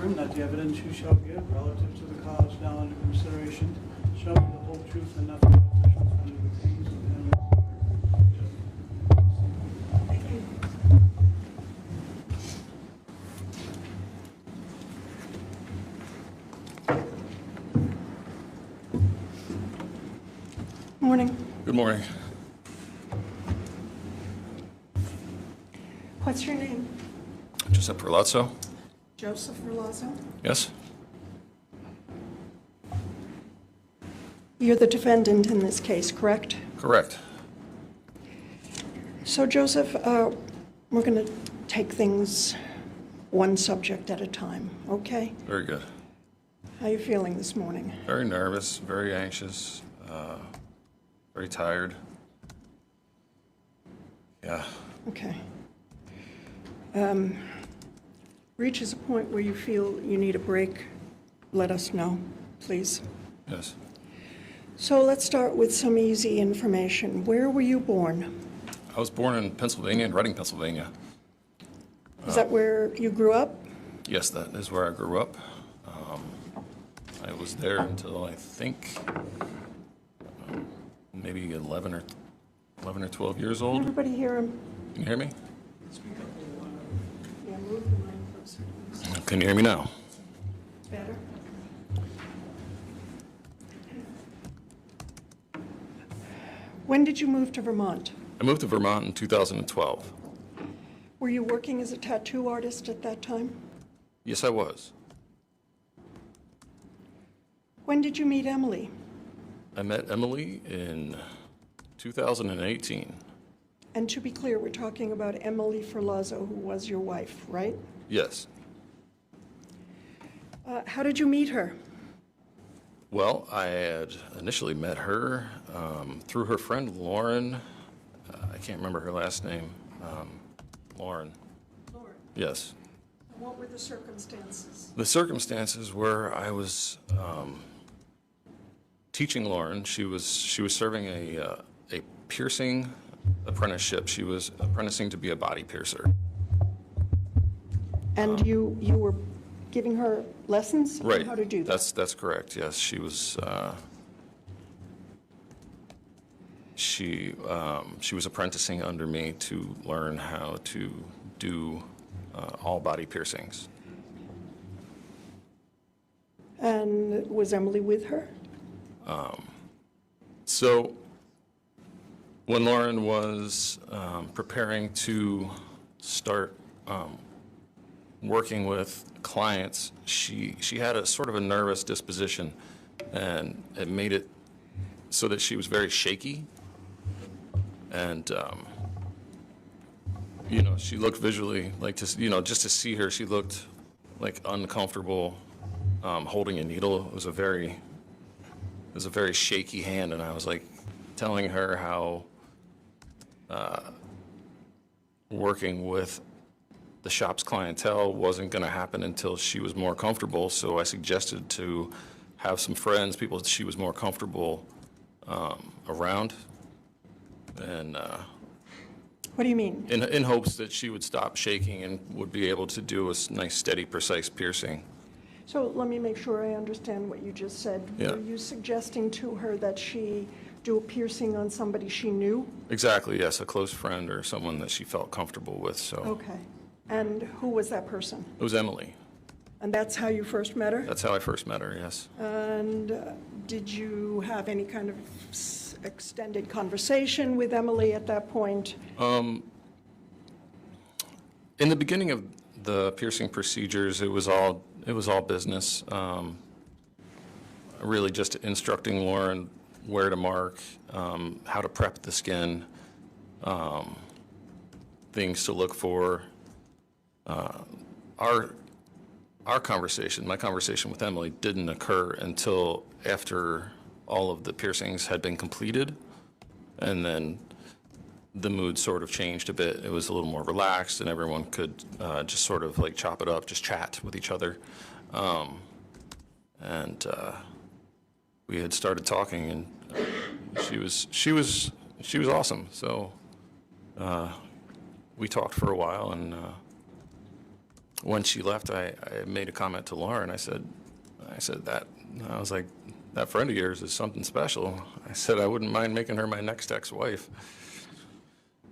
affirm that the evidence you shall give relative to the cause now under consideration shall be the whole truth and nothing but the truth under the claims of the Morning. Good morning. What's your name? Joseph Ferlazzo? Joseph Ferlazzo. Yes? You're the defendant in this case, correct? Correct. So, Joseph, we're going to take things one subject at a time, okay? Very good. How are you feeling this morning? Very nervous, very anxious, very tired. Yeah. Okay. Reaches a point where you feel you need a break, let us know, please. Yes. So let's start with some easy information. Where were you born? I was born in Pennsylvania, in Reading, Pennsylvania. Is that where you grew up? Yes, that is where I grew up. I was there until I think maybe 11 or 12 years old. Everybody hear him? Can you hear me? Yeah, move the mic closer, please. Can you hear me now? Better? When did you move to Vermont? I moved to Vermont in 2012. Were you working as a tattoo artist at that time? Yes, I was. When did you meet Emily? I met Emily in 2018. And to be clear, we're talking about Emily Ferlazzo, who was your wife, right? Yes. How did you meet her? Well, I had initially met her through her friend Lauren. I can't remember her last name. Lauren. Lauren. Yes. What were the circumstances? The circumstances were I was teaching Lauren. She was serving a piercing apprenticeship. She was apprenticing to be a body piercer. And you were giving her lessons Right. on how to do that? That's correct. Yes, she was. She was apprenticing under me to learn how to do all body piercings. And was Emily with her? So when Lauren was preparing to start working with clients, she had a sort of a nervous disposition, and it made it so that she was very shaky. And she looked visually like just to see her, she looked like uncomfortable holding a needle. It was a very shaky hand, and I was like telling her how working with the shop's clientele wasn't going to happen until she was more comfortable. So I suggested to have some friends, people that she was more comfortable around, and What do you mean? in hopes that she would stop shaking and would be able to do a nice, steady, precise piercing. So let me make sure I understand what you just said. Yeah. Were you suggesting to her that she do a piercing on somebody she knew? Exactly, yes, a close friend or someone that she felt comfortable with. So Okay. And who was that person? it was Emily. And that's how you first met her? That's how I first met her, yes. And did you have any kind of extended conversation with Emily at that point? In the beginning of the piercing procedures, it was all business. Really just instructing Lauren where to mark, how to prep the skin, things to look for. My conversation with Emily didn't occur until after all of the piercings had been completed, and then the mood sort of changed a bit. It was a little more relaxed, and everyone could just sort of like chop it up, just chat with each other. And we had started talking, and she was awesome. So we talked for a while, and when she left, I made a comment to Lauren. I said that, I was like, that friend of yours is something special. I said I wouldn't mind making her my next ex-wife.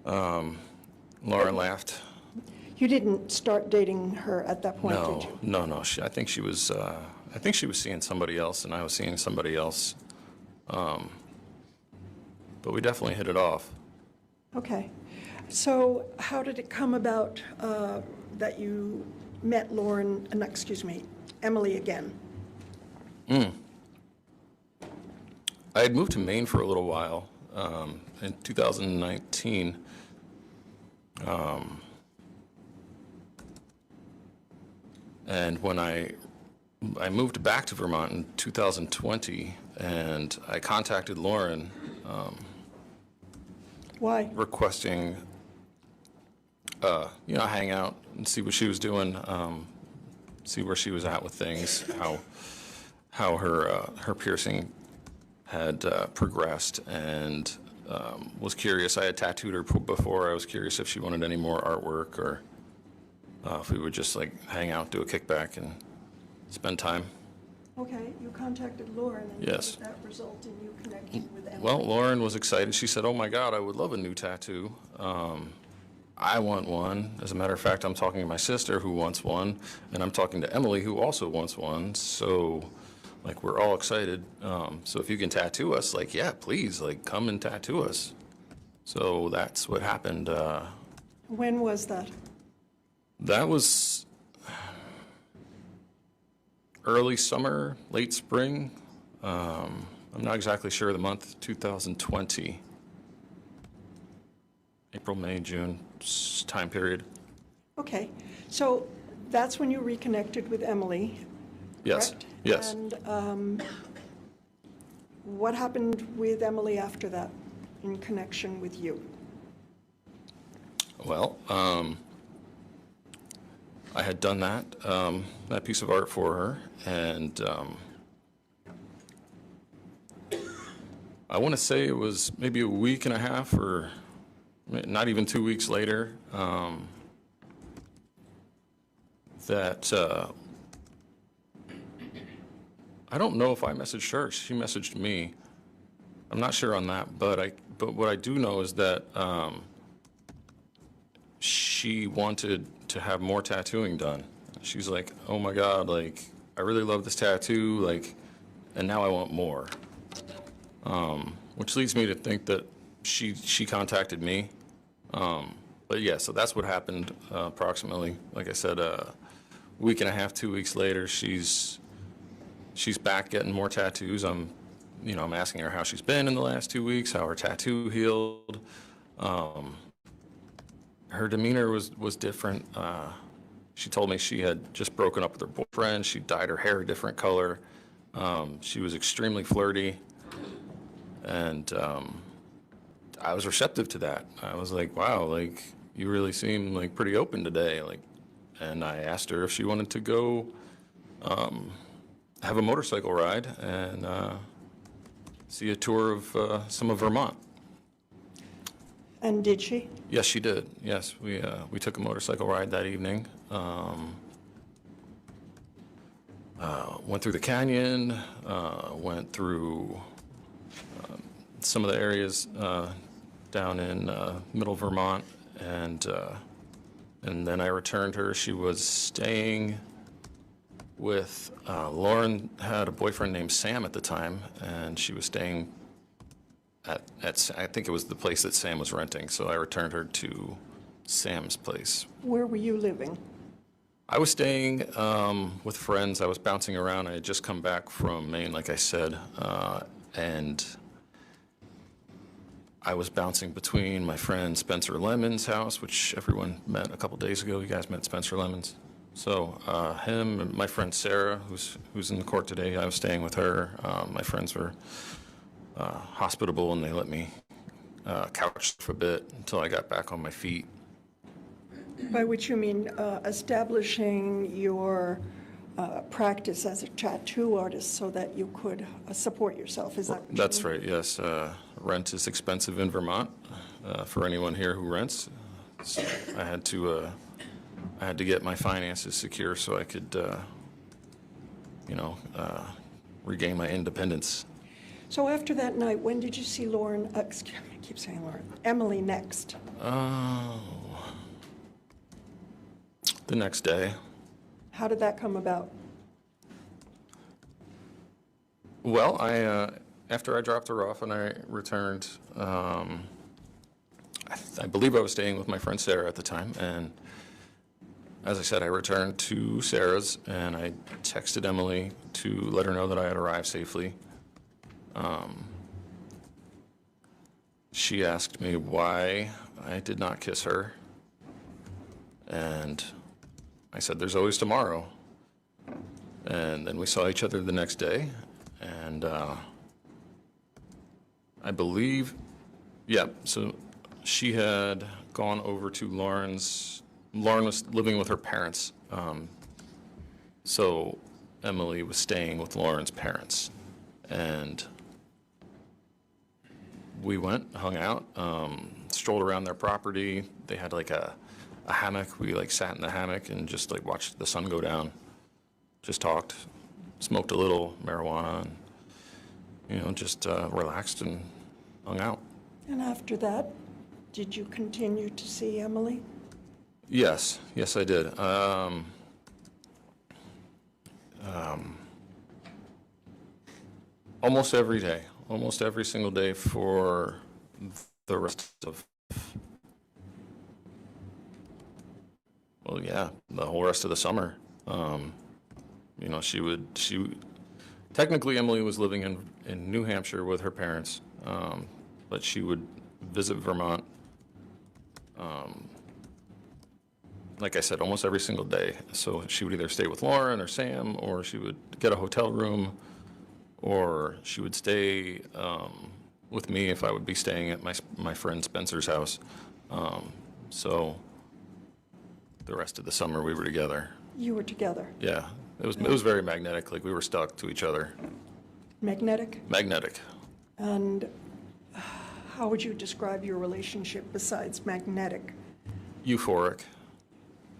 Lauren laughed. You didn't start dating her at that point, did you? No. I think she was seeing somebody else, and I was seeing somebody else. But we definitely hit it off. Okay. So how did it come about that you met Emily again? I had moved to Maine for a little while in 2019. And when I moved back to Vermont in 2020, and I contacted Lauren. Why? Requesting, hang out and see what she was doing, see where she was at with things, how her piercing had progressed, and was curious. I had tattooed her before. I was curious if she wanted any more artwork, or if we would just like hang out, do a kickback, and spend time. Okay, you contacted Lauren, and Yes. did that result in you connecting with Emily? Well, Lauren was excited. She said, "Oh my God, I would love a new tattoo. I want one." As a matter of fact, I'm talking to my sister who wants one, and I'm talking to Emily who also wants one. So, like, we're all excited. So if you can tattoo us, like, yeah, please, like, come and tattoo us. So that's what happened. When was that? That was early summer, late spring. I'm not exactly sure the month, 2020. April, May, June time period. Okay, so that's when you reconnected with Emily, Yes, correct? yes. And what happened with Emily after that in connection with you? Well, I had done that piece of art for her, and I want to say it was maybe a week and a half, or not even 2 weeks later, that I don't know if I messaged her. She messaged me. I'm not sure on that, but what I do know is that she wanted to have more tattooing done. She's like, "Oh my God, like, I really love this tattoo, like, and now I want more." Which leads me to think that she contacted me. But yeah, so that's what happened approximately. Like I said, a week and a half, 2 weeks later, she's back getting more tattoos. I'm asking her how she's been in the last 2 weeks, how her tattoo healed. Her demeanor was different. She told me she had just broken up with her boyfriend. She dyed her hair a different color. She was extremely flirty, and I was receptive to that. I was like, "Wow, like, you really seem like pretty open today." Like, and I asked her if she wanted to go have a motorcycle ride and see a tour of some of Vermont. And did she? Yes, she did. Yes, we took a motorcycle ride that evening. Went through the canyon, went through some of the areas down in middle Vermont, and then I returned her. She was staying with Lauren had a boyfriend named Sam at the time, and she was staying at I think it was the place that Sam was renting. So I returned her to Sam's place. Where were you living? I was staying with friends. I was bouncing around. I had just come back from Maine, like I said, and I was bouncing between my friend Spencer Lemon's house, which everyone met a couple days ago. You guys met Spencer Lemon's. So him and my friend Sarah, who's in the court today, I was staying with her. My friends were hospitable, and they let me couch for a bit until I got back on my feet. By which you mean establishing your practice as a tattoo artist so that you could support yourself. Is that what you That's mean? right, yes. Rent is expensive in Vermont for anyone here who rents. So I had to I had to get my finances secure so I could, regain my independence. So after that night, when did you see I keep saying Lauren, Emily next? Oh, the next day. How did that come about? Well, after I dropped her off and I returned, I believe I was staying with my friend Sarah at the time, and as I said, I returned to Sarah's, and I texted Emily to let her know that I had arrived safely. She asked me why I did not kiss her, and I said, "There's always tomorrow." And then we saw each other the next day, and I believe, so she had gone over to Lauren was living with her parents, so Emily was staying with Lauren's parents, and we went, hung out, strolled around their property. They had like a hammock. We like sat in the hammock and just like watched the sun go down, just talked, smoked a little marijuana, and just relaxed and hung out. And after that, did you continue to see Emily? Yes, I did. Almost every day, almost every single day for the rest of, the whole rest of the summer. Technically Emily was living in New Hampshire with her parents, but she would visit Vermont, like I said, almost every single day. So she would either stay with Lauren or Sam, or she would get a hotel room, or she would stay with me if I would be staying at my friend Spencer's house. So the rest of the summer we were together. You were together. Yeah, it was very magnetic. Like we were stuck to each other. Magnetic? Magnetic. And how would you describe your relationship besides magnetic? Euphoric.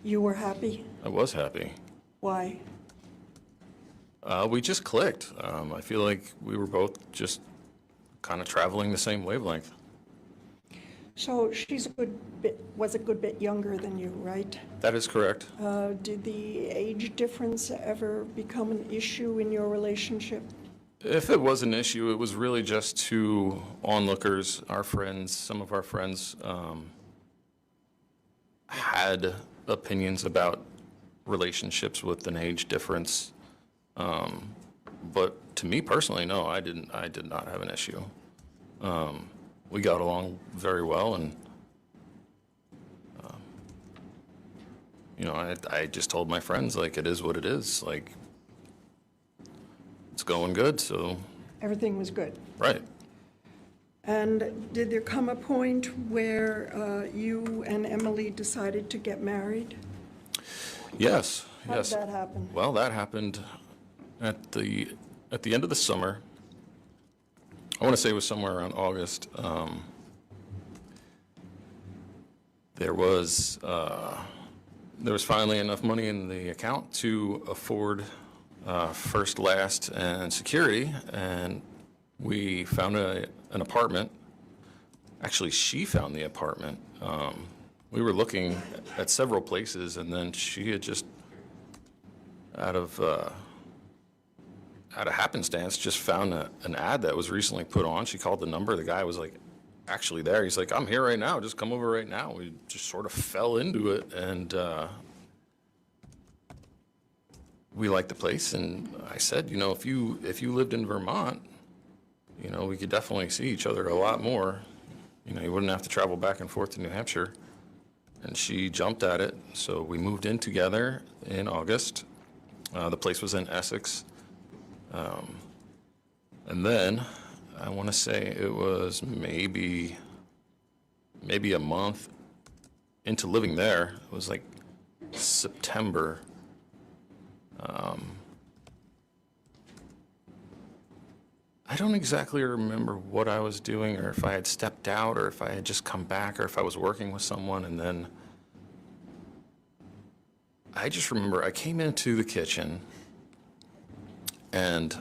You were happy? I was happy. Why? We just clicked. I feel like we were both just kind of traveling the same wavelength. So she's was a good bit younger than you, right? That is correct. Did the age difference ever become an issue in your relationship? If it was an issue, it was really just two onlookers, our friends. Some of our friends had opinions about relationships with an age difference. But to me personally, no, I did not have an issue. We got along very well, and I just told my friends, like, it is what it is. Like, it's going good, so. Everything was good. Right. And did there come a point where you and Emily decided to get married? Yes. How did that happen? Well, that happened at the end of the summer. I want to say it was somewhere around August. There was finally enough money in the account to afford first, last, and security, and we found an apartment. Actually, she found the apartment. We were looking at several places, and then she had just, out of happenstance, just found an ad that was recently put on. She called the number. The guy was like, actually there. He's like, "I'm here right now. Just come over right now." We just sort of fell into it, and we liked the place. And I said, if you lived in Vermont, we could definitely see each other a lot more. You wouldn't have to travel back and forth to New Hampshire. And she jumped at it. So we moved in together in August. The place was in Essex. And then I want to say it was maybe a month into living there. It was like September. I don't exactly remember what I was doing, or if I had stepped out, or if I had just come back, or if I was working with someone, and then I just remember I came into the kitchen and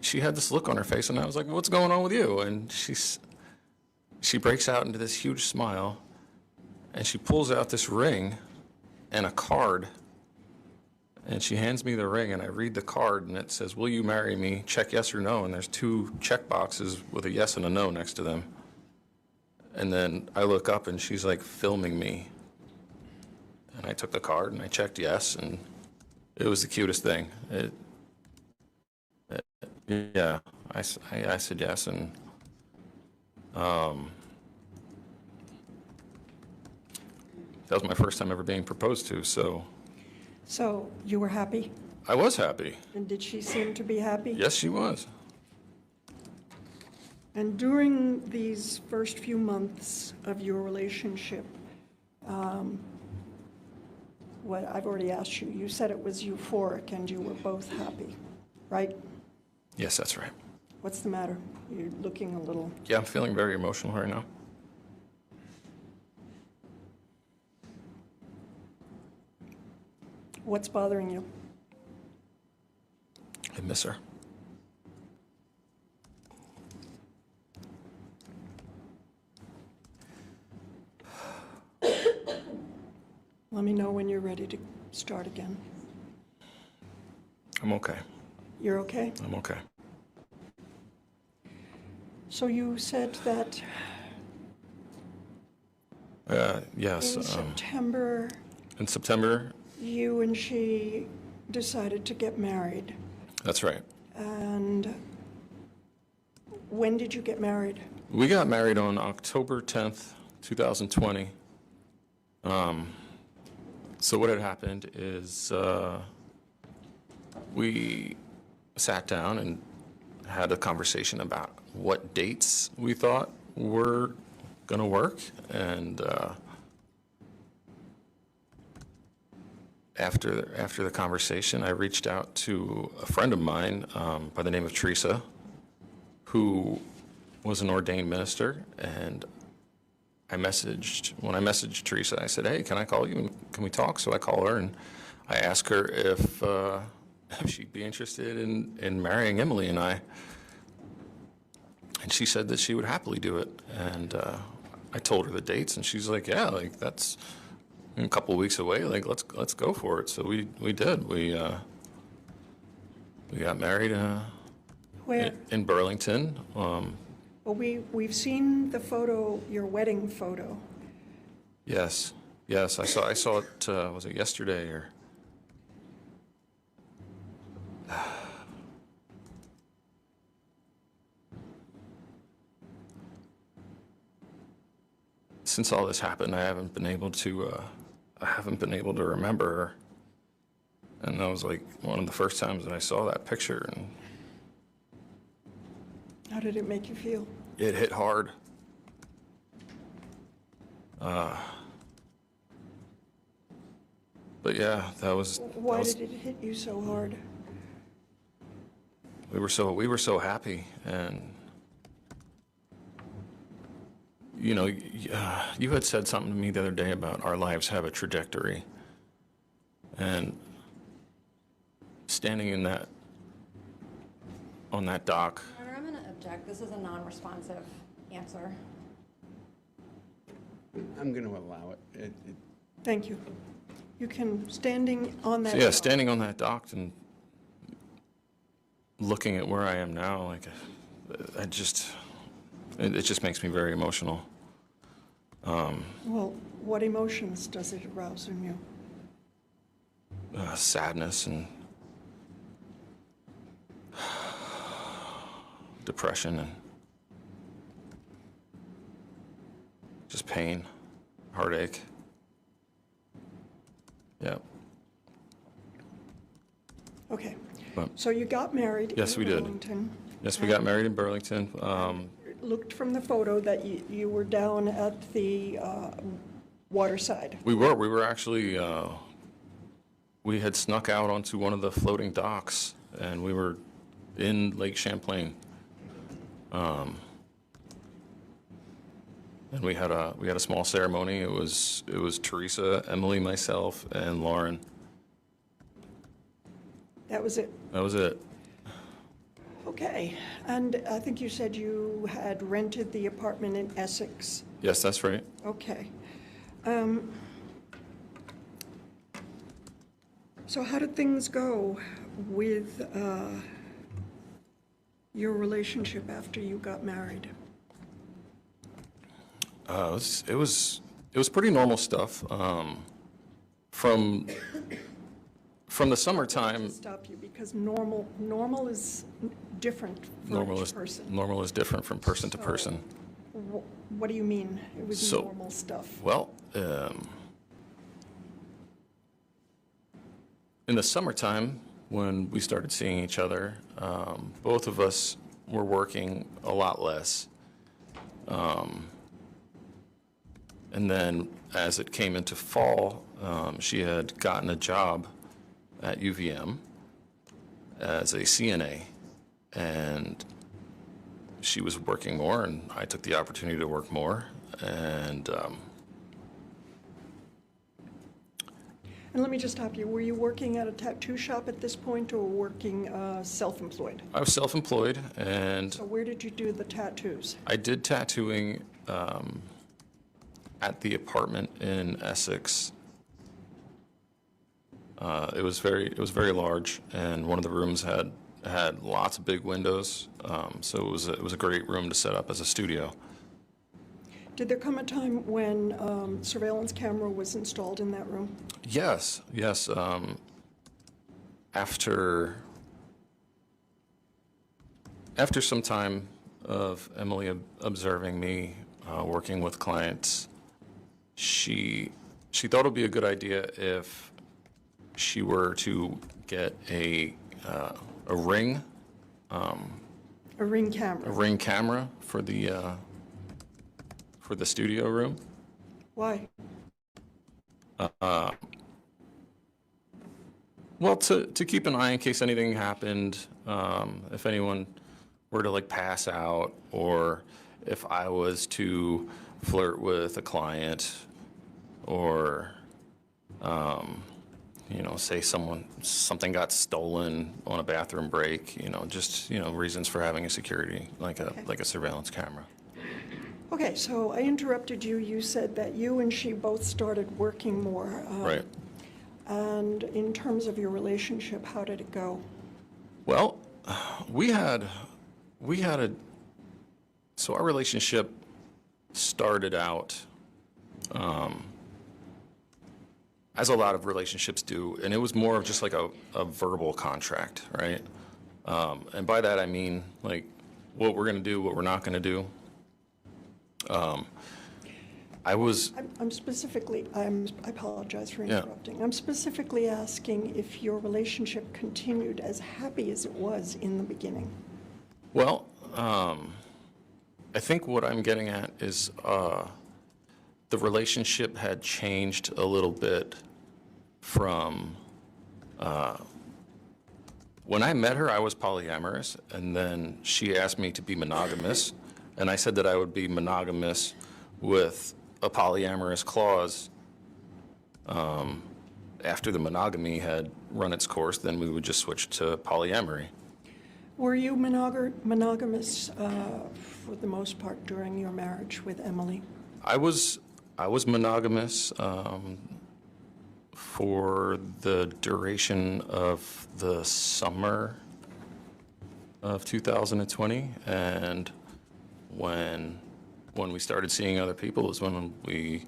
she had this look on her face, and I was like, what's going on with you? And she breaks out into this huge smile, and she pulls out this ring and a card, and she hands me the ring, and I read the card, and it says, will you marry me? Check yes or no, and there's 2 check boxes with a yes and a no next to them. And then I look up, and she's like filming me. And I took the card, and I checked yes, and it was the cutest thing. Yeah, I said yes, and that was my first time ever being proposed to, so So you were happy? I was happy. And did she seem to be happy? Yes, she was. And during these first few months of your relationship, what I've already asked you, you said it was euphoric and you were both happy, right? Yes, that's right. What's the matter? You're looking a little... Yeah, I'm feeling very emotional right now. What's bothering you? I miss her. Let me know when you're ready to start again. I'm okay. You're okay? I'm okay. So you said that Yes. in September, In September, you and she decided to get married. that's right. And when did you get married? We got married on October 10th, 2020. So what had happened is we sat down and had a conversation about what dates we thought were going to work. And after the conversation, I reached out to a friend of mine by the name of Teresa, who was an ordained minister, and when I messaged Teresa, I said, hey, can I call you and can we talk? So I call her and I ask her if she'd be interested in marrying Emily and I. And she said that she would happily do it. And I told her the dates, and she's like, yeah, like that's a couple of weeks away. Like let's go for it. So we did. We got married Where? in Burlington. Well, we've seen the photo, your wedding photo. Yes, I saw it. Was it yesterday or? Since all this happened, I haven't been able to remember her. And that was like one of the first times that I saw that picture, and How did it make you feel? it hit hard. But yeah, Why did it hit you so hard? we were so happy, and you know, you had said something to me the other day about our lives have a trajectory, and standing on that dock. Your Honor, I'm going to object. This is a non-responsive answer. I'm going to allow it. Thank you. You can, standing on that... So yeah, standing on that dock and looking at where I am now, like, it just makes me very emotional. Well, what emotions does it arouse in you? Sadness and depression and just pain, heartache. Yeah. Okay. But- So you got married Yes, in we did. Burlington. Yes, we got married in Burlington. It looked from the photo that you were down at the waterside. We were actually, we had snuck out onto one of the floating docks, and we were in Lake Champlain. And we had a small ceremony. It was Teresa, Emily, myself, and Lauren. That was it? That was it. Okay. And I think you said you had rented the apartment in Essex. Yes, that's right. Okay. So how did things go with your relationship after you got married? It was pretty normal stuff. From the summertime, Stop you, because normal is different for each person. normal is different from person to person. What do you mean? It was So- normal stuff. Well, in the summertime, when we started seeing each other, both of us were working a lot less. And then as it came into fall, she had gotten a job at UVM as a CNA, and she was working more, and I took the opportunity to work more. And let me just stop you. Were you working at a tattoo shop at this point, or working self-employed? I was self-employed, and So where did you do the tattoos? I did tattooing at the apartment in Essex. It was very large, and one of the rooms had lots of big windows, so it was a great room to set up as a studio. Did there come a time when surveillance camera was installed in that room? Yes. After some time of Emily observing me working with clients, she thought it would be a good idea if she were to get a ring A ring camera? for the studio room. Why? Well, to keep an eye in case anything happened, if anyone were to like pass out, or if I was to flirt with a client, or say something got stolen on a bathroom break, just reasons for having a security like a surveillance camera. Okay, so I interrupted you. You said that you and she both started working more. Right. And in terms of your relationship, how did it go? Well, so our relationship started out as a lot of relationships do, and it was more of just like a verbal contract, right? And by that I mean like what we're going to do, what we're not going to do. I apologize for interrupting. I'm specifically asking if your relationship continued as happy as it was in the beginning. Well, I think what I'm getting at is the relationship had changed a little bit from when I met her, I was polyamorous, and then she asked me to be monogamous, and I said that I would be monogamous with a polyamorous clause. After the monogamy had run its course, then we would just switch to polyamory. Were you monogamous for the most part during your marriage with Emily? I was monogamous for the duration of the summer of 2020, and when we started seeing other people is when we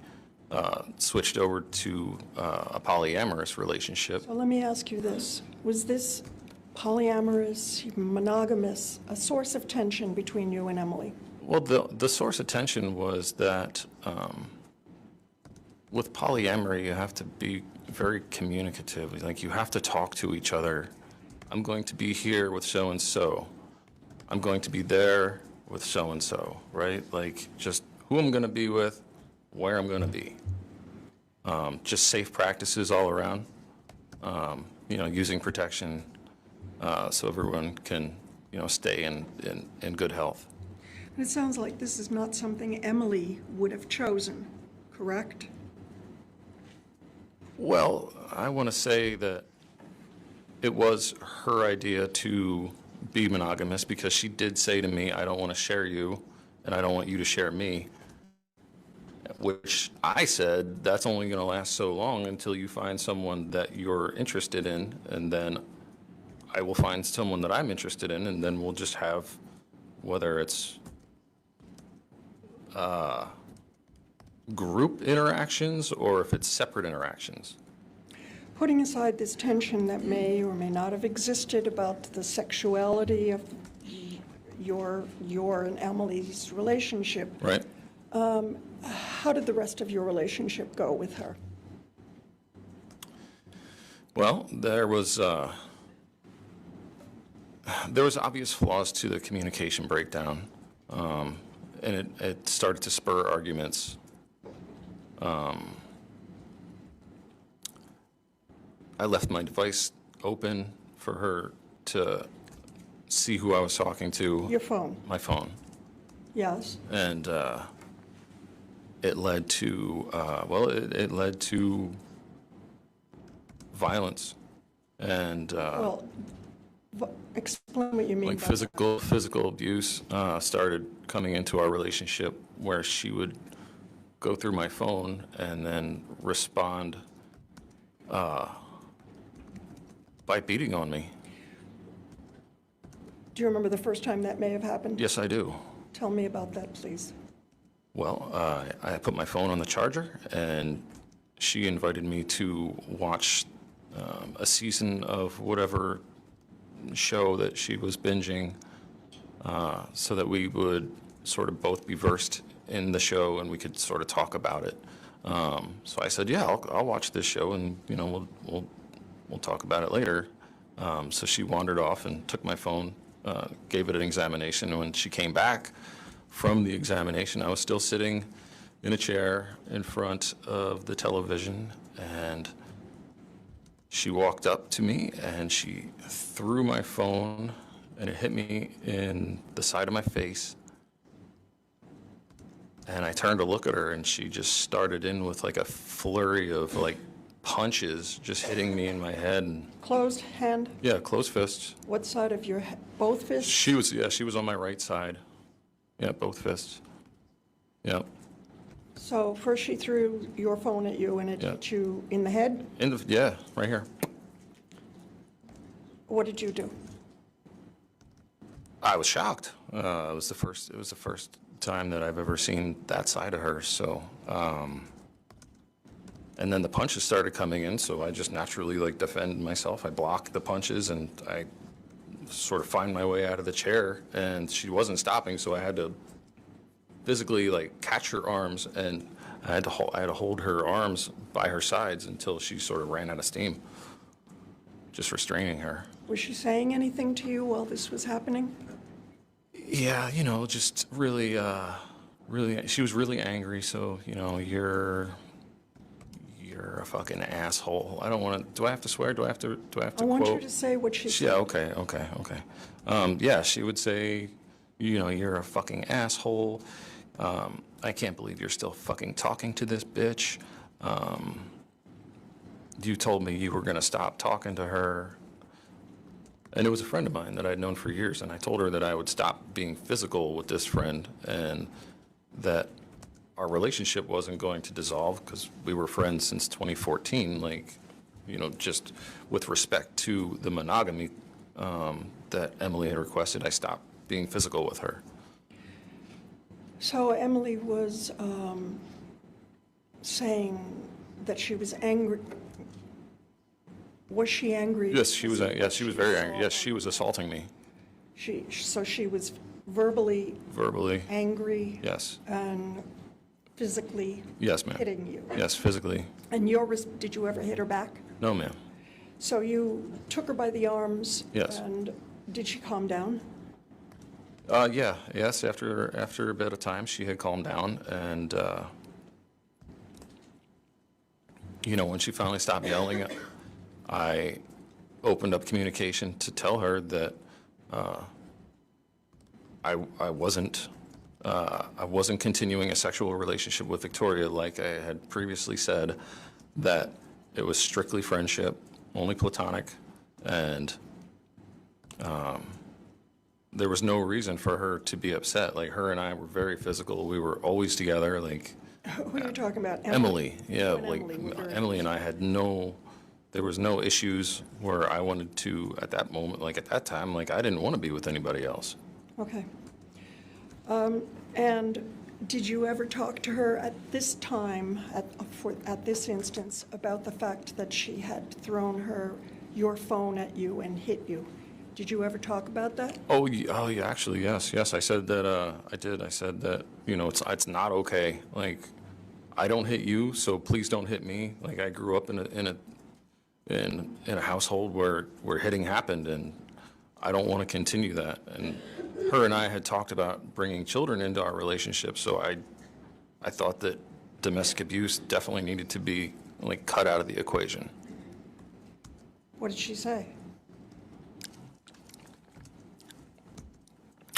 switched over to a polyamorous relationship. So let me ask you this. Was this polyamorous, monogamous, a source of tension between you and Emily? Well, the source of tension was that with polyamory, you have to be very communicative. Like, you have to talk to each other. I'm going to be here with so-and-so. I'm going to be there with so-and-so, right? Like, just who I'm going to be with, where I'm going to be. Just safe practices all around. Using protection so everyone can, stay in good health. It sounds like this is not something Emily would have chosen, correct? Well, I want to say that it was her idea to be monogamous because she did say to me, I don't want to share you and I don't want you to share me. Which I said, that's only going to last so long until you find someone that you're interested in, and then I will find someone that I'm interested in, and then we'll just have, whether it's group interactions or if it's separate interactions. Putting aside this tension that may or may not have existed about the sexuality of your and Emily's relationship, Right? how did the rest of your relationship go with her? Well, there was obvious flaws to the communication breakdown, and it started to spur arguments. I left my device open for her to see who I was talking to. Your phone, My phone. yes. And it led to, it led to violence and Well, explain what you mean like by physical abuse started coming into our relationship, where she would go through my phone and then respond by beating on me. Do you remember the first time that may have happened? Yes, I do. Tell me about that, please. Well, I put my phone on the charger, and she invited me to watch a season of whatever show that she was binging, so that we would sort of both be versed in the show and we could sort of talk about it. So I said, yeah, I'll watch this show, and we'll talk about it later. So she wandered off and took my phone, gave it an examination, and when she came back from the examination, I was still sitting in a chair in front of the television, and she walked up to me and she threw my phone, and it hit me in the side of my face. And I turned to look at her, and she just started in with like a flurry of like punches, just hitting me in my head. And Closed hand, yeah, closed fists. what side of your head? Both fists? She was on my right side. Yeah, both fists. Yeah. So first she threw your phone at you and it Yeah. hit you in the head. Yeah, right here. What did you do? I was shocked. It was the first time that I've ever seen that side of her. So, and then the punches started coming in, so I just naturally like defend myself. I block the punches, and I sort of find my way out of the chair, and she wasn't stopping, so I had to physically like catch her arms, and I had to hold her arms by her sides until she sort of ran out of steam, just restraining her. Was she saying anything to you while this was happening? Yeah, just really, she was really angry. So, you're a fucking asshole. I don't want to. Do I have to swear? Do I have to I quote? want you to say what she said. Yeah. Okay. Yeah, she would say, you're a fucking asshole. I can't believe you're still fucking talking to this bitch. You told me you were gonna stop talking to her. And it was a friend of mine that I'd known for years, and I told her that I would stop being physical with this friend, and that our relationship wasn't going to dissolve because we were friends since 2014, just with respect to the monogamy that Emily had requested, I stopped being physical with her. So Emily was saying that she was angry. Was she angry? Yes, she was. Yes, she was very angry. Yes, she was assaulting me. So she was verbally Verbally. angry Yes. and physically Yes, ma'am. hitting you. Yes, physically. And did you ever hit her back? No, ma'am. So you took her by the arms. Yes. And did she calm down? Yeah. Yes. After a bit of time, she had calmed down, and when she finally stopped yelling, I opened up communication to tell her that I wasn't I wasn't continuing a sexual relationship with Victoria like I had previously said, that it was strictly friendship, only platonic, and there was no reason for her to be upset. Like, her and I were very physical. We were always together. Like, Who are you talking about? Emily, yeah, You and like Emily were very Emily and I had there was no issues where I wanted to, at that moment, like at that time, like I didn't want to be with anybody else. Okay. And did you ever talk to her at this time, at this instance, about the fact that she had thrown your phone at you and hit you? Did you ever talk about that? Oh, yeah, actually, yes. I said that, I did. I said that, it's not okay. Like, I don't hit you, so please don't hit me. Like, I grew up in a household where hitting happened, and I don't want to continue that. And her and I had talked about bringing children into our relationship, so I thought that domestic abuse definitely needed to be, like, cut out of the equation. What did she say?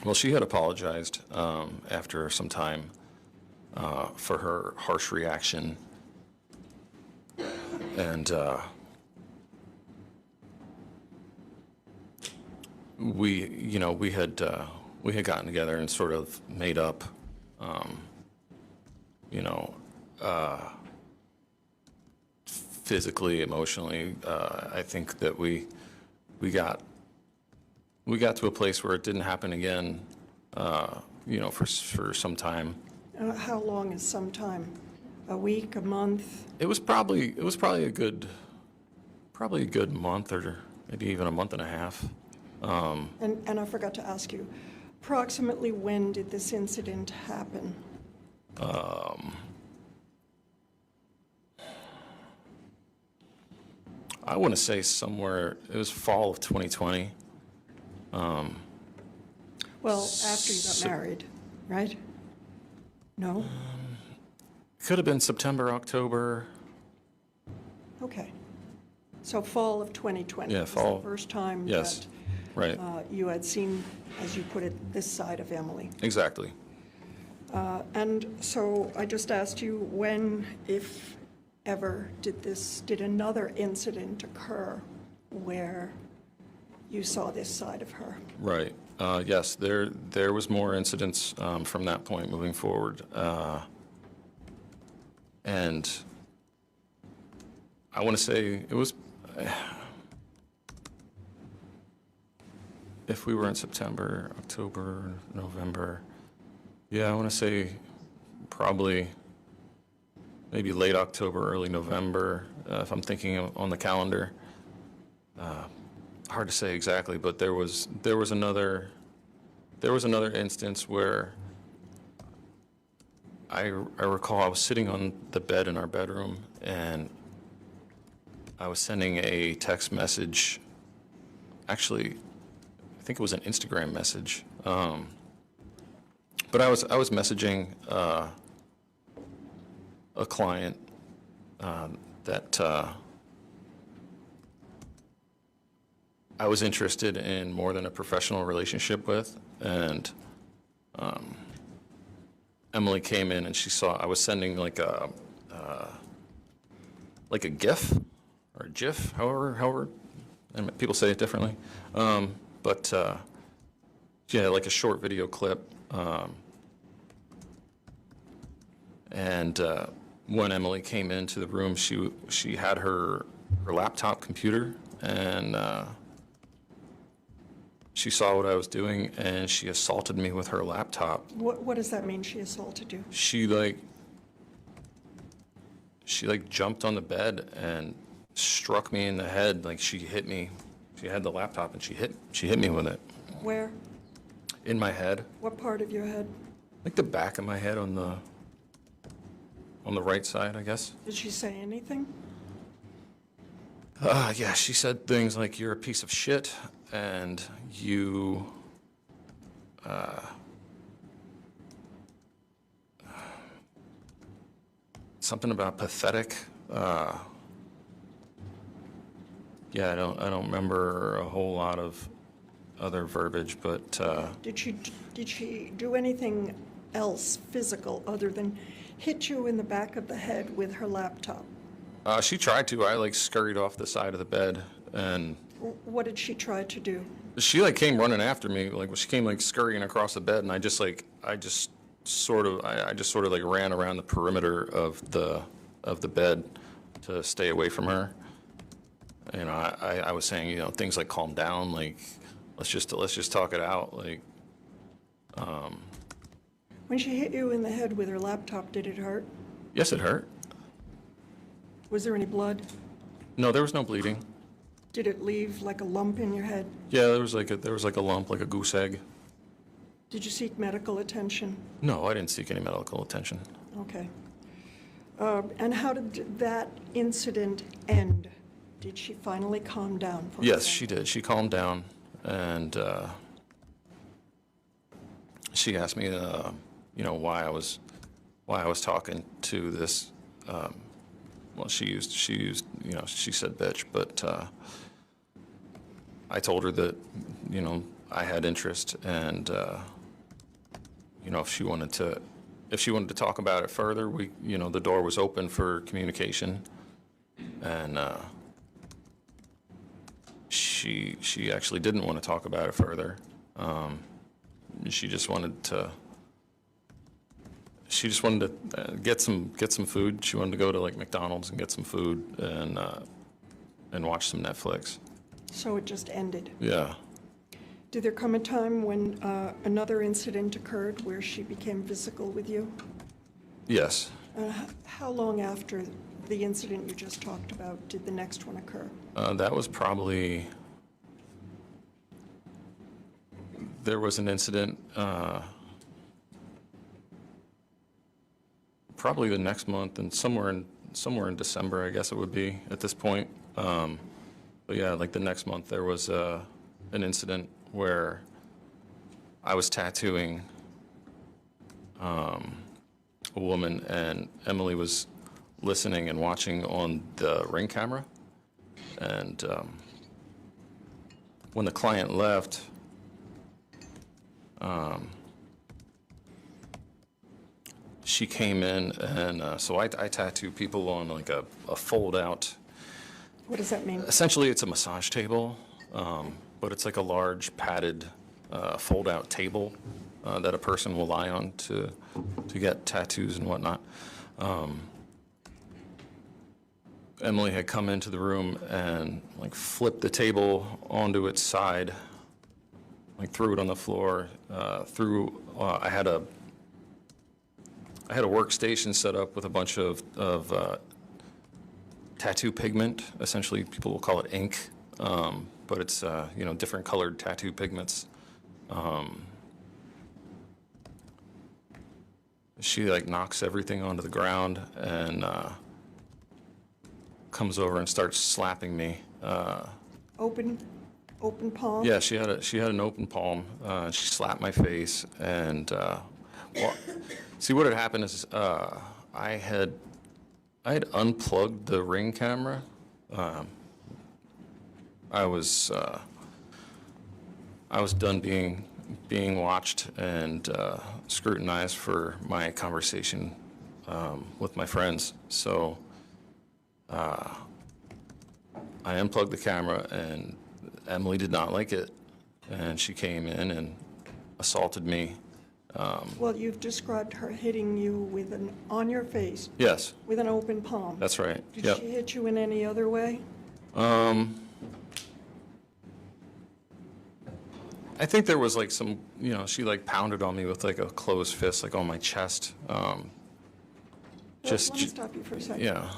Well, she had apologized after some time for her harsh reaction, and we had gotten together and sort of made up, physically, emotionally. I think that we got to a place where it didn't happen again, for some time. How long is some time? A week, a month? It was probably a good month, or maybe even a month and a half. And I forgot to ask you, approximately when did this incident happen? I want to say it was fall of 2020. Well, after you got married, right? No? Could have been September, October. Okay. So fall of 2020 Yeah, was fall. the first time Yes, right. that you had seen, as you put it, this side of Emily. Exactly. And so I just asked you when, if ever, did another incident occur where you saw this side of her? Right. Yes, there was more incidents from that point moving forward. And I want to say it was, if we were in September, October, November, yeah, I want to say probably maybe late October, early November, if I'm thinking on the calendar. Hard to say exactly, but there was another instance where I recall I was sitting on the bed in our bedroom, and I was sending a text message. Actually, I think it was an Instagram message. But I was messaging a client that I was interested in more than a professional relationship with, and Emily came in and she saw I was sending like a GIF or a GIF, however, and people say it differently, but yeah, like a short video clip, and when Emily came into the room, she had her laptop computer, and she saw what I was doing, and she assaulted me with her laptop. What does that mean, she assaulted you? She jumped on the bed and struck me in the head. Like, she hit me. She had the laptop and she hit me with it. Where? In my head. What part of your head? Like the back of my head on the right side, I guess. Did she say anything? Yeah, she said things like, "You're a piece of shit," and you, something about pathetic. Yeah, I don't remember a whole lot of other verbiage, but Did she do anything else physical other than hit you in the back of the head with her laptop? She tried to. I like scurried off the side of the bed, and What did she try to do? she like came running after me. Like she came like scurrying across the bed, and I just sort of like ran around the perimeter of the bed to stay away from her. You know, I was saying, you know, things like calm down, like let's just talk it out, like. When she hit you in the head with her laptop, did it hurt? Yes, it hurt. Was there any blood? No, there was no bleeding. Did it leave like a lump in your head? Yeah, there was like a lump, like a goose egg. Did you seek medical attention? No, I didn't seek any medical attention. Okay. And how did that incident end? Did she finally calm down for a Yes, second? she did. She calmed down, and she asked me, you know, why I was talking to this. Well, she used, you know, she said bitch, but I told her that, you know, I had interest, and you know, if she wanted to talk about it further, you know, the door was open for communication, and she actually didn't want to talk about it further. She just wanted to get some food. She wanted to go to like McDonald's and get some food and watch some Netflix. So it just ended. Yeah. Did there come a time when another incident occurred where she became physical with you? Yes. How long after the incident you just talked about did the next one occur? That was probably, there was an incident probably the next month, and somewhere in December, I guess it would be at this point. But yeah, like the next month there was an incident where I was tattooing a woman, and Emily was listening and watching on the Ring camera. And when the client left, she came in, and so I tattoo people on like a fold-out. What does that mean? Essentially, it's a massage table, but it's like a large padded fold-out table that a person will lie on to get tattoos and whatnot. Emily had come into the room and like flipped the table onto its side, like threw it on the floor. I had a workstation set up with a bunch of tattoo pigment. Essentially, people will call it ink, but it's you know, different colored tattoo pigments. She like knocks everything onto the ground and comes over and starts slapping me. Open palm? Yeah, she had an open palm. She slapped my face, and well, see what had happened is I had unplugged the Ring camera. I was done being watched and scrutinized for my conversation with my friends. So I unplugged the camera, and Emily did not like it, and she came in and assaulted me. Well, you've described her hitting you with on your face, Yes, with an open palm. that's right. Did Yep. she hit you in any other way? I think there was like some, you know, she like pounded on me with like a closed fist, like on my chest. Let me stop you for a second. Yeah.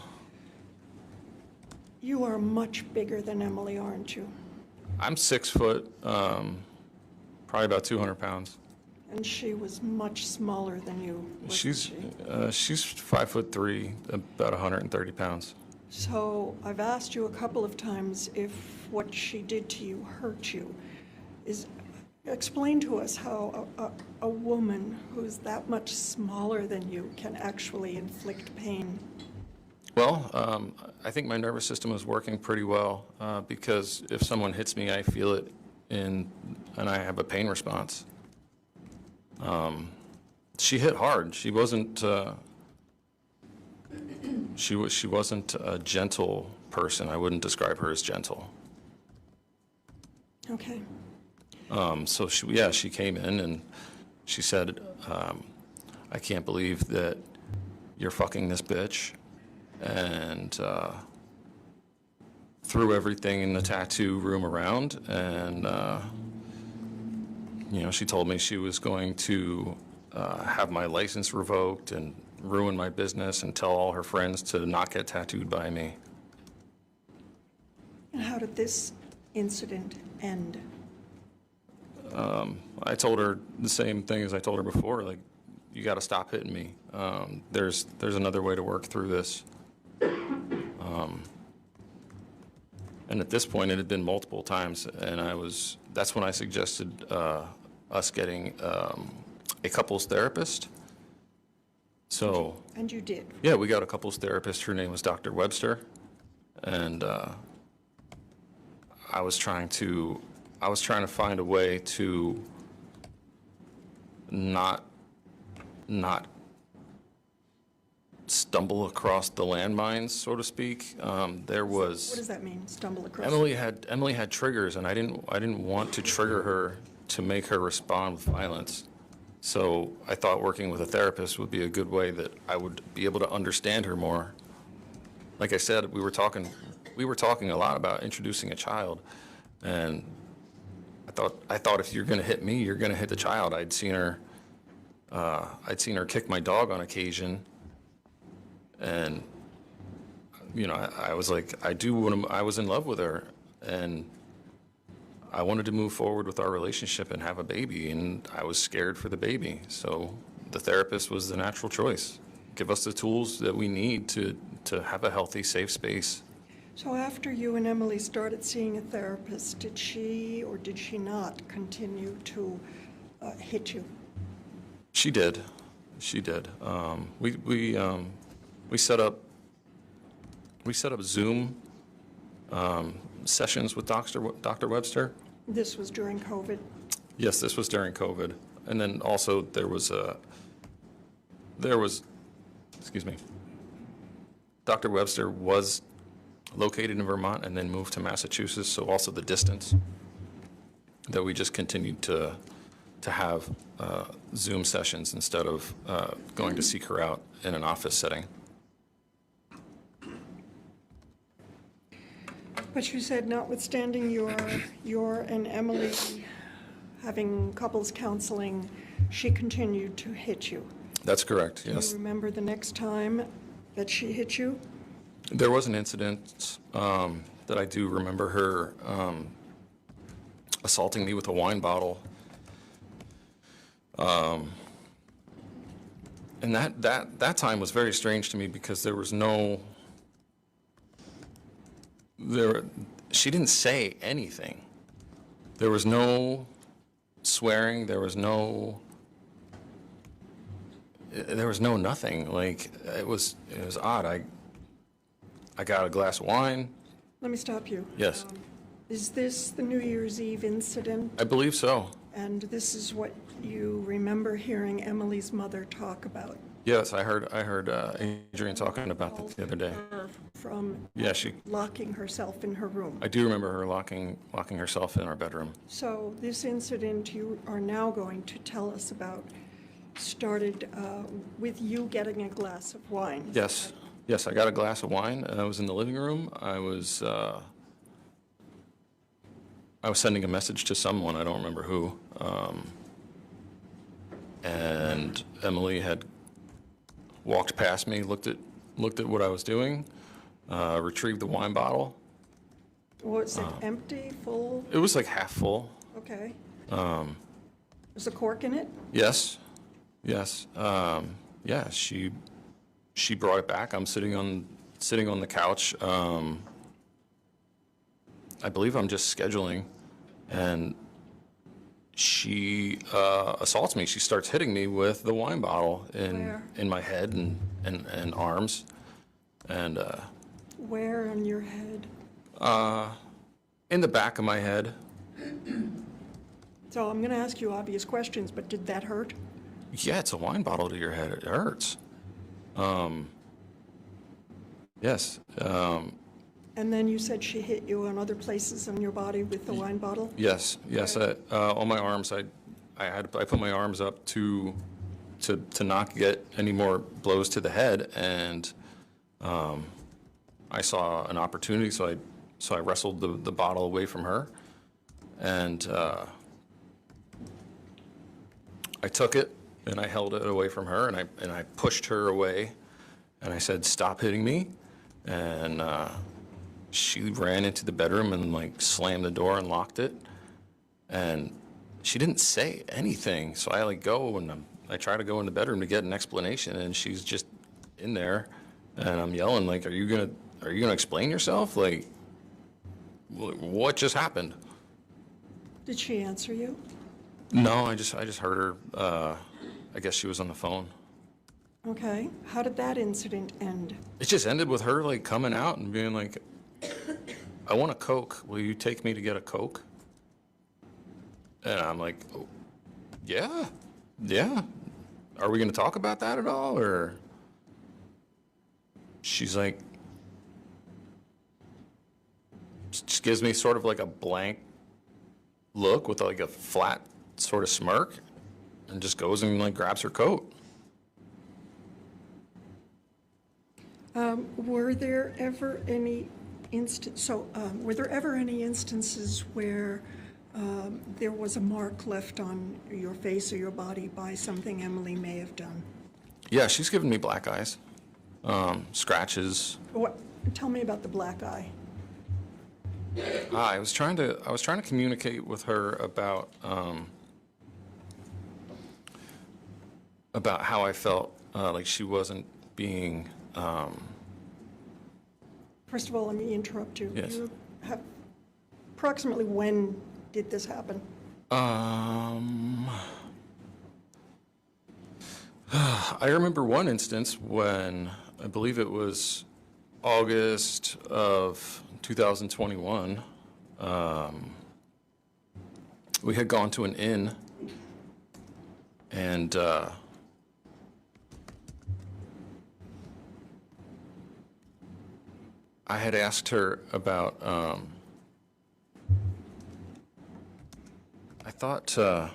You are much bigger than Emily, aren't you? I'm 6 foot, probably about 200 pounds. And she was much smaller than you, wasn't She's 5'3", about 130 pounds. So I've asked you a couple of times if what she did to you hurt you. Explain to us how a woman who's that much smaller than you can actually inflict pain. Well, I think my nervous system is working pretty well because if someone hits me, I feel it and I have a pain response. She hit hard. She wasn't. She wasn't a gentle person. I wouldn't describe her as gentle. Okay. So she came in and she said, "I can't believe that you're fucking this bitch," and threw everything in the tattoo room around. And she told me she was going to have my license revoked and ruin my business and tell all her friends to not get tattooed by me. And how did this incident end? I told her the same thing as I told her before, like, you got to stop hitting me. There's another way to work through this. And at this point, it had been multiple times, and that's when I suggested us getting a couples therapist. So. And you did? Yeah, we got a couples therapist. Her name was Dr. Webster, and I was trying to find a way to not stumble across the landmines, so to speak. There was. What does that mean, stumble across? Emily had triggers, and I didn't want to trigger her to make her respond with violence. So I thought working with a therapist would be a good way that I would be able to understand her more. Like I said, we were talking a lot about introducing a child, and I thought if you're going to hit me, you're going to hit the child. I'd seen her kick my dog on occasion, and I was like, I was in love with her, and I wanted to move forward with our relationship and have a baby, and I was scared for the baby. So the therapist was the natural choice. Give us the tools that we need to have a healthy, safe space. So after you and Emily started seeing a therapist, did she or did she not continue to hit you? She did. She did. We set up Zoom sessions with Dr. Webster. This was during COVID? Yes, this was during COVID. And then also there was, excuse me, Dr. Webster was located in Vermont and then moved to Massachusetts, so also the distance that we just continued to have Zoom sessions instead of going to seek her out in an office setting. But you said notwithstanding your and Emily having couples counseling, she continued to hit you. That's correct, Do yes. you remember the next time that she hit you? There was an incident that I do remember her assaulting me with a wine bottle. And that time was very strange to me because there was she didn't say anything. There was no swearing, there was no nothing. Like, it was odd. I got a glass of wine. Let me stop you. Yes. Is this the New Year's Eve incident? I believe so. And this is what you remember hearing Emily's mother talk about? Yes, I heard Adrian talking about that the other day. Her from Yeah, locking herself in her room. I do remember her locking herself in our bedroom. So this incident you are now going to tell us about started with you getting a glass of wine. Yes, I got a glass of wine. I was in the living room. I was sending a message to someone, I don't remember who, and Emily had walked past me, looked at what I was doing, retrieved the wine bottle. Was it empty, full? It was like half full. Okay. Was a cork in it? Yes. Yeah, she brought it back. I'm sitting on the couch. I believe I'm just scheduling, and she assaults me. She starts hitting me with the wine bottle in my head and arms, and Where on your head? in the back of my head. So I'm going to ask you obvious questions, but did that hurt? Yeah, it's a wine bottle to your head. It hurts. Yes. And then you said she hit you on other places in your body with the wine bottle? Yes. Yes. On my arms, I put my arms up to not get any more blows to the head, and I saw an opportunity, so I wrestled the bottle away from her, and I took it and I held it away from her, and I pushed her away, and I said, "Stop hitting me," and she ran into the bedroom and like slammed the door and locked it, and she didn't say anything. So I like go and I try to go in the bedroom to get an explanation, and she's just in there, and I'm yelling like, "Are you gonna explain yourself? Like, what just happened?" Did she answer you? No, I just heard her. I guess she was on the phone. Okay. How did that incident end? It just ended with her like coming out and being like, "I want a Coke. Will you take me to get a Coke?" And I'm like, "Oh, yeah. Are we going to talk about that at all?" Or she's like, just gives me sort of like a blank look with like a flat sort of smirk, and just goes and like grabs her coat. Were there ever any were there ever any instances where there was a mark left on your face or your body by something Emily may have done? Yeah, she's given me black eyes, scratches. What? Tell me about the black eye. I was trying to communicate with her about how I felt like she wasn't being. First of all, let me interrupt you. Yes. You have, approximately when did this happen? I remember one instance when I believe it was August of 2021. We had gone to an inn, and I had asked her about, I thought, I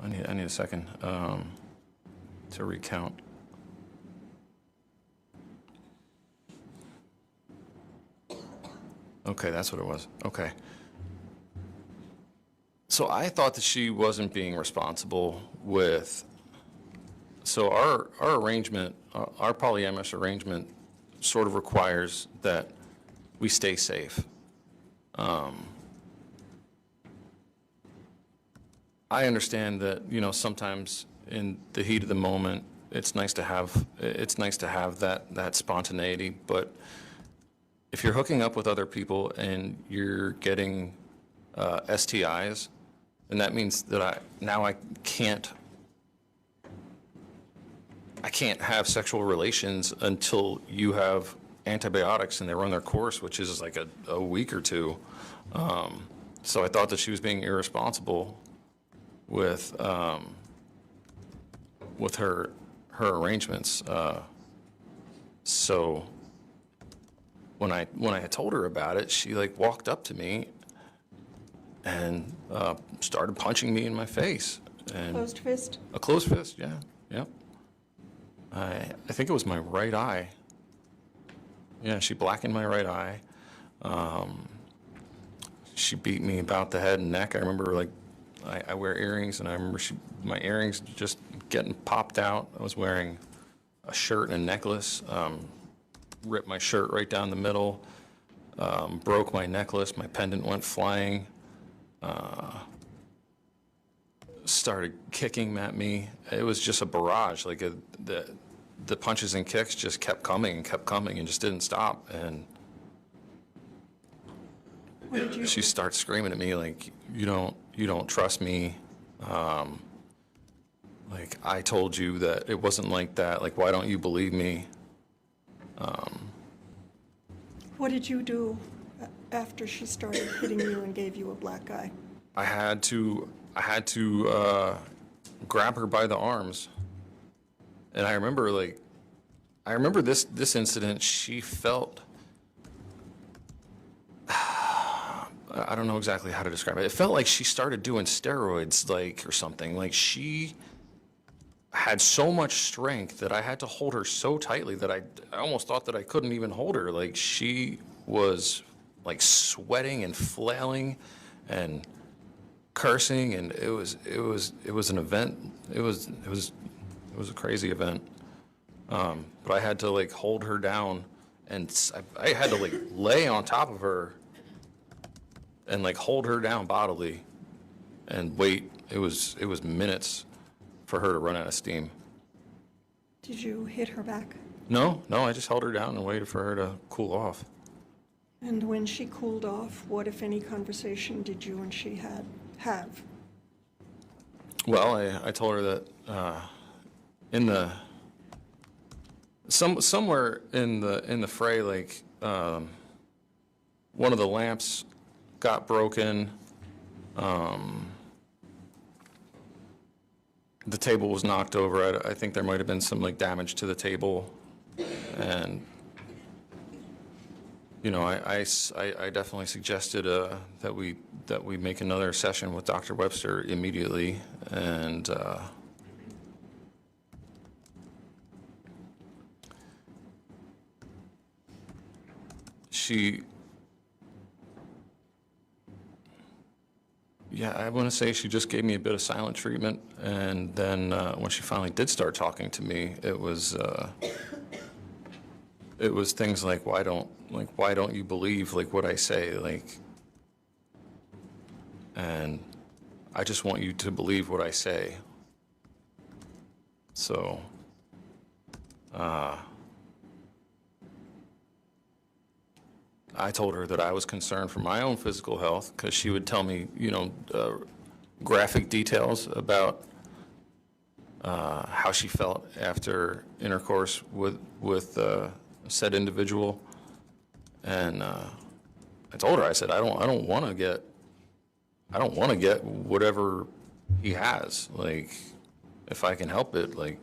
need a second to recount. Okay, that's what it was. Okay. So I thought that she wasn't being responsible with, so our arrangement, our polyamorous arrangement sort of requires that we stay safe. I understand that, sometimes in the heat of the moment, it's nice to have that spontaneity, but if you're hooking up with other people and you're getting STIs, then that means that I can't have sexual relations until you have antibiotics and they run their course, which is like a week or two. So I thought that she was being irresponsible with her arrangements. So when I had told her about it, she like walked up to me and started punching me in my face. And Closed fist? a closed fist, yeah. I think it was my right eye. Yeah, she blackened my right eye. She beat me about the head and neck. I remember like I wear earrings, and I remember my earrings just getting popped out. I was wearing a shirt and a necklace. Ripped my shirt right down the middle. Broke my necklace. My pendant went flying. Started kicking at me. It was just a barrage. Like the punches and kicks just kept coming and just didn't stop. And What did you she starts screaming at me like, you don't trust me. Like, I told you that it wasn't like that. Like, why don't you believe me? What did you do after she started hitting you and gave you a black eye? I had to grab her by the arms. And I remember this incident, she felt, I don't know exactly how to describe it. It felt like she started doing steroids, like, or something. Like, she had so much strength that I had to hold her so tightly that I almost thought that I couldn't even hold her. Like, she was like sweating and flailing and cursing, and it was an event. It was a crazy event. But I had to like hold her down, and I had to like lay on top of her and like hold her down bodily and wait. It was minutes for her to run out of steam. Did you hit her back? No, I just held her down and waited for her to cool off. And when she cooled off, what, if any, conversation did you and she have? Well, I told her that somewhere in the fray, like one of the lamps got broken. The table was knocked over. I think there might have been some like damage to the table, and you know, I definitely suggested that we make another session with Dr. Webster immediately, and yeah, I want to say she just gave me a bit of silent treatment, and then when she finally did start talking to me, it was things like, why don't you believe like what I say, like, and I just want you to believe what I say. So I told her that I was concerned for my own physical health, because she would tell me, you know, graphic details about how she felt after intercourse with said individual, and I told her, I said, I don't want to get whatever he has. Like, if I can help it, like,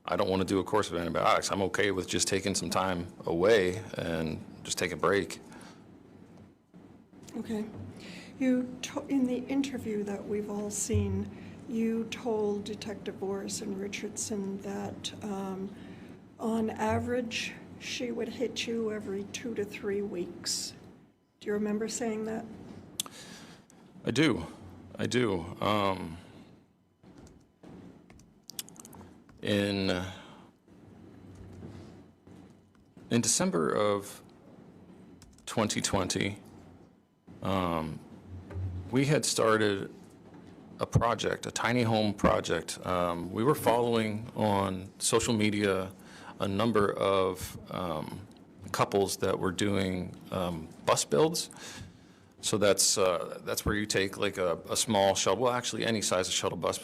I don't want to do a course of antibiotics. I'm okay with just taking some time away and just take a break. Okay. In the interview that we've all seen, you told Detective Boris and Richardson that on average, she would hit you every 2 to 3 weeks. Do you remember saying that? I do. In December of 2020, we had started a project, a tiny home project. We were following on social media a number of couples that were doing bus builds. So that's where you take like a small shuttle, well, actually any size of shuttle bus,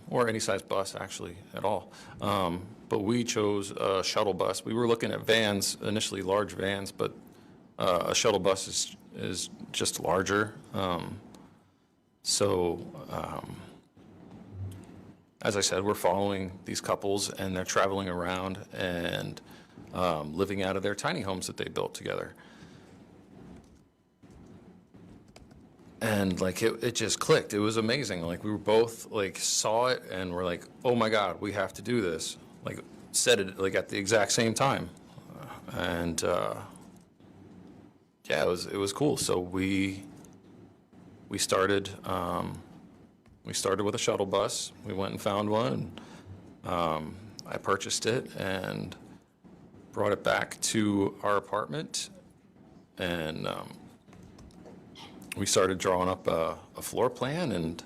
or any size bus actually at all. But we chose a shuttle bus. We were looking at vans, initially large vans, but a shuttle bus is just larger. As I said, we're following these couples, and they're traveling around and living out of their tiny homes that they built together. And like it just clicked. It was amazing. Like we were both like saw it and we're like, oh my God, we have to do this. Like said it like at the exact same time. And yeah, it was cool. So we started with a shuttle bus. We went and found one. I purchased it and brought it back to our apartment, and we started drawing up a floor plan and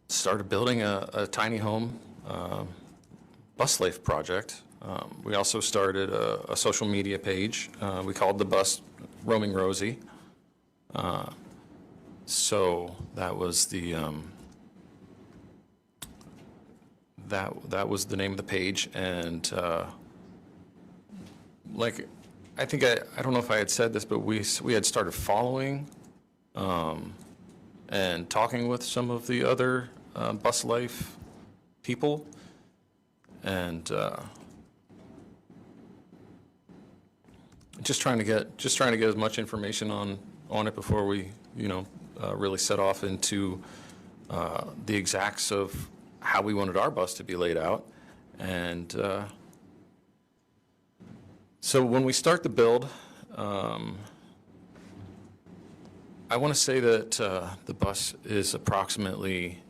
started building a tiny home bus life project. We also started a social media page. We called the bus Roaming Rosie. So that was the that was the name of the page, and like think I don't know if I had said this, but we had started following and talking with some of the other bus life people, and just trying to get as much information on it before we really set off into the exacts of how we wanted our bus to be laid out. And so when we start the build, I want to say that the bus is approximately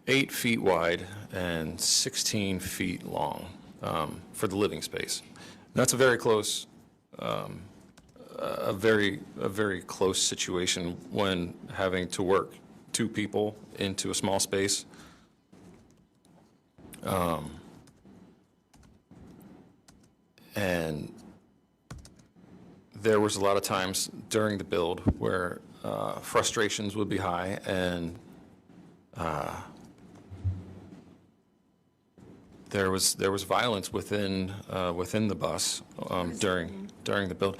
8 feet wide and 16 feet long for the living space. And that's a very close, a very close situation when having to work 2 people into a small space. And there was a lot of times during the build where frustrations would be high, and there was violence within the bus during the build.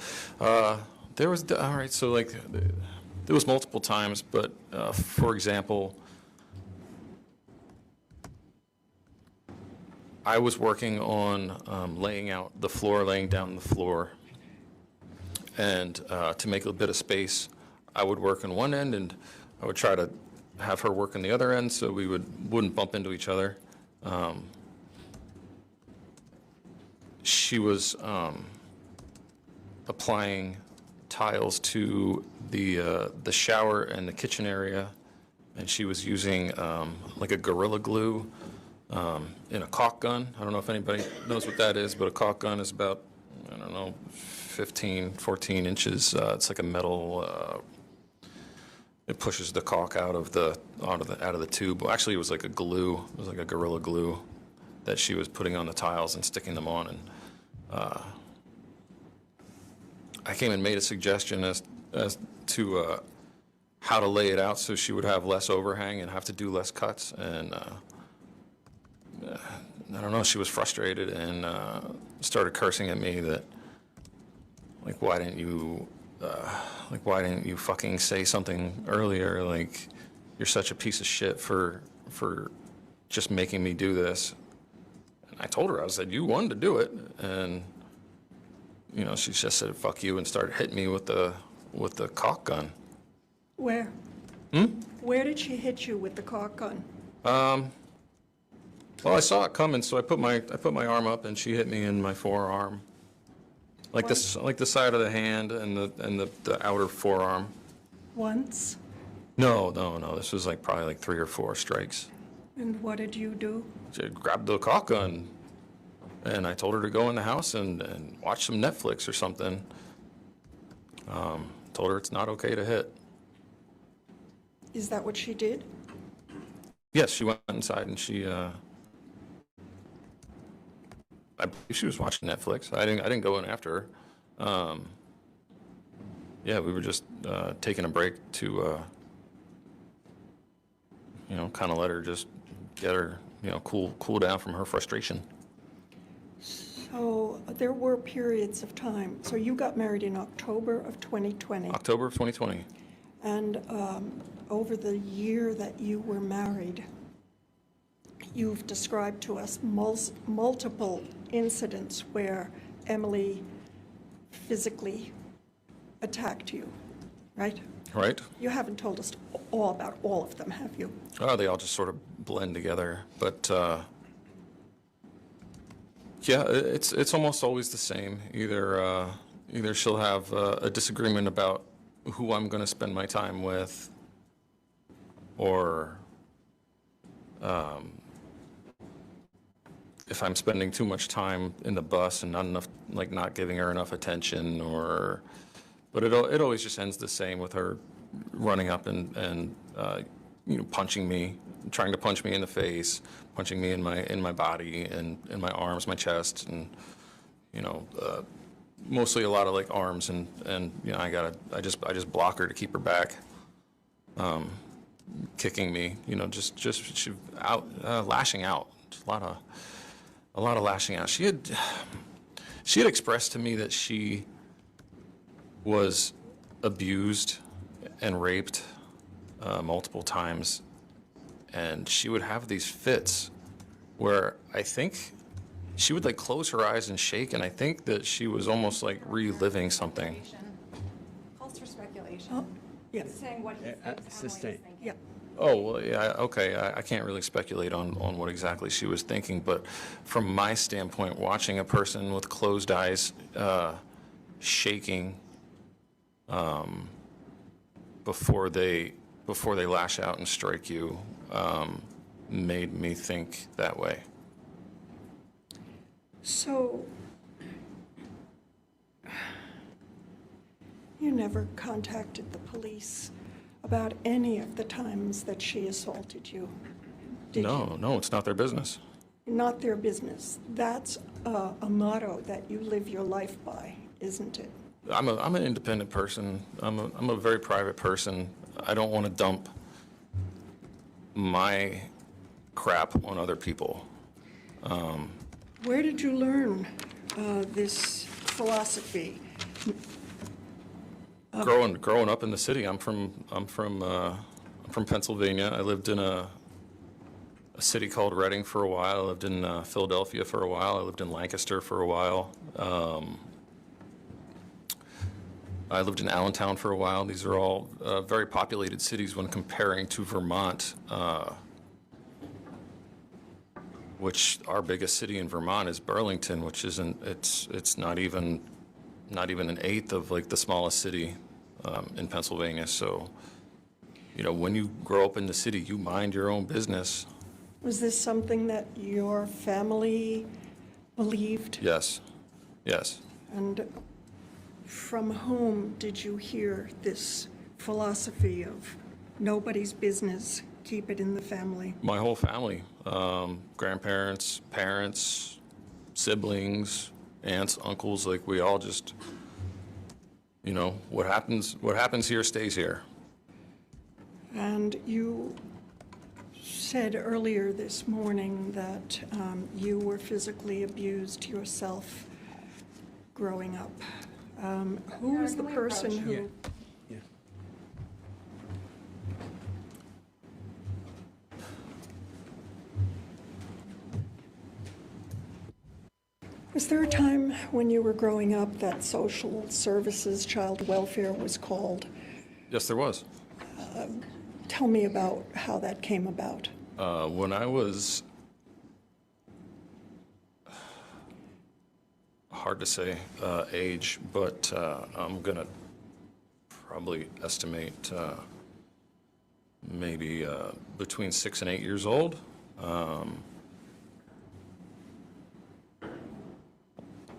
There was all right. So like there was multiple times, but for example, I was working on laying down the floor, and to make a bit of space, I would work on one end, and I would try to have her work on the other end, so we wouldn't bump into each other. She was applying tiles to the shower and the kitchen area, and she was using like a Gorilla Glue in a caulk gun. I don't know if anybody knows what that is, but a caulk gun is about, I don't know, 14 inches. It's like a metal. It pushes the caulk out of the tube. Well, actually, it was like a glue. It was like a Gorilla Glue that she was putting on the tiles and sticking them on. And I came and made a suggestion as to how to lay it out so she would have less overhang and have to do less cuts. And I don't know, she was frustrated and started cursing at me that, like, why didn't you fucking say something earlier? Like, you're such a piece of shit for just making me do this. And I told her, I said, you wanted to do it. And, she just said, fuck you, and started hitting me with the caulk gun. Where? Where did she hit you with the caulk gun? Well, I saw it coming, so I put my arm up, and she hit me in my forearm, like the side of the hand and the outer forearm. Once? No. This was probably 3 or 4 strikes. And what did you do? She grabbed the caulk gun, and I told her to go in the house and watch some Netflix or something. Told her it's not okay to hit. Is that what she did? Yes, she went inside and she. I believe she was watching Netflix. I didn't go in after her. Yeah, we were just taking a break to, kind of let her just get her, cool down from her frustration. So there were periods of time. So you got married in October of 2020. October of 2020. And over the year that you were married, you've described to us multiple incidents where Emily physically attacked you, right? Right. You haven't told us all about all of them, have you? Oh, they all just sort of blend together. But yeah, it's almost always the same. Either she'll have a disagreement about who I'm going to spend my time with, or if I'm spending too much time in the bus and not giving her enough attention, but it always just ends the same with her running up and punching me, trying to punch me in the face, punching me in my body and in my arms, my chest, and mostly a lot of arms, and I just block her to keep her back. Kicking me, she lashing out, just a lot of lashing out. She She had expressed to me that she was abused and raped multiple times, and she would have these fits where I think she would like close her eyes and shake, and I think that she was almost like reliving something. Calls for speculation. Oh, yeah, Saying what he thinks Emily is sustained. thinking. yeah. Oh, well, yeah, okay, I can't really speculate on what exactly she was thinking, but from my standpoint, watching a person with closed eyes shaking before they lash out and strike you made me think that way. So, you never contacted the police about any of the times that she assaulted you, did you? No, it's not their business. Not their business. That's a motto that you live your life by, isn't it? I'm an independent person. I'm a very private person. I don't want to dump my crap on other people. Where did you learn this philosophy? Growing up in the city, I'm from Pennsylvania. I lived in a city called Reading for a while. I lived in Philadelphia for a while. I lived in Lancaster for a while. I lived in Allentown for a while. These are all very populated cities when comparing to Vermont, which our biggest city in Vermont is Burlington, which isn't. It's not even an eighth of like the smallest city in Pennsylvania. So, when you grow up in the city, you mind your own business. Was this something that your family believed? Yes. And from whom did you hear this philosophy of nobody's business, keep it in the family? My whole family, grandparents, parents, siblings, aunts, uncles, like we all just, what happens here stays here. And you said earlier this morning that you were physically abused yourself growing up. Who was the Can we person approach? who? Yeah. Was there a time when you were growing up that social services, child welfare was called? Yes, there was. Tell me about how that came about. When I was, hard to say age, but I'm gonna probably estimate maybe between 6 and 8 years old.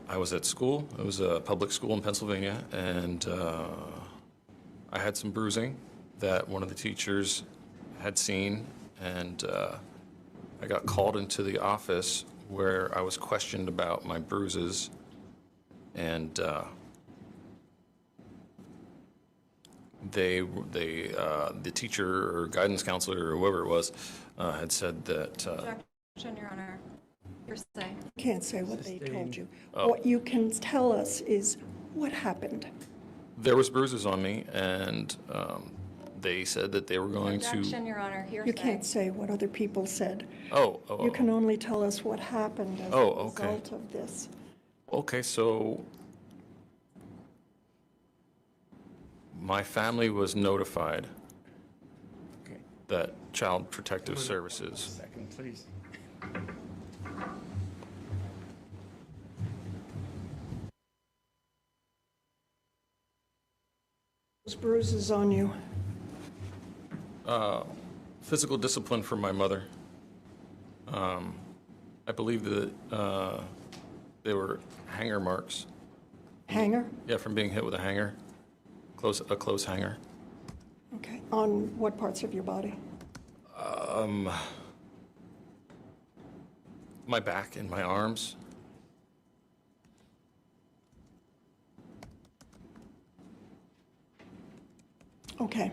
I was at school. It was a public school in Pennsylvania, and I had some bruising that one of the teachers had seen, and I got called into the office where I was questioned about my bruises, and the teacher or guidance counselor or whoever it was had said that Objection, Your Honor. Hearsay. Can't say what they told you. Oh. What you can tell us is what happened. there was bruises on me, and they said that they were going to. Objection, Your Honor. Hearsay. You can't say what other people said. Oh. You can only tell us what happened as a Okay. result of this. Okay, so my family was notified Okay. that Child Protective Services. Second, please. Those bruises on you. Physical discipline from my mother. I believe that they were hanger marks. Hanger? Yeah, from being hit with a hanger, a close hanger. Okay. On what parts of your body? My back and my arms. Okay.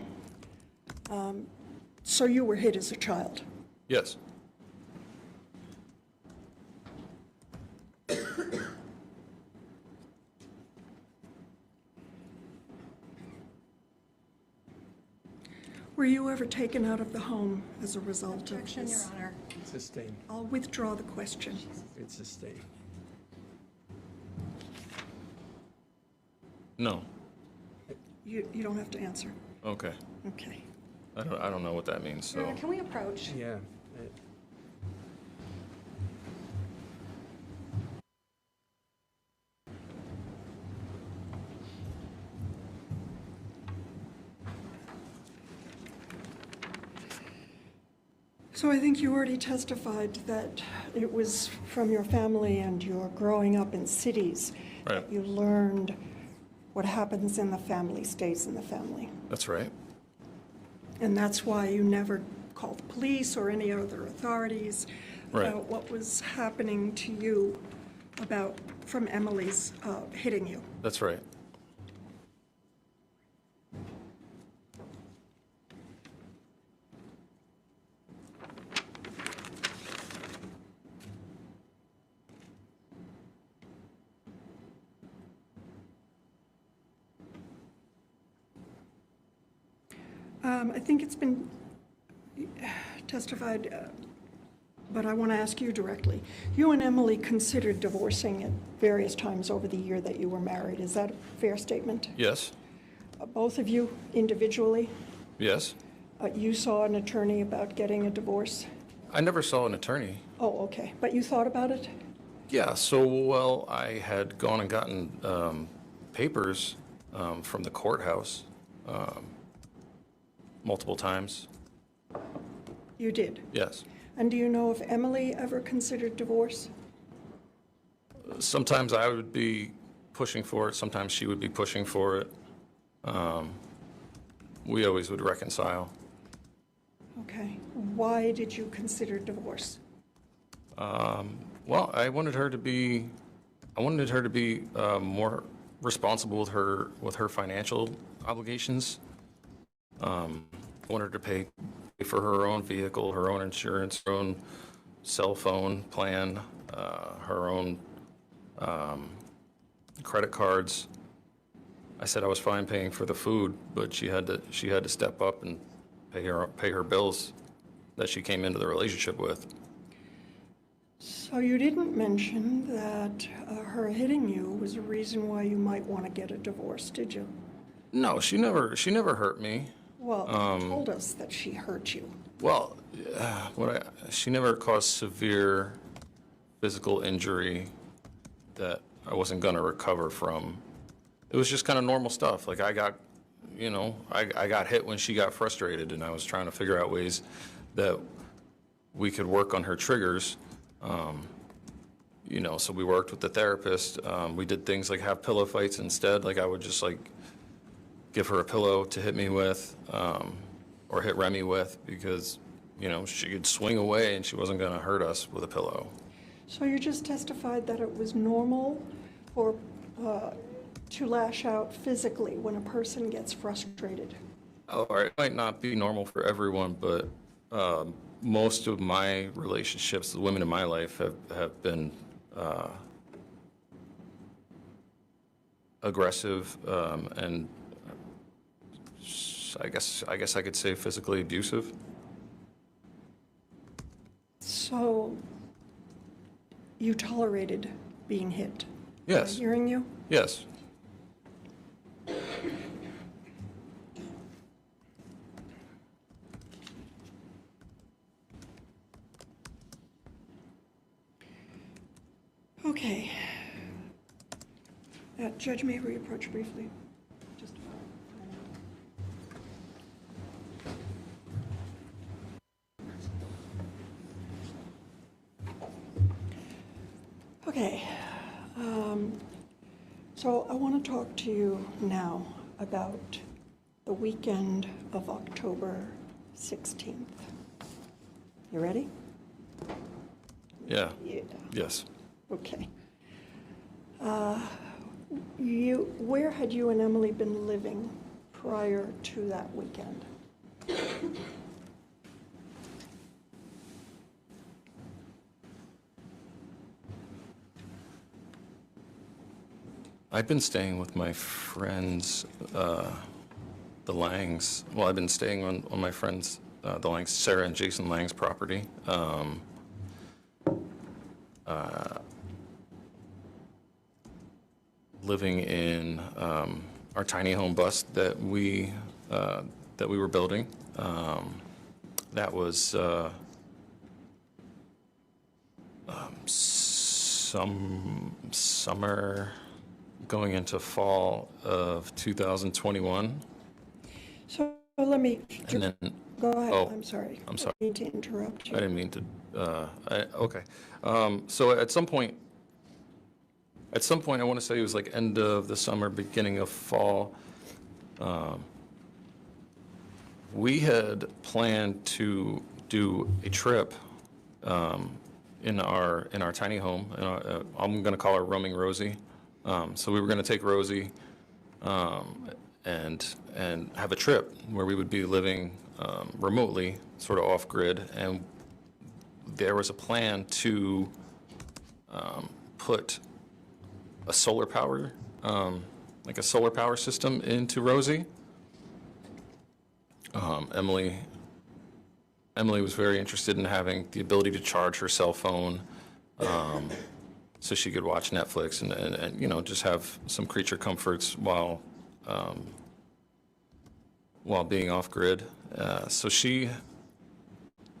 So you were hit as a child. Yes. Were you ever taken out of the home as a result of Objection, Your this? Honor. Sustained. I'll withdraw the question. It's sustained. No. You don't have to answer. Okay. Okay. I don't know what that means, Your so. Honor, can we approach? Yeah. So I think you already testified that it was from your family and your growing up in cities Right. that you learned what happens in the family stays in the family. That's right. And that's why you never called the police or any other authorities Right. about what was happening to you from Emily's hitting you. That's right. I think it's been testified, but I want to ask you directly. You and Emily considered divorcing at various times over the year that you were married. Is that a fair statement? Yes. Both of you individually? Yes. You saw an attorney about getting a divorce? I never saw an attorney. Oh, okay. But you thought about it? Yeah, so, well, I had gone and gotten papers from the courthouse multiple times. You did? Yes. And do you know if Emily ever considered divorce? Sometimes I would be pushing for it, sometimes she would be pushing for it. We always would reconcile. Okay. Why did you consider divorce? Well, I wanted her to be more responsible with her financial obligations. I wanted her to pay for her own vehicle, her own insurance, her own cell phone plan, her own credit cards. I said I was fine paying for the food, but she had to step up and pay her bills that she came into the relationship with. So you didn't mention that her hitting you was a reason why you might want to get a divorce, did you? No, she never hurt me. Well, you told us that she hurt you. Well, she never caused severe physical injury that I wasn't going to recover from. It was just kind of normal stuff. Like I got hit when she got frustrated, and I was trying to figure out ways that we could work on her triggers. So we worked with the therapist. We did things like have pillow fights instead. Like I would just give her a pillow to hit me with, or hit Remy with, because, she could swing away and she wasn't going to hurt us with a pillow. So you just testified that it was normal for to lash out physically when a person gets frustrated. Oh, all right. It might not be normal for everyone, but most of my relationships, the women in my life, have been aggressive and I guess I could say physically abusive. So you tolerated being hit? Yes. Am I hearing you? Yes. Okay. Judge, may we approach briefly? Just okay. So I want to talk to you now about the weekend of October 16th. You ready? Yeah. Yeah. Yes. Okay. Where had you and Emily been living prior to that weekend? I'd been staying with my friend's the Langs. Well, I've been staying on my friends, the Langs, Sarah and Jason Lang's property. Living in our tiny home bus that we were building. That was summer going into fall of 2021. So let me, And then, go ahead, oh, I'm sorry. I'm sorry. I didn't mean to interrupt I you. didn't mean to, okay. So at some point, I want to say it was like end of the summer, beginning of fall, we had planned to do a trip in our tiny home. I'm going to call her Roaming Rosie. So we were going to take Rosie and have a trip where we would be living remotely, sort of off grid, and there was a plan to put a solar power, like a solar power system into Rosie. Emily was very interested in having the ability to charge her cell phone, so she could watch Netflix and you know, just have some creature comforts while being off grid. So she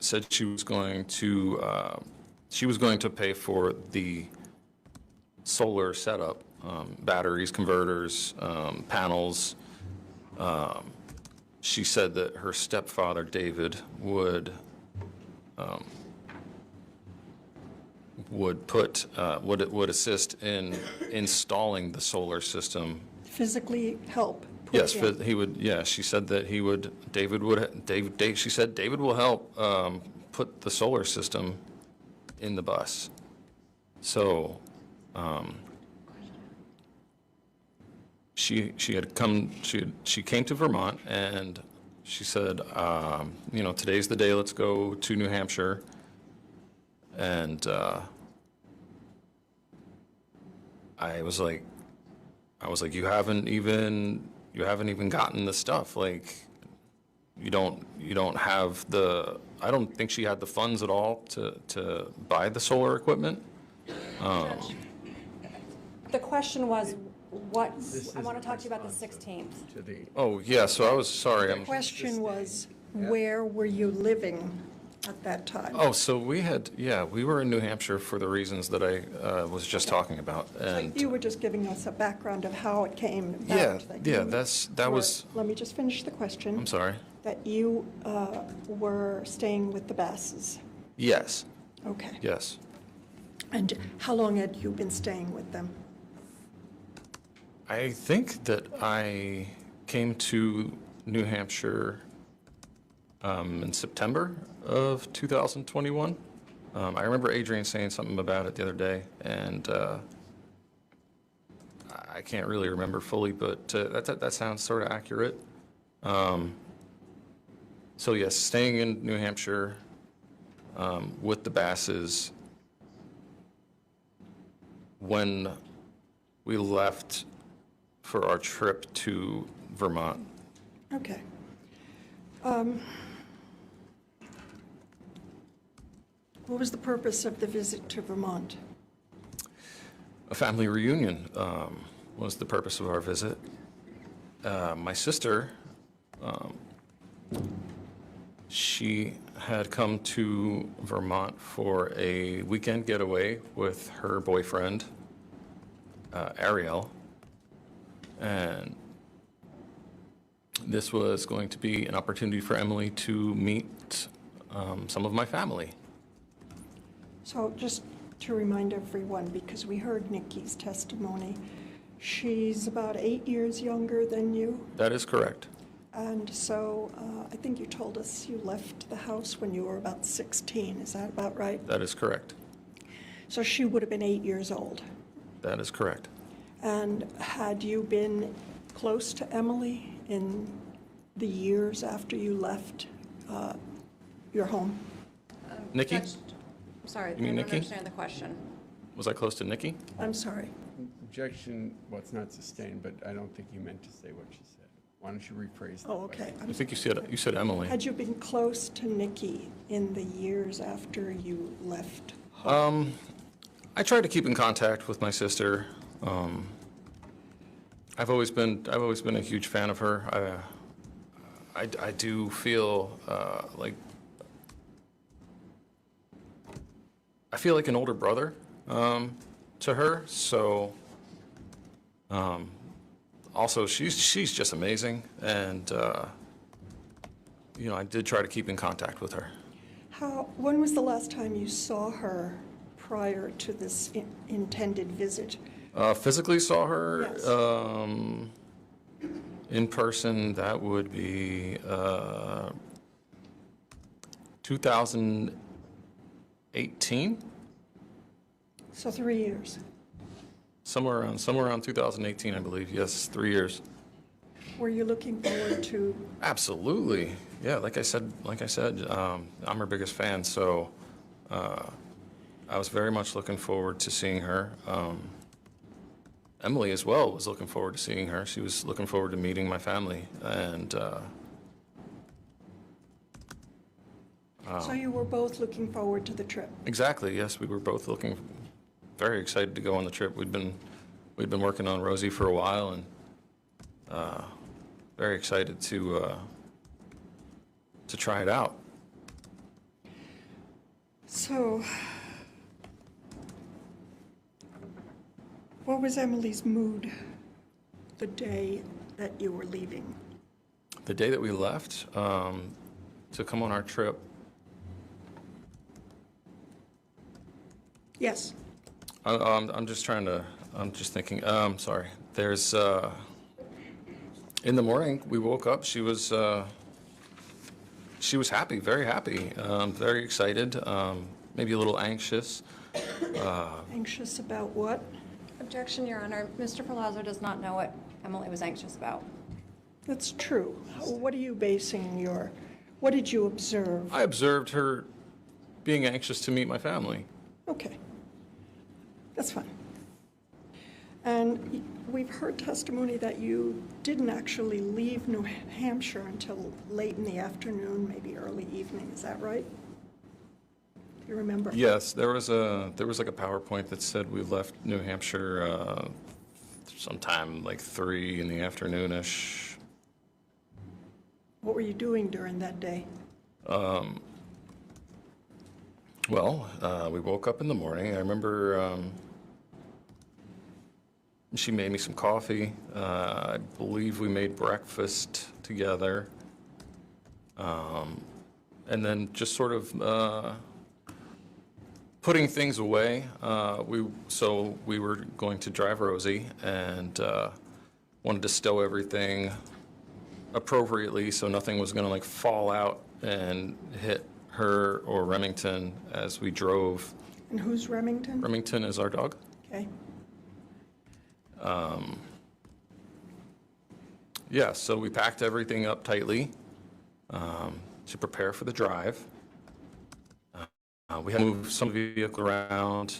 said she was going to pay for the solar setup, batteries, converters, panels. She said that her stepfather, David, would assist in installing the solar system. Physically help? put Yes, in. but he would, yeah, she said that he would, she said David will help put the solar system in the bus. So, she came to Vermont and she said, you know, today's the day, let's go to New Hampshire. And I was like, you haven't even gotten the stuff. Like, you don't have the, I don't think she had the funds at all to buy the solar equipment. The question was, what, This I want to is talk to you about the responsive 16th. To the, Oh, yeah, so I was sorry. The question was, where were you living at that time? Oh, so we were in New Hampshire for the reasons that I was just talking about. And You were just giving us a background of how it came about. yeah, that you was, Let me just finish the question. I'm sorry. That you were staying with the Basses. Yes, Okay. yes. And how long had you been staying with them? I think that I came to New Hampshire in September of 2021. I remember Adrian saying something about it the other day, and I can't really remember fully, but that sounds sort of accurate. So yes, staying in New Hampshire with the Basses. When we left for our trip to Vermont. Okay. What was the purpose of the visit to Vermont? A family reunion was the purpose of our visit. My sister, she had come to Vermont for a weekend getaway with her boyfriend, Ariel, and this was going to be an opportunity for Emily to meet some of my family. So just to remind everyone, because we heard Nikki's testimony, she's about 8 years younger than you. That is correct. And so I think you told us you left the house when you were about 16. Is that about right? That is correct. So she would have been 8 years old. That is correct. And had you been close to Emily in the years after you left your home? Nikki? Sorry, I You mean don't Nikki? understand the question. Was I close to Nikki? I'm sorry. objection, well, it's not sustained, but I don't think you meant to say what she said. Why don't you rephrase that? Oh, okay. I think you said Emily. Had you been close to Nikki in the years after you left home? I try to keep in contact with my sister. I've always been a huge fan of her. I do feel like I feel like an older brother to her. So also she's just amazing, and I did try to keep in contact with her. When was the last time you saw her prior to this intended visit? Physically saw her Yes. in person. That would be 2018, So 3 years. somewhere around 2018, I believe. Yes, 3 years. Were you looking forward to, Absolutely, yeah. Like I said, I'm her biggest fan. So I was very much looking forward to seeing her. Emily as well was looking forward to seeing her. She was looking forward to meeting my family, and so you were both looking forward to the trip? exactly, yes, we were both very excited to go on the trip. We'd been working on Rosie for a while, and very excited to try it out. So, what was Emily's mood the day that you were leaving? The day that we left to come on our trip, Yes. I'm just thinking, sorry. There's, in the morning, we woke up, she was happy, very happy, very excited, maybe a little anxious. Anxious about what? Objection, Your Honor. Mr. Ferlazzo does not know what Emily was anxious about. That's true. What are you basing what did you observe? I observed her being anxious to meet my family. Okay. That's fine. And we've heard testimony that you didn't actually leave New Hampshire until late in the afternoon, maybe early evening. Is that right? Do you remember? Yes, there was like a PowerPoint that said we left New Hampshire sometime like 3 in the afternoon-ish. What were you doing during that day? Well, we woke up in the morning. I remember she made me some coffee. I believe we made breakfast together. And then just sort of putting things away. So we were going to drive Rosie, and wanted to stow everything appropriately so nothing was going to like fall out and hit her or Remington as we drove. And who's Remington? Remington is our dog. Okay. Yeah, so we packed everything up tightly to prepare for the drive. We had to move some vehicle around.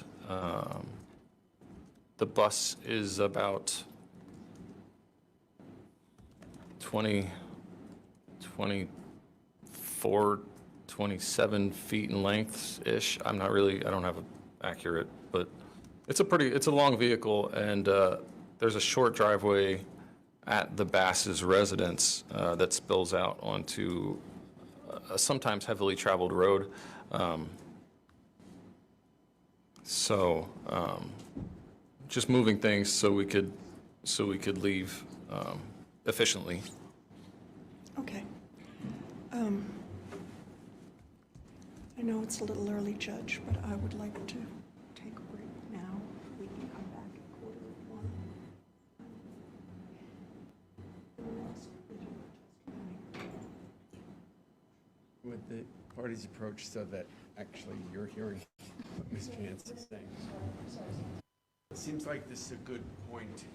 The bus is about 24, 27 feet in length-ish. I don't have an accurate, but it's a long vehicle, and there's a short driveway at the Bass's residence that spills out onto a sometimes heavily traveled road. So just moving things so we could leave efficiently. Okay. I know it's a little early, Judge, but I would like to take a break now. We can come back at 1:15. Would the parties approach so that actually you're hearing what Ms. Chance is saying? It seems like this is a good point to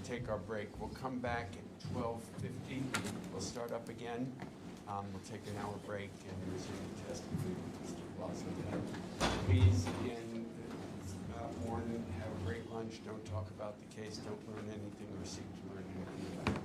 take our break. We'll come back at 12:50. We'll start up again. We'll take an hour break and resume the testimony with Mr. Ferlazzo. Please, again, warn, have a great lunch. Don't talk about the case. Don't learn anything or seek to learn anything about it.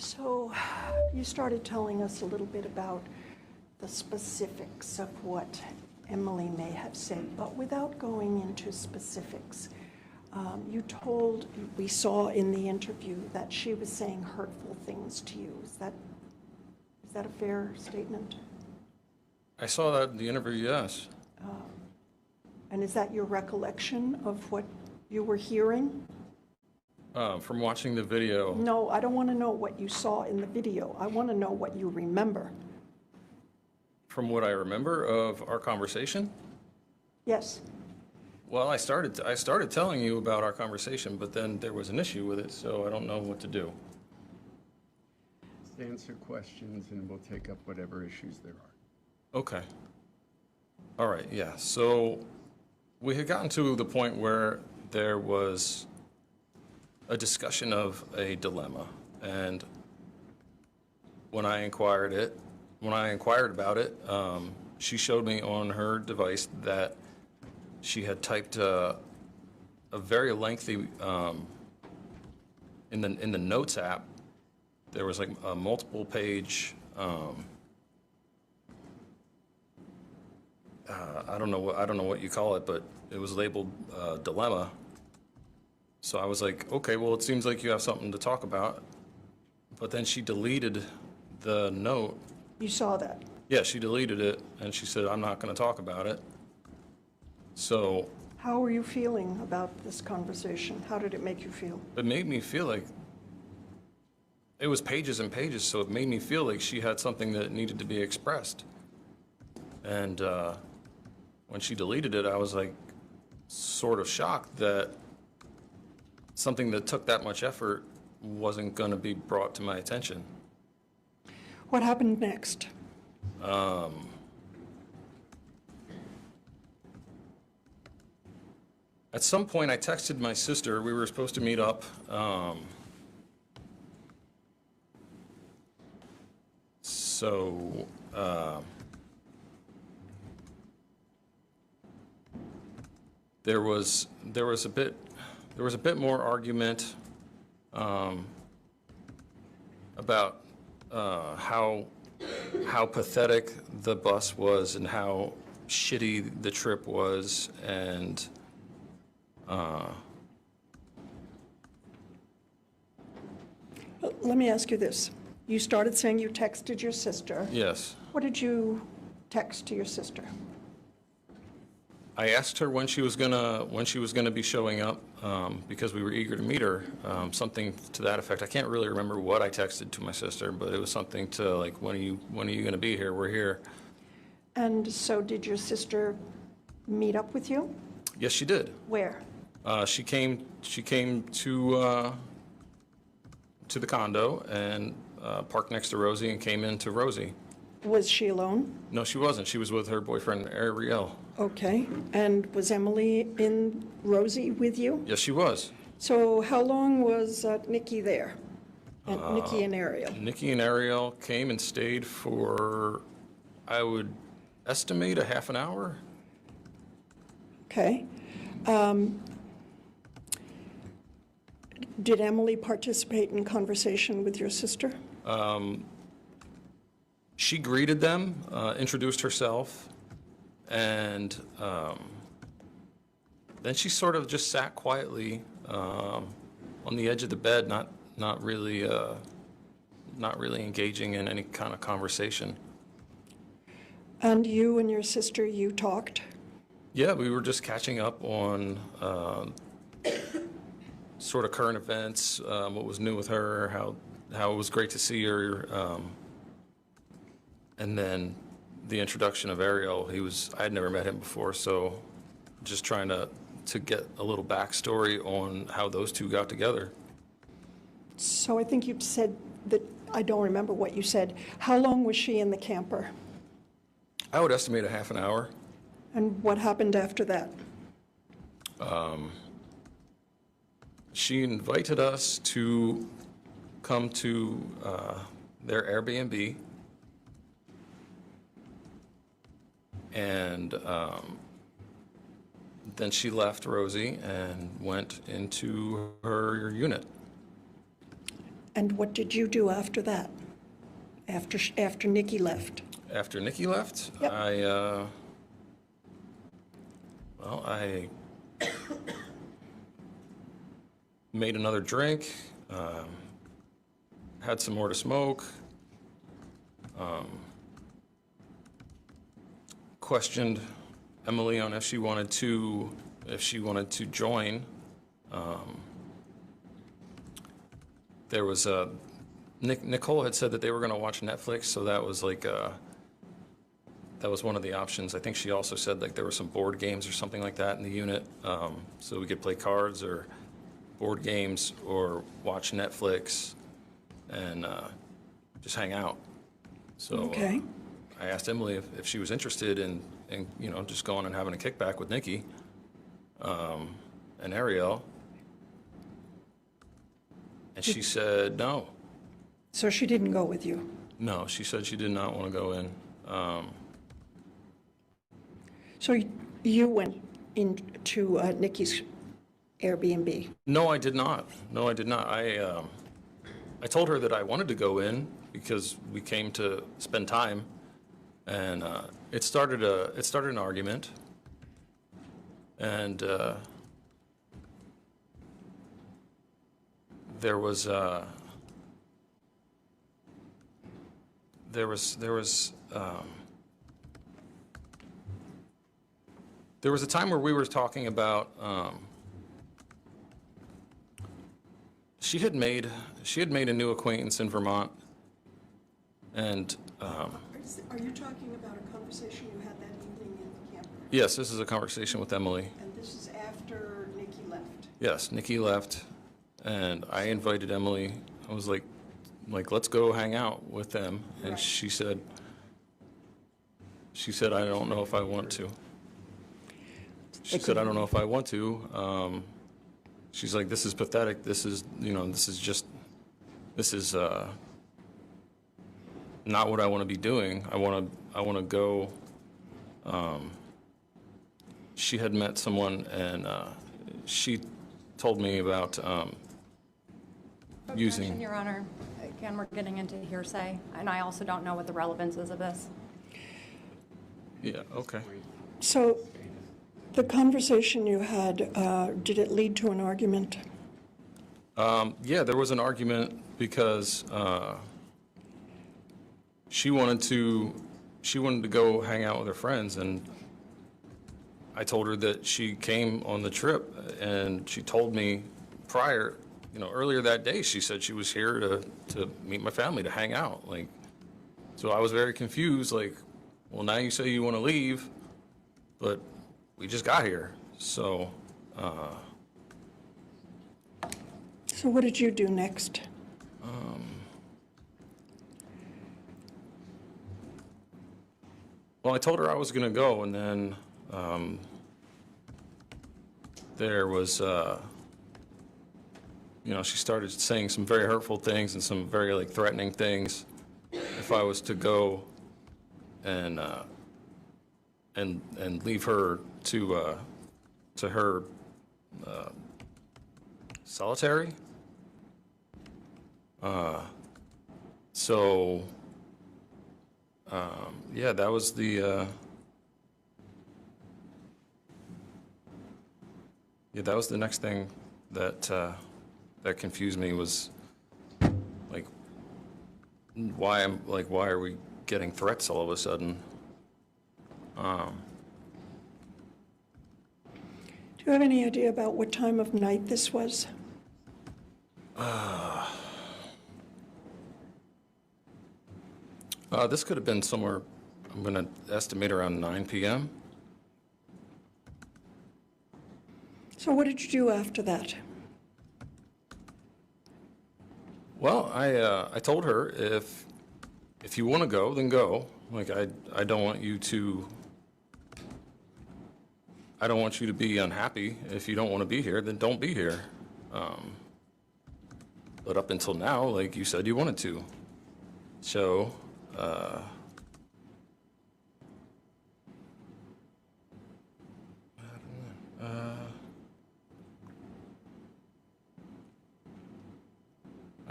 So you started telling us a little bit about the specifics of what Emily may have said, but without going into specifics. We saw in the interview that she was saying hurtful things to you. Is that a fair statement? I saw that in the interview, yes. And is that your recollection of what you were hearing? From watching the video, No, I don't want to know what you saw in the video. I want to know what you remember. from what I remember of our conversation, Yes. well, I started telling you about our conversation, but then there was an issue with it, so I don't know what to do. Just answer questions and we'll take up whatever issues there are. Okay. All right, yeah. So we had gotten to the point where there was a discussion of a dilemma, and when I inquired about it, she showed me on her device that she had typed a very lengthy in the Notes app. There was like a multiple page. I don't know what you call it, but it was labeled dilemma. So I was like, okay, well, it seems like you have something to talk about. But then she deleted the note. You saw that? Yeah, she deleted it, and she said, I'm not going to talk about it. So How were you feeling about this conversation? How did it make you feel? it made me feel like it was pages and pages, so it made me feel like she had something that needed to be expressed. And when she deleted it, I was like sort of shocked that something that took that much effort wasn't going to be brought to my attention. What happened next? At some point, I texted my sister. We were supposed to meet up. There was a bit more argument about how pathetic the bus was and how shitty the trip was, and Let me ask you this. You started saying you texted your sister. yes. What did you text to your sister? I asked her when she was gonna be showing up, because we were eager to meet her, something to that effect. I can't really remember what I texted to my sister, but it was something to like, when are you gonna be here? We're here. And so did your sister meet up with you? Yes, she did. Where? She came to the condo and parked next to Rosie and came into Rosie. Was she alone? No, she wasn't. She was with her boyfriend, Ariel. Okay. And was Emily in Rosie with you? Yes, she was. So how long was Nikki there? And Nikki and Ariel? Nikki and Ariel came and stayed for, I would estimate, a half an hour. Okay. Did Emily participate in conversation with your sister? She greeted them, introduced herself, and then she sort of just sat quietly on the edge of the bed, not really engaging in any kind of conversation. And you and your sister, you talked? Yeah, we were just catching up on sort of current events, what was new with her, how it was great to see her, and then the introduction of Ariel. I had never met him before, so just trying to get a little backstory on how those two got together. So I think you said that, I don't remember what you said. How long was she in the camper? I would estimate a half an hour. And what happened after that? She invited us to come to their Airbnb, and then she left Rosie and went into her unit. And what did you do after that? After Nikki left? After Nikki left, Yep. I made another drink, had some more to smoke, questioned Emily on if she wanted to join. There was Nicole had said that they were going to watch Netflix, so that was like that was one of the options. I think she also said like there were some board games or something like that in the unit, so we could play cards or board games or watch Netflix and just hang out. So Okay. I asked Emily if she was interested in just going and having a kickback with Nikki and Ariel, and she said no. So she didn't go with you? No, she said she did not want to go in. So you went into Nikki's Airbnb? No, I did not. No, I did not. I told her that I wanted to go in because we came to spend time, and it started an argument, and there was a time where we were talking about she had made a new acquaintance in Vermont, and Are you talking about a conversation you had that evening in the camper? yes, this is a conversation with Emily. And this is after Nikki left? Yes, Nikki left, and I invited Emily. I was like let's go hang out with them, and Right. she said I don't know if I want to. She said I don't know if I want to. She's like, this is pathetic. This is not what I want to be doing. I want to go. She had met someone, and she told me about Objection, using. Your Honor. Again, we're getting into hearsay, and I also don't know what the relevance is of this. Yeah. Okay. So the conversation you had, did it lead to an argument? Yeah, there was an argument because she wanted to go hang out with her friends, and I told her that she came on the trip, and she told me prior, earlier that day, she said she was here to meet my family, to hang out. So I was very confused, well, now you say you want to leave, but we just got here. So, So what did you do next? well, I told her I was going to go, and then there was, she started saying some very hurtful things and some very threatening things if I was to go and leave her to her solitary. So yeah, that was the next thing that confused me, was why are we getting threats all of a sudden? Do you have any idea about what time of night this was? This could have been somewhere, I'm going to estimate around 9 p.m. So what did you do after that? Well, I told her if you want to go, then go. I don't want you to be unhappy. If you don't want to be here, then don't be here. But up until now, you said you wanted to. So,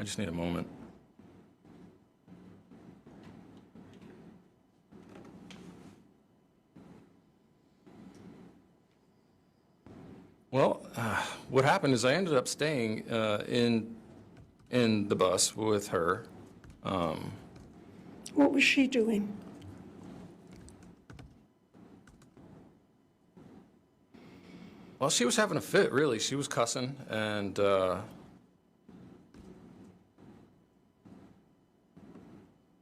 I just need a moment. Well, what happened is I ended up staying in the bus with her. What was she doing? Well, she was having a fit, really. She was cussing and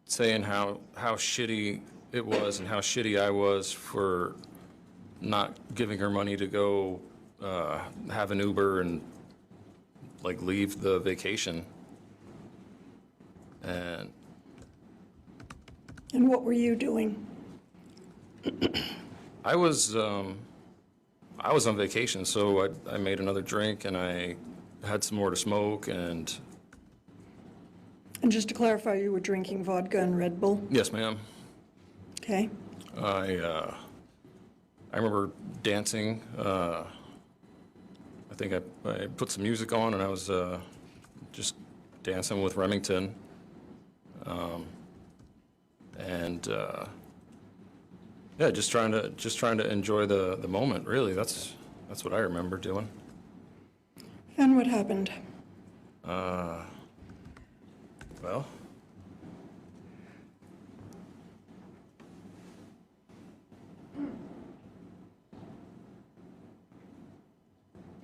saying how shitty it was and how shitty I was for not giving her money to go have an Uber and like leave the vacation. And what were you doing? I was on vacation, so I made another drink and I had some more to smoke. And just to clarify, you were drinking vodka and Red Bull? yes, ma'am. Okay. I remember dancing. I think I put some music on and I was just dancing with Remington. Yeah, just trying to enjoy the moment. Really, that's what I remember doing. And what happened? Well,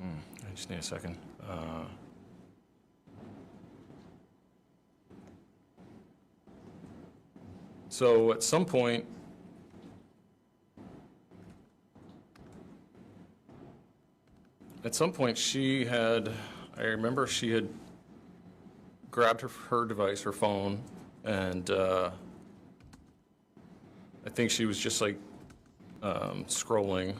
I just need a second. So at some point, I remember she had grabbed her device, her phone, and I think she was just like scrolling.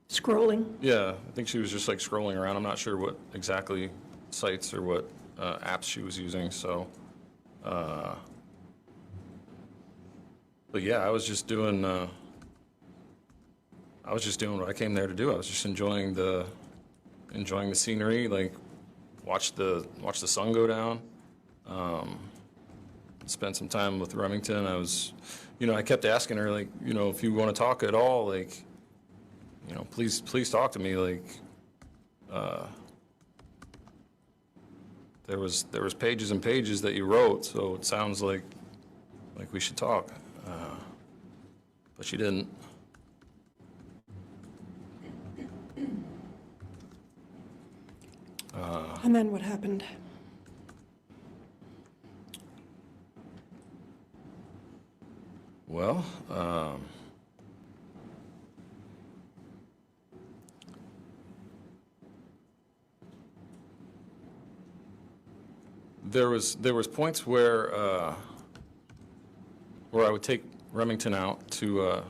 Scrolling? Yeah, I think she was just like scrolling around. I'm not sure what exactly sites or what apps she was using. So, but yeah, I was just doing what I came there to do. I was just enjoying the scenery, like watch the sun go down. Spent some time with Remington. I kept asking her, like, if you want to talk at all, like, please talk to me. Like, there was pages and pages that you wrote, so it sounds like we should talk. But she didn't. And then what happened? Well, there was points where I would take Remington out to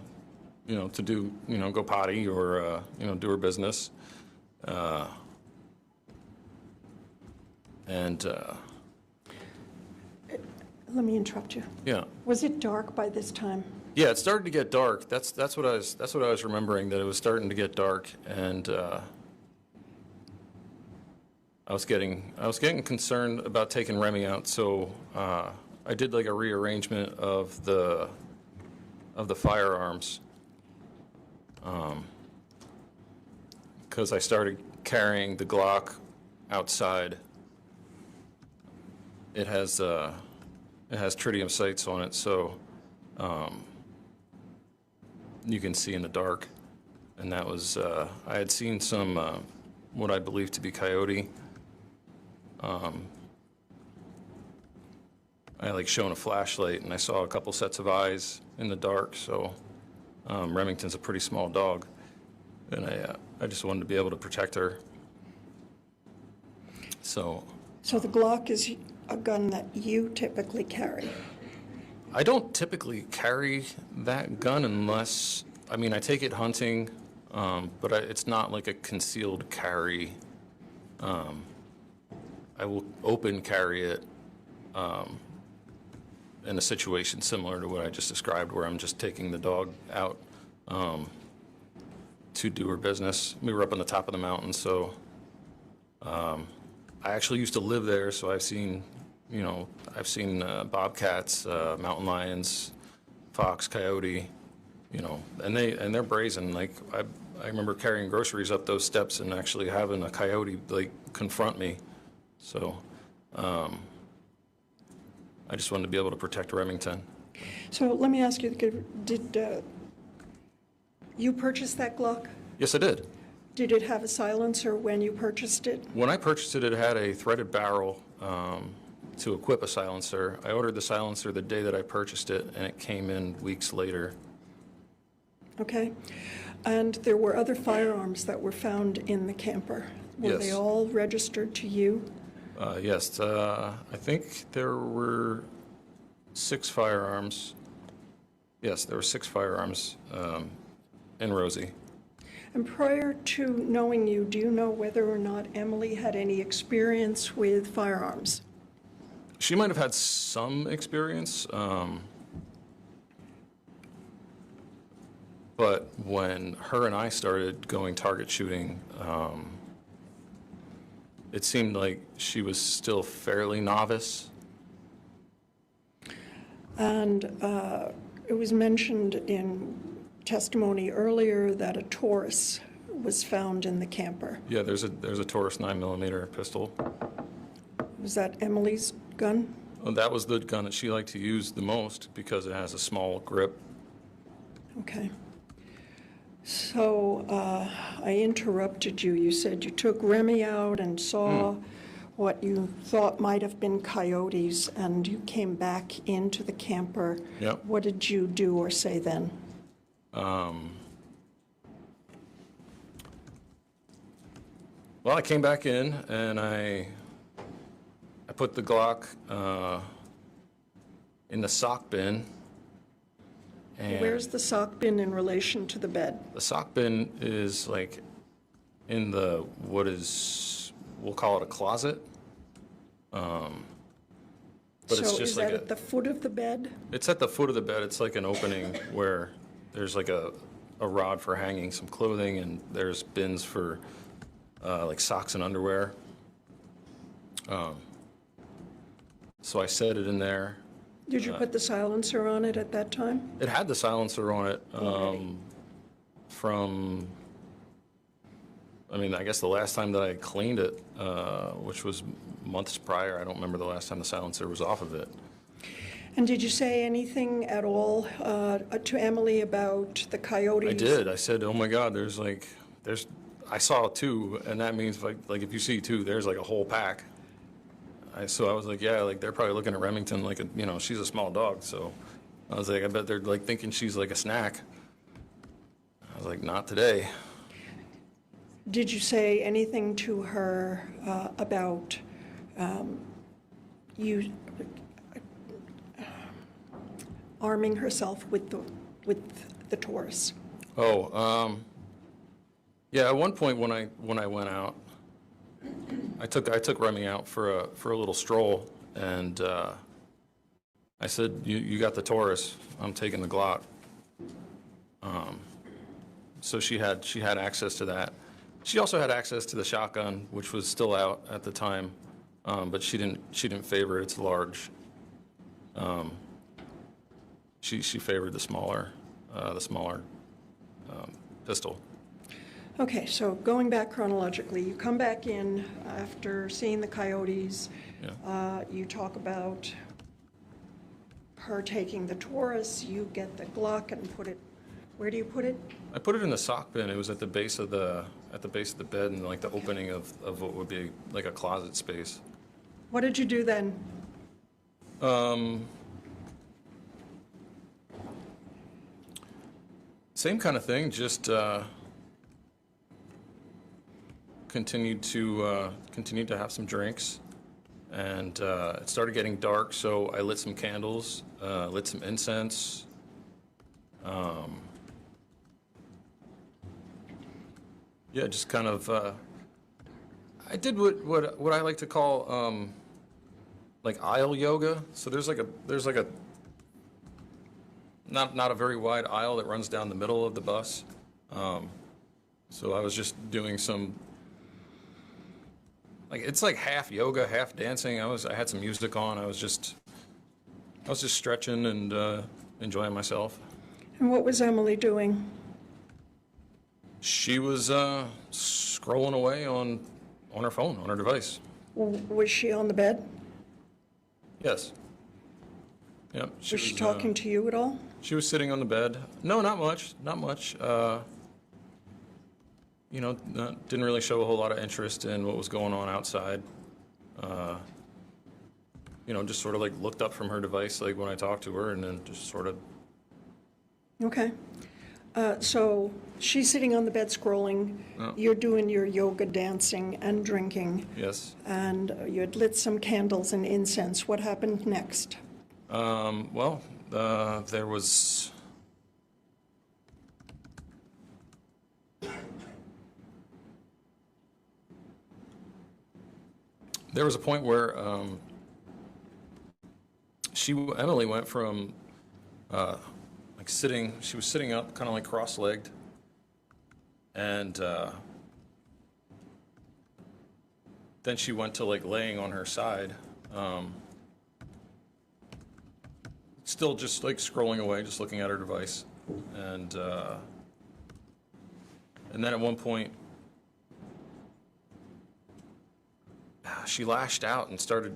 to do go potty or do her business, and Let me interrupt you. yeah. Was it dark by this time? Yeah, it started to get dark. That's what I was remembering, that it was starting to get dark, and I was getting concerned about taking Remy out. So I did like a rearrangement of the firearms, because I started carrying the Glock outside. It has tritium sights on it, so you can see in the dark. And that was, I had seen some, what I believe to be coyote. I like shone a flashlight and I saw a couple sets of eyes in the dark. So Remington's a pretty small dog, and I just wanted to be able to protect her. So the Glock is a gun that you typically carry? I don't typically carry that gun unless, I take it hunting, but it's not like a concealed carry. I will open carry it in a situation similar to what I just described, where I'm just taking the dog out to do her business. We were up on the top of the mountain, so I actually used to live there, so I've seen You know, I've seen bobcats, mountain lions, fox, coyote, you know, and they're brazen. Like I remember carrying groceries up those steps and actually having a coyote like confront me. So I just wanted to be able to protect Remington. So let me ask you, did you purchase that Glock? Yes, I did. Did it have a silencer when you purchased it? When I purchased it, it had a threaded barrel to equip a silencer. I ordered the silencer the day that I purchased it, and it came in weeks later. Okay. And there were other firearms that were found in the camper. Were they Yes. all registered to you? Yes, I think there were 6 firearms. Yes, there were 6 firearms in Rosie. And prior to knowing you, do you know whether or not Emily had any experience with firearms? She might have had some experience, but when her and I started going target shooting, it seemed like she was still fairly novice. And it was mentioned in testimony earlier that a Taurus was found in the camper. Yeah, there's a Taurus 9mm pistol. Was that Emily's gun? Well, that was the gun that she liked to use the most because it has a small grip. Okay. So I interrupted you. You said you took Remy out and saw what you thought might have been coyotes, and you came back into the camper. Yep. What did you do or say then? Well, I came back in and I put the Glock in the sock bin. And Where's the sock bin in relation to the bed? the sock bin is like in the, we'll call it a closet. But it's So just is like that at the foot of the bed? it's at the foot of the bed. It's like an opening where there's like a rod for hanging some clothing, and there's bins for like socks and underwear. So I set it in there. Did you put the silencer on it at that time? It had the silencer on it Already. from, I mean, I guess the last time that I cleaned it, which was months prior. I don't remember the last time the silencer was off of it. And did you say anything at all to Emily about the coyotes? I did. I said, "Oh my God, there's I saw 2, and that means like if you see 2, there's like a whole pack." So I was like, "Yeah, like they're probably looking at Remington like she's a small dog." So I was like, "I bet they're like thinking she's like a snack." I was like, "Not today." Did you say anything to her about you arming herself with the Taurus? Oh, yeah. At one point when I went out, I took Remy out for a little stroll, and I said, "You got the Taurus. I'm taking the Glock." So she had access to that. She also had access to the shotgun, which was still out at the time, but she didn't favor its large. She favored the smaller pistol. Okay, so going back chronologically, you come back in after seeing the coyotes. Yeah. You talk about her taking the Taurus. You get the Glock and put it. Where do you put it? I put it in the sock bin. It was at the base of the bed, and like the opening of what would be like a closet space. What did you do then? Same kind of thing, just continued to have some drinks, and it started getting dark, so I lit some candles, lit some incense. Yeah, just kind of, I did what I like to call like aisle yoga. So there's like a not a very wide aisle that runs down the middle of the bus. So I was just doing some like it's like half yoga, half dancing. I had some music on. I was just stretching and enjoying myself. And what was Emily doing? She was scrolling away on her phone, on her device. Was she on the bed? Yes. Yep. Was she talking to you at all? She was sitting on the bed. No, not much. Not much. You know, didn't really show a whole lot of interest in what was going on outside. You know, just sort of like looked up from her device, like when I talked to her, and then just sort of. Okay. So she's sitting on the bed scrolling. Oh. You're doing your yoga, dancing, and drinking. Yes. And you had lit some candles and incense. What happened next? Well, there was. There was a point where Emily went from like sitting. She was sitting up, kind of like cross-legged, and then she went to like laying on her side, still just like scrolling away, just looking at her device, and then at one point. She lashed out and started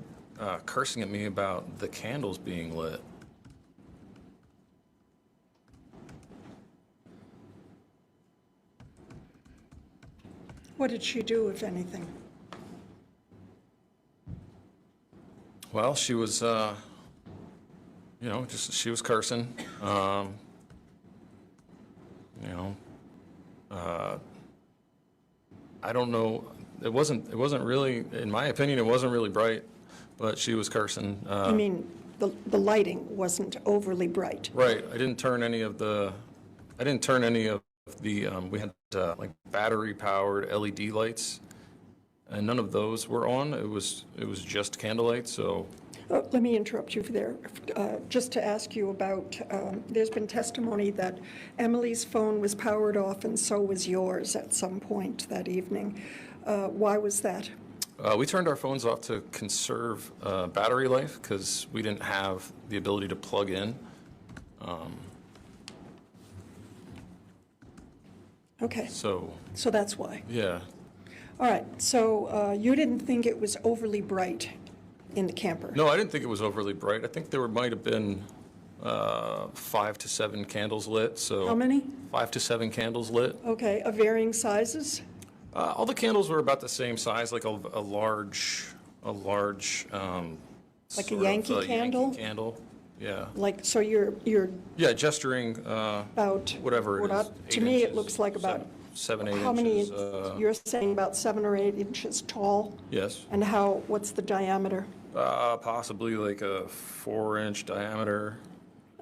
cursing at me about the candles being lit. What did she do, if anything? Well, she was, you know, she was cursing. You know, I don't know. It wasn't really, in my opinion, it wasn't really bright, but she was cursing. I mean, the lighting wasn't overly bright. Right. I didn't turn any of the, we had like battery-powered LED lights, and none of those were on. It was just candlelight, so. Let me interrupt you there, just to ask you about, there's been testimony that Emily's phone was powered off and so was yours at some point that evening. Why was that? We turned our phones off to conserve battery life because we didn't have the ability to plug in. Okay, So, that's why. yeah. All right, so you didn't think it was overly bright in the camper? No, I didn't think it was overly bright. I think there might have been 5 to 7 candles lit. So How many? 5 to 7 candles lit. Okay, of varying sizes? All the candles were about the same size, like a large. Like a sort of, Yankee candle? Yankee candle, yeah. Like, so you're Yeah, gesturing, about... whatever it is. To 8 me, it inches, looks like about... 7, 8 How many, inches. you're saying about 7 or 8 inches tall? Yes. And what's the diameter? Possibly like a 4-inch diameter.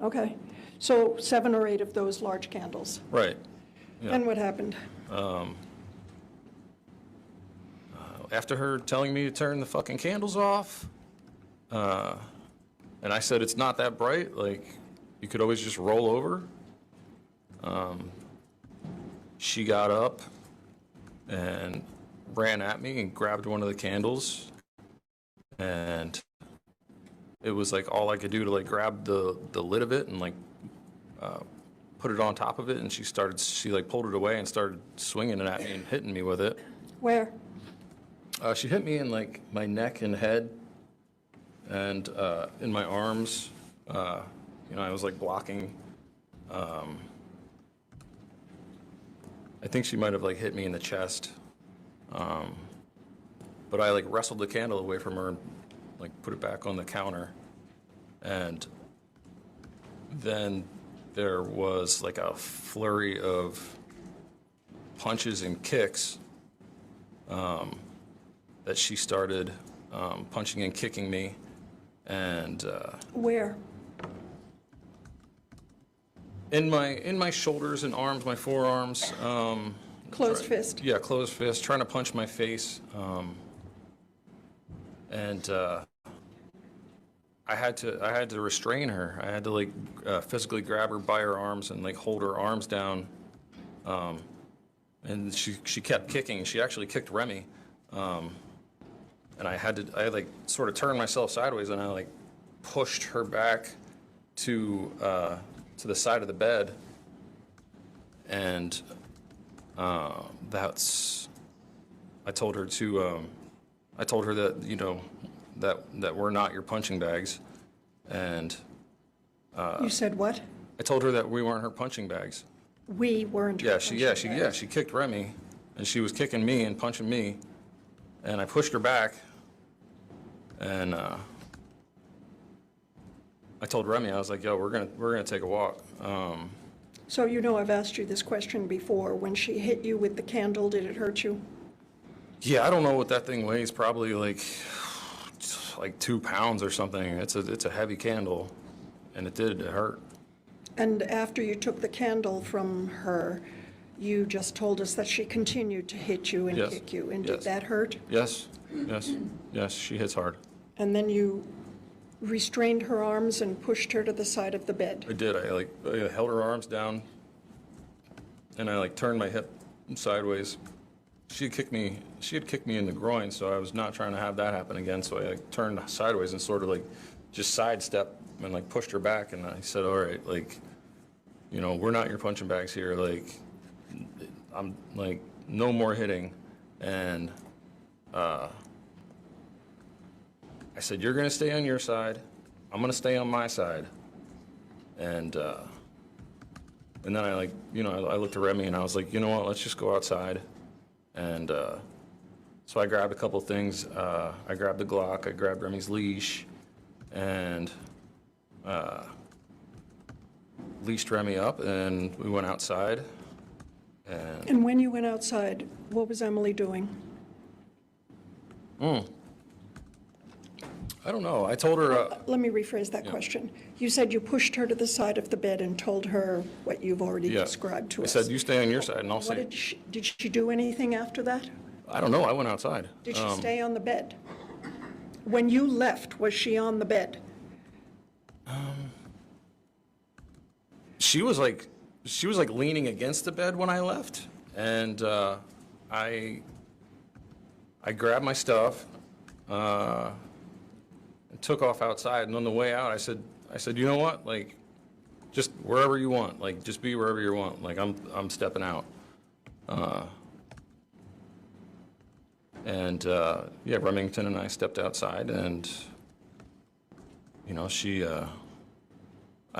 Okay, so 7 or 8 of those large candles. Right. Yeah. And what happened? After her telling me to turn the fucking candles off, and I said it's not that bright, like you could always just roll over. She got up and ran at me and grabbed one of the candles, and it was like all I could do to like grab the lid of it and like put it on top of it, and she like pulled it away and started swinging it at me and hitting me with it. Where? She hit me in like my neck and head, and in my arms. You know, I was like blocking. I think she might have like hit me in the chest. But I like wrestled the candle away from her and like put it back on the counter. And then there was like a flurry of punches and kicks that she started punching and kicking me. And Where? in my shoulders and arms, my forearms. Closed fist? Yeah, closed fist, trying to punch my face. And I had to restrain her. I had to like physically grab her by her arms and like hold her arms down. And she kept kicking. She actually kicked Remy. and I like sort of turned myself sideways, and I like pushed her back to the side of the bed, and I told her that, you know, that we're not your punching bags, and You said what? I told her that we weren't her punching bags. We weren't. her punching bags. She kicked Remy, and she was kicking me and punching me, and I pushed her back, and I told Remy, I was like, yo, we're gonna take a walk. So you know I've asked you this question before. When she hit you with the candle, did it hurt you? Yeah, I don't know what that thing weighs, probably like 2 pounds or something. It's a heavy candle, and it hurt. And after you took the candle from her, you just told us that she continued to hit you and Yes. kick you. And did Yes. that hurt? Yes, yes, she hits hard. And then you restrained her arms and pushed her to the side of the bed. I did. I held her arms down, and I turned my hip sideways. She had kicked me in the groin, so I was not trying to have that happen again. So I turned sideways and sort of just sidestep and pushed her back. And I said, all right, you know, we're not your punching bags here. I'm no more hitting. And I said, you're going to stay on your side. I'm going to stay on my side. And then I I looked at Remy and I was like, you know what, let's just go outside. And so I grabbed a couple things. I grabbed the Glock, I grabbed Remy's leash, and leashed Remy up, and we went outside. And when you went outside, what was Emily doing? I don't know. I told her. Let me rephrase that question. You said you pushed her to the side of the bed and told her what you've already Yeah. described to I us. said, you stay on your side, and I'll What stay. did she do anything after that? I don't know. I went outside. Did she stay on the bed? When you left, was she on the bed? She was leaning against the bed when I left, and I grabbed my stuff, and took off outside. And on the way out, I said, you know what, just wherever you want, just be wherever you want. I'm stepping out. Yeah, Remington and I stepped outside, and you know,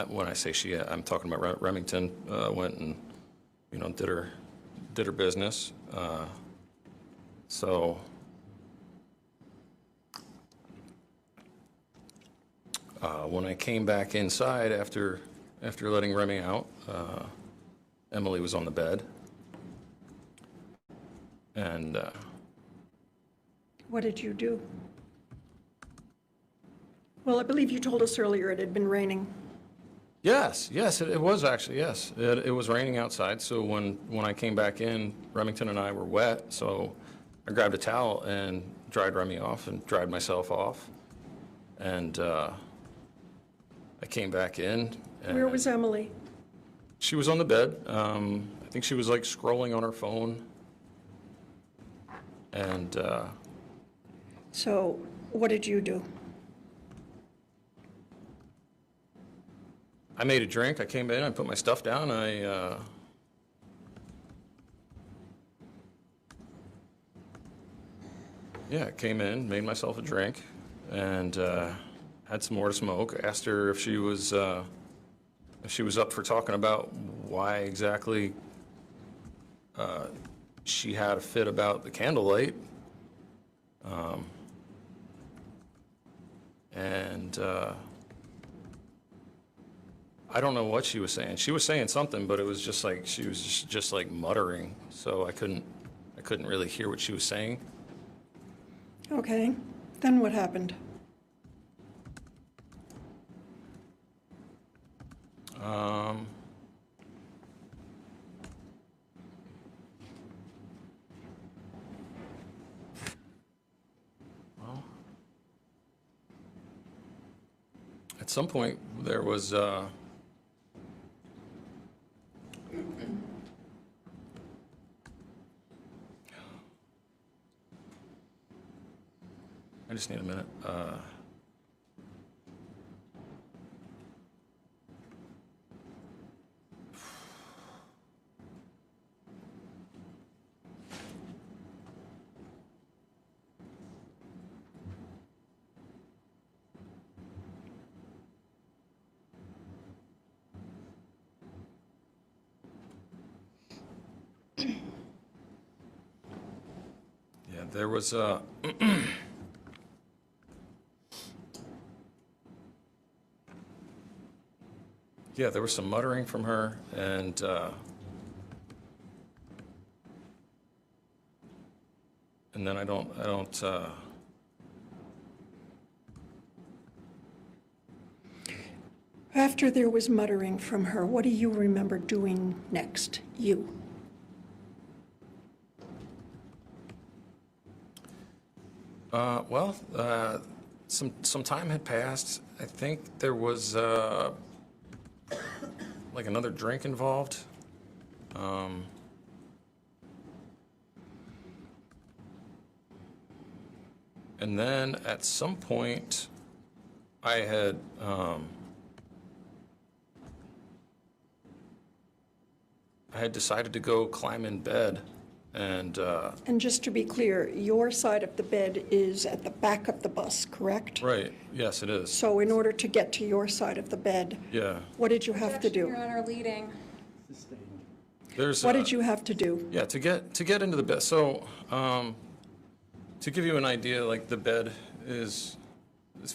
when I say she, I'm talking about Remington, went and, you know, did her business. So when I came back inside after letting Remy out, Emily was on the bed, and What did you do? Well, I believe you told us earlier it had been raining. yes, it was actually, yes. It was raining outside, so when I came back in, Remington and I were wet, so I grabbed a towel and dried Remy off and dried myself off. And I came back in. And Where was Emily? she was on the bed. I think she was scrolling on her phone. And So what did you do? I made a drink. I came in, I put my stuff down. I came in, made myself a drink, and had some more to smoke. Asked her if she was up for talking about why exactly she had a fit about the candlelight. And I don't know what she was saying. She was saying something, but it was just she was just muttering, so I couldn't really hear what she was saying. Okay, then what happened? Well, at some point there was I just need a minute. Yeah, there was yeah, there was some muttering from her, and then I don't. After there was muttering from her, what do you remember doing next, you? Well, some time had passed. I think there was like another drink involved. And then at some point, I had decided to go climb in bed, and And just to be clear, your side of the bed is at the back of the bus, correct? right, yes, it is. So in order to get to your side of the bed, Yeah, what did you have to Objection, do? Your Honor, leading. Sustained. there's. What did you have to do? Yeah, to get into the bed. So, to give you an idea, like the bed is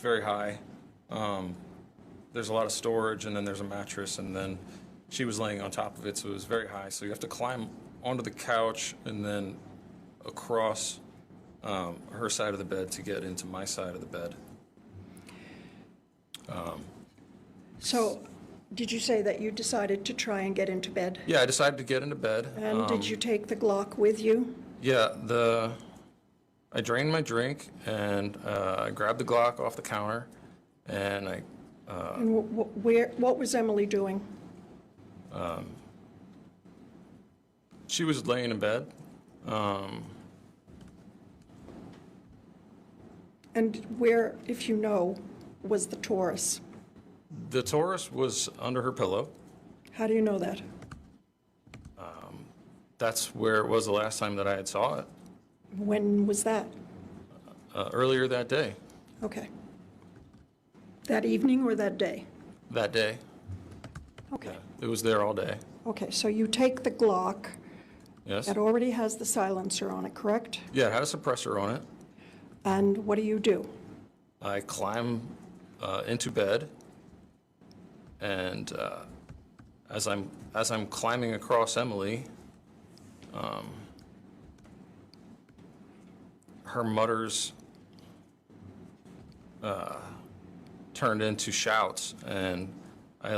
very high. There's a lot of storage, and then there's a mattress, and then she was laying on top of it, so it was very high. So you have to climb onto the couch and then across her side of the bed to get into my side of the bed. So, did you say that you decided to try and get into bed? Yeah, I decided to get into bed. And did you take the Glock with you? Yeah, I drained my drink, and I grabbed the Glock off the counter, and I And what was Emily doing? she was laying in bed. And where, if you know, was the Taurus? The Taurus was under her pillow. How do you know that? That's where it was the last time that I had saw it, When was that? earlier that day. Okay. That evening or that day? That day. Okay. It was there all day. Okay, so you take the Glock Yes? that already has the silencer on it, correct? Yeah, it had a suppressor on it. And what do? I climb into bed, and as I'm climbing across Emily, her mutters turned into shouts, and I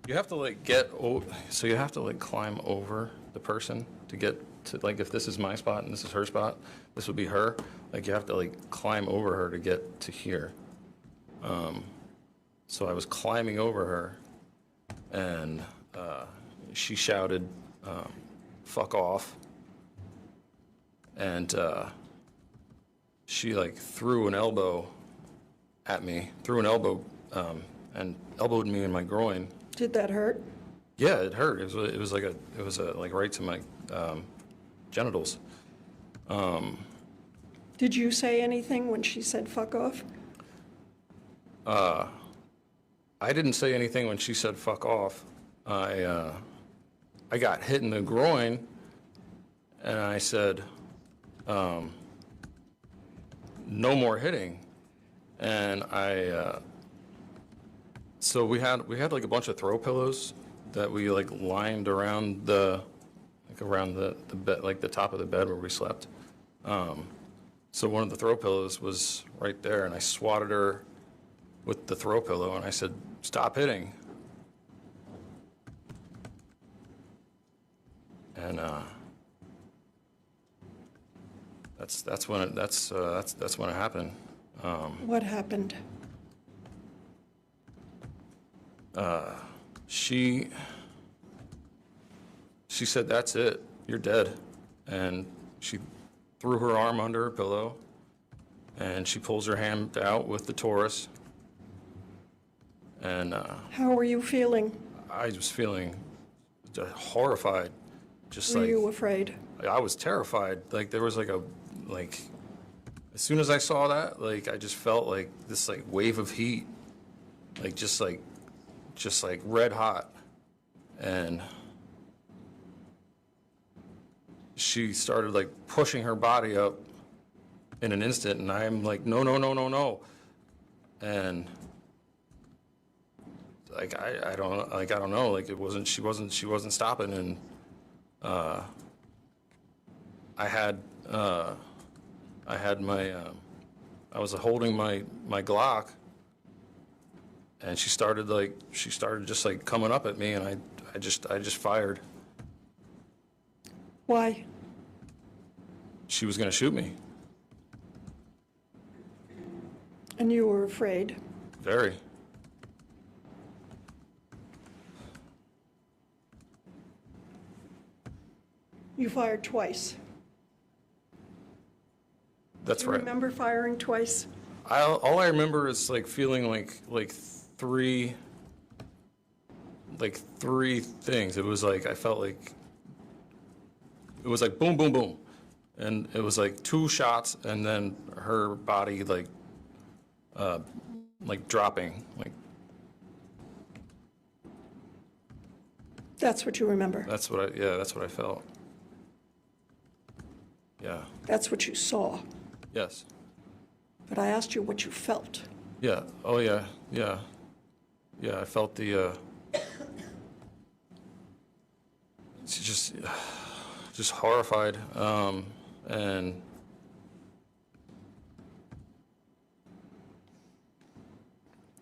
you have to climb over the person to get to, like, if this is my spot and this is her spot, this would be her, like, you have to climb over her to get to here. So I was climbing over her, and she shouted, "Fuck off," and she threw an elbow at me, and elbowed me in my groin. Did that hurt? Yeah, it hurt. It was right to my genitals. Did you say anything when she said fuck off? I didn't say anything when she said "fuck off." I got hit in the groin, and I said, "No more hitting." And so we had a bunch of throw pillows that we lined around the bed, the top of the bed where we slept. So one of the throw pillows was right there, and I swatted her with the throw pillow, and I said, "Stop hitting." And that's when it happened. What happened? She said, "That's it, you're dead," and she threw her arm under her pillow, and she pulls her hand out with the Taurus. And How were you feeling? I was feeling horrified. Just Were like, you afraid? I was terrified. Like, there was as soon as I saw that, I just felt like this wave of heat, just red hot. And she started pushing her body up in an instant, and I'm like, no, no, no, no, no. And I don't know, she wasn't stopping. And I had my I was holding my Glock, and she started just coming up at me, and I just fired. Why? She was going to shoot me. And you were afraid? Very. You fired twice. That's Do you right. remember firing twice? All I remember is feeling three things. It was I felt it was boom, boom, boom, and it was 2 shots, and then her body dropping. That's what you remember? That's what I felt. Yeah. That's what you saw? Yes. But I asked you what you felt. Yeah. Oh yeah. Yeah. Yeah. I felt it's just horrified, and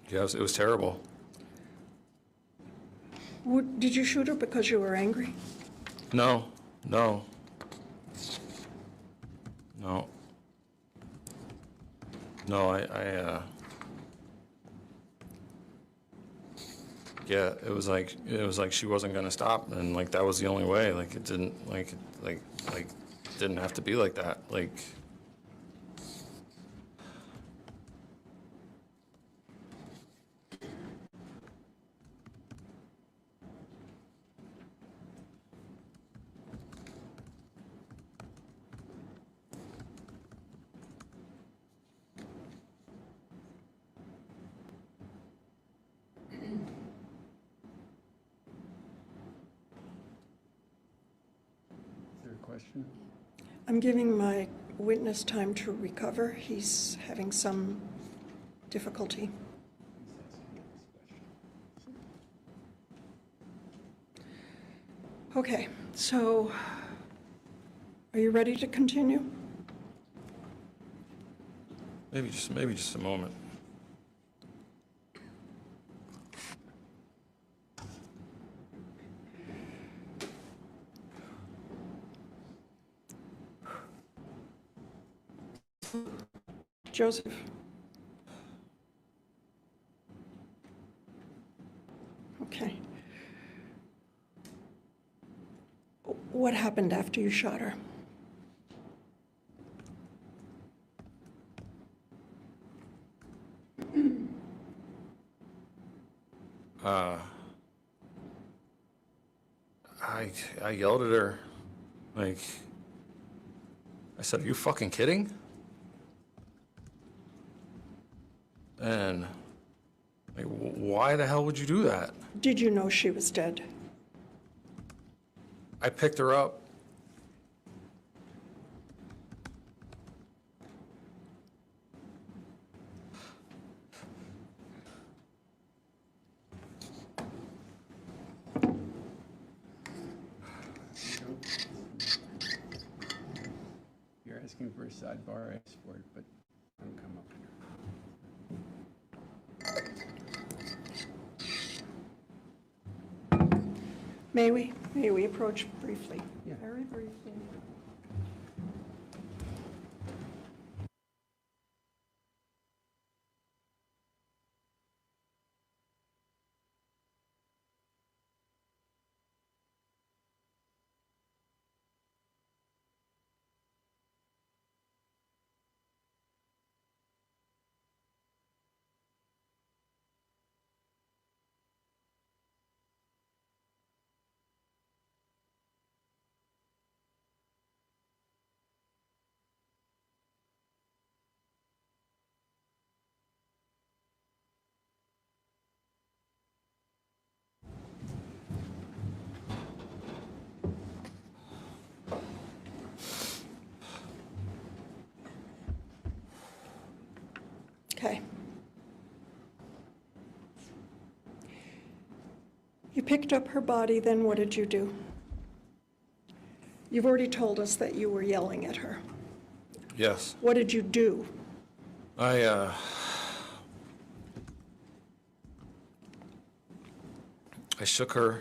yeah, it was terrible. Did you shoot her because you were angry? No, no, no, no. Yeah, it was like she wasn't gonna stop, and that was the only way. It didn't didn't have to be like that. Is there a question? I'm giving my witness time to recover. He's having some difficulty. Okay, so are you ready to continue? Maybe just a moment. Joseph? Okay. What happened after you shot her? I yelled at her, I said, "Are you fucking kidding?" And why the hell would you do that? Did you know she was dead? I picked her up. You're asking for a sidebar, I asked for it, but don't come up here. May we approach briefly? Yeah. Very briefly. Okay. You picked up her body, then what did you do? You've already told us that you were yelling at her. Yes. What did you do? I shook her.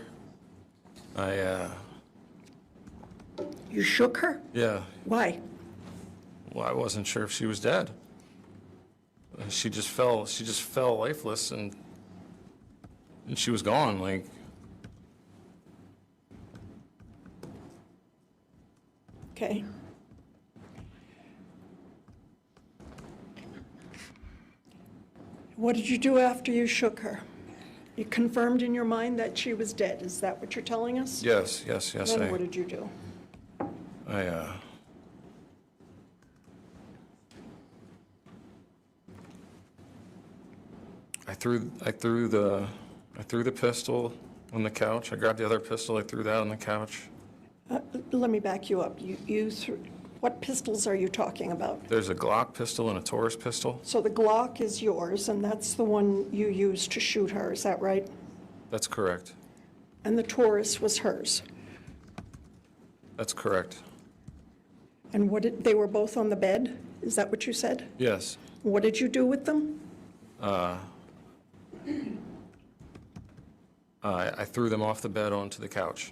You shook her? Yeah. Why? Well, I wasn't sure if she was dead. She just fell lifeless, and she was gone, like. Okay. What did you do after you shook her? You confirmed in your mind that she was dead. Is that what you're telling us? Yes. Then what did you do? I threw the pistol on the couch. I grabbed the other pistol. I threw that on the couch. Let me back you up. What pistols are you talking about? There's a Glock pistol and a Taurus pistol. So the Glock is yours, and that's the one you used to shoot her, is that right? That's correct. And the Taurus was hers. That's correct. And they were both on the bed? Is that what you said? Yes. What did you do with them? I threw them off the bed onto the couch.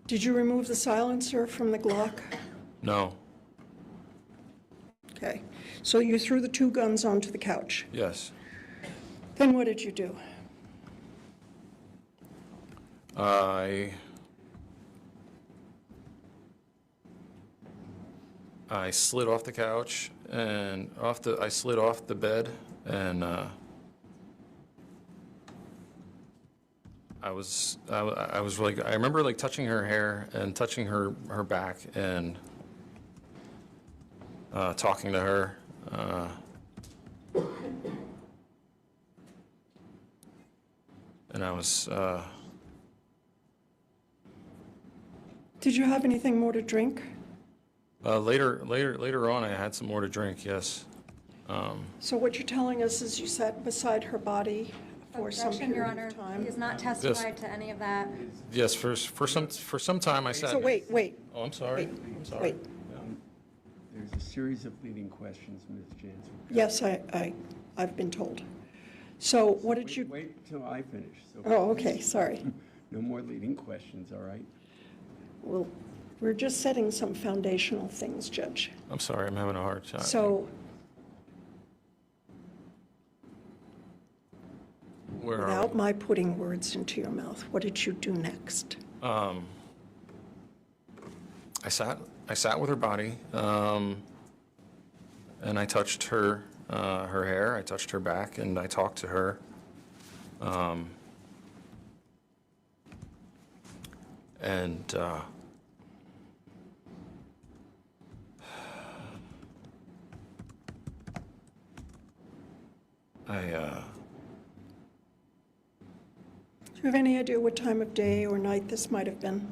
Did you remove the silencer from the Glock? No. Okay. So you threw the two guns onto the couch. Yes. Then what did you do? I slid off the couch and I slid off the bed, and I was like, I remember like touching her hair and touching her back and talking to her. And I was. Did you have anything more to drink? Later on, I had some more to drink. Yes. So what you're telling us is you sat beside her body for some Objection, Your period Honor. of time? He has not testified to any of that. Yes. For some time, I sat. So wait. Oh, I'm sorry. I'm sorry. Wait. There's a series of leading questions, Ms. Jansen. Yes, I've been told. So what did you? Wait till I finish. So Oh, okay, sorry. no more leading questions, all right? Well, we're just setting some foundational things, Judge. I'm sorry. I'm having a hard time. So Where are without we? my putting words into your mouth, what did you do next? I sat with her body, and I touched her hair. I touched her back, and I talked to her. And Do you have any idea what time of day or night this might have been?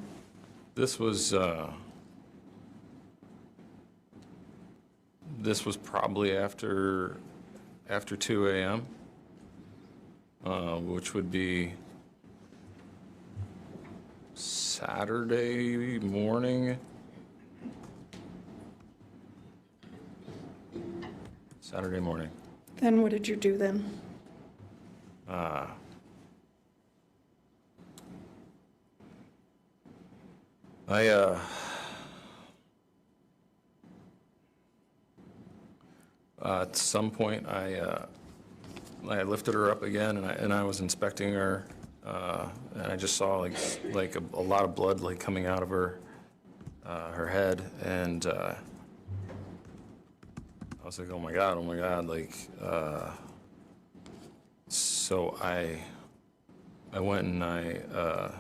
this was probably after 2 a.m., which would be Saturday morning. Saturday morning. Then what did you do then? At some point, I lifted her up again, and I was inspecting her, and I just saw like a lot of blood like coming out of her head, and I was like, oh my god, like. So I went and I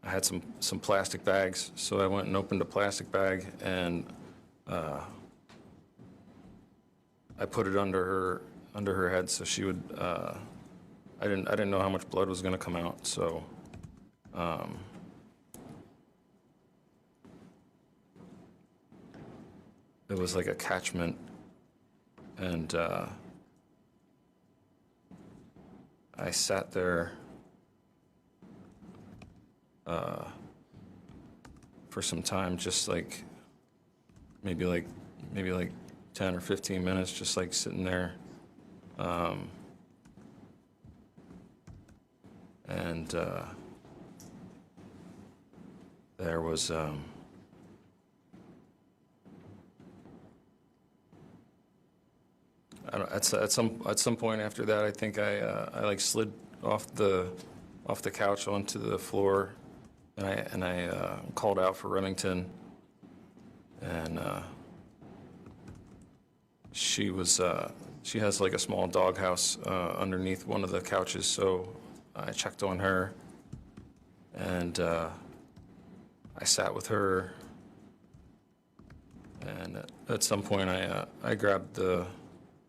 had some plastic bags, so I went and opened a plastic bag, and I put it under her head so she would. I didn't know how much blood was going to come out, so. it was like a catchment, and I sat there for some time, just like maybe like 10 or 15 minutes, just like sitting there. And there was I don't, at some point after that, I think I like slid off the couch onto the floor, and I called out for Remington, and she has like a small doghouse underneath one of the couches, so I checked on her, and I sat with her, and at some point I grabbed the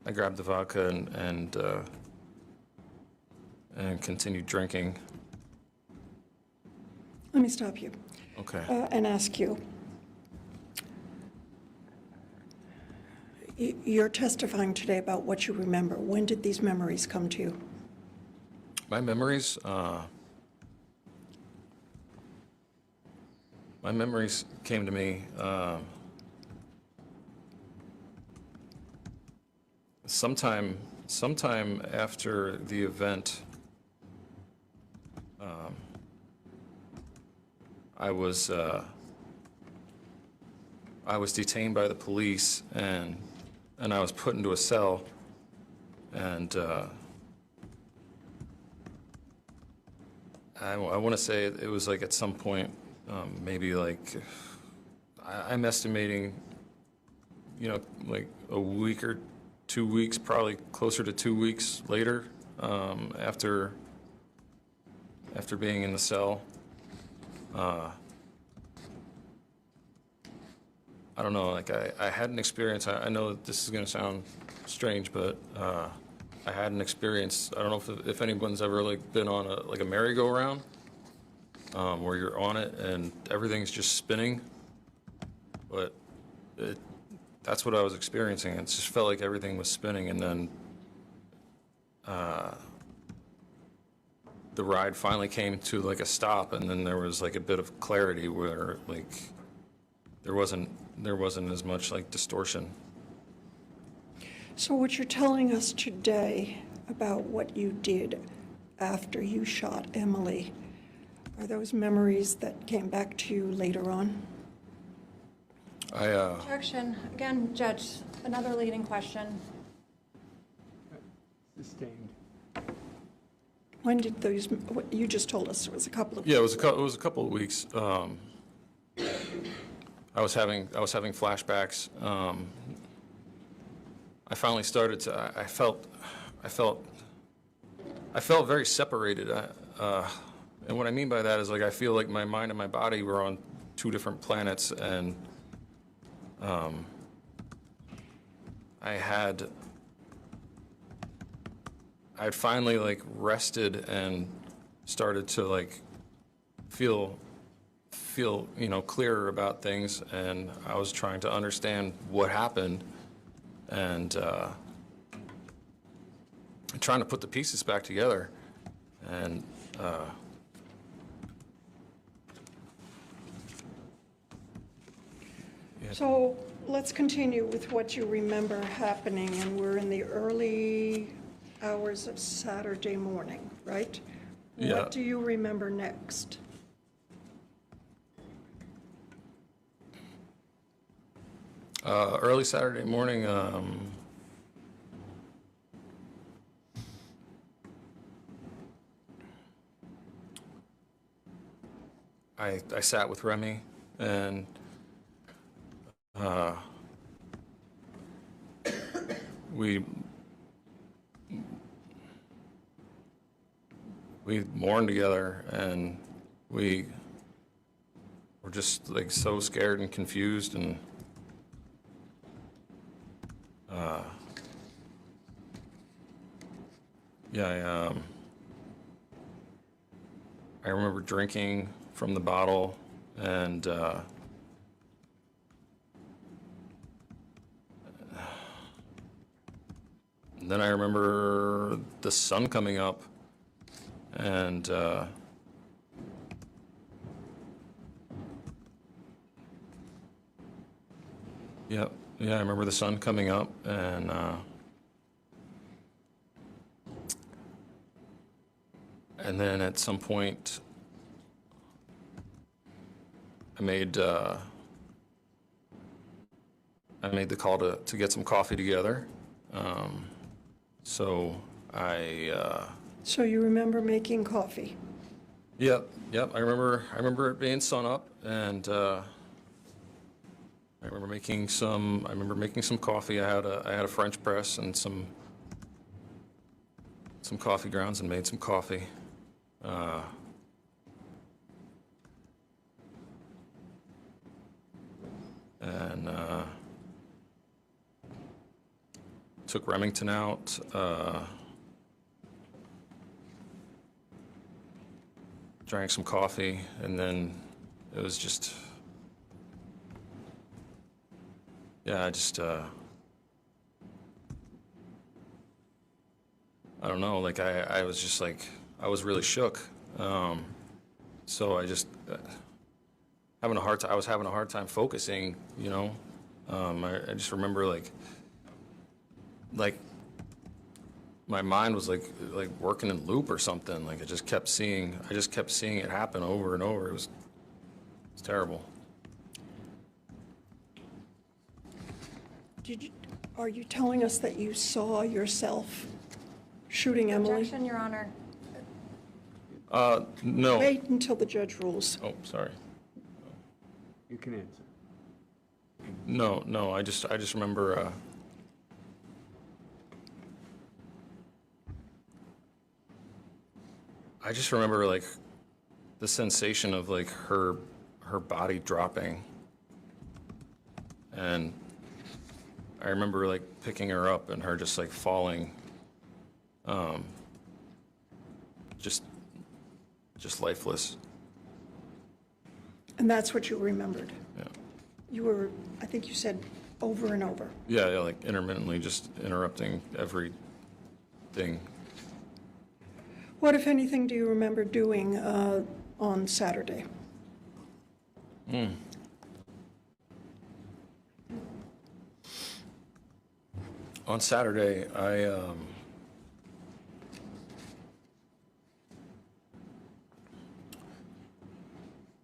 vodka and continued drinking. Let me stop you Okay. and ask you. You're testifying today about what you remember. When did these memories come to you? My memories came to me sometime after the event. I was detained by the police, and I was put into a cell, and I want to say it was like at some point, maybe like, I'm estimating, like a week or 2 weeks, probably closer to 2 weeks later, after being in the cell. I don't know, like I had an experience. I know that this is going to sound strange, but I had an experience. I don't know if anyone's ever like been on a merry-go-round, where you're on it and everything's just spinning, but that's what I was experiencing. It just felt like everything was spinning, and then the ride finally came to like a stop, and then there was like a bit of clarity where like there wasn't as much like distortion. So what you're telling us today about what you did after you shot Emily, are those memories that came back to you later on? Objection. Again, Judge, another leading question. Sustained. When did those, what you just told us, it was a couple of... Yeah, it was a couple of weeks. I was having flashbacks. I finally started to. I felt very separated. And what I mean by that is like I feel like my mind and my body were on two different planets, and I had finally like rested and started to like feel clearer about things, and I was trying to understand what happened, and trying to put the pieces back together, and yeah. So let's continue with what you remember happening, and we're in the early hours of Saturday morning, right? Yeah. What do you remember next? Early Saturday morning, I sat with Remy, and we mourned together, and we were just like so scared and confused, and yeah, I remember drinking from the bottle, and then I remember the sun coming up, and yeah, I remember the sun coming up, and then at some point, I made the call to get some coffee together. So So you remember making coffee? Yep. I remember it being sun up, and I remember making some coffee. I had a French press and some coffee grounds, and made some coffee. And took Remington out. Drank some coffee, and then it was just, I don't know, like I was just like, I was really shook. So I just I was having a hard time focusing, you know. I just remember like my mind was like working in loop or something. Like I just kept seeing it happen over and over. It's terrible. Are you telling us that you saw yourself shooting Emily? Objection, Your Honor. No. Wait until the judge rules. Oh, sorry. You can answer. No. I just remember. I just remember like the sensation of like her body dropping, and I remember like picking her up and her just like falling, just lifeless. And that's what you remembered? Yeah. You were, I think you said, over and over. Yeah, like intermittently just interrupting everything. What, if anything, do you remember doing on Saturday? On Saturday, I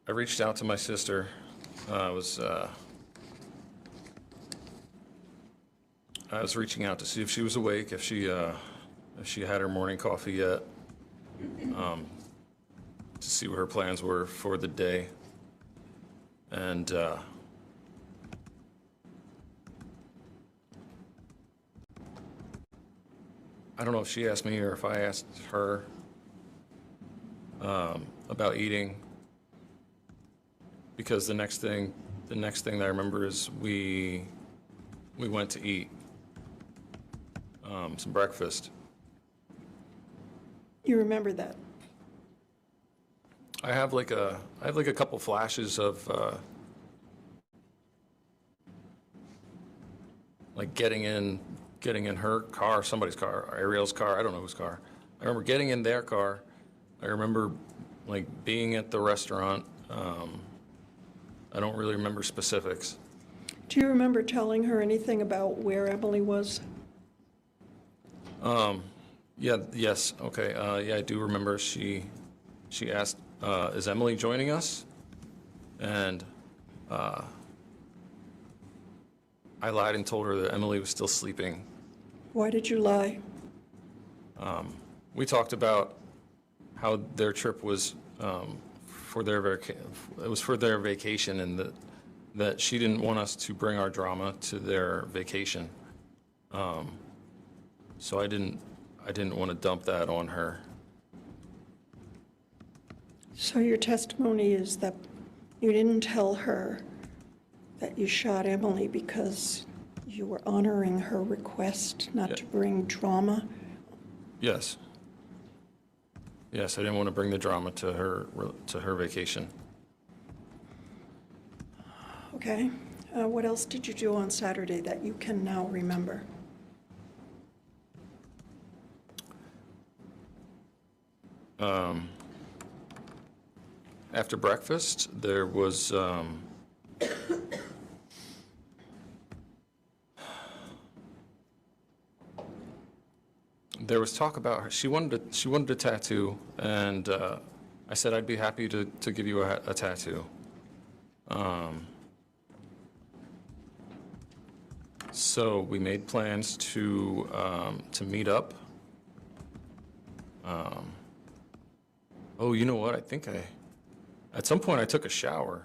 reached out to my sister. I was reaching out to see if she was awake, if she had her morning coffee yet, to see what her plans were for the day. And I don't know if she asked me or if I asked her about eating, because the next thing that I remember is we went to eat some breakfast. You remember that? I have like a couple flashes of like getting in her car, somebody's car, Ariel's car, I don't know whose car. I remember getting in their car. I remember like being at the restaurant. I don't really remember specifics. Do you remember telling her anything about where Emily was? Yes, okay. Yeah, I do remember she asked, is Emily joining us? And I lied and told her that Emily was still sleeping. Why did you lie? We talked about how their trip was for their vacation, and that she didn't want us to bring our drama to their vacation. So I didn't want to dump that on her. So your testimony is that you didn't tell her that you shot Emily because you were honoring her request not to bring drama? Yes. Yes, I didn't want to bring the drama to her vacation. Okay. What else did you do on Saturday that you can now remember? After breakfast, there was talk about her. She wanted a tattoo, and I said I'd be happy to give you a tattoo. So we made plans to meet up. Oh, you know what? I think at some point I took a shower.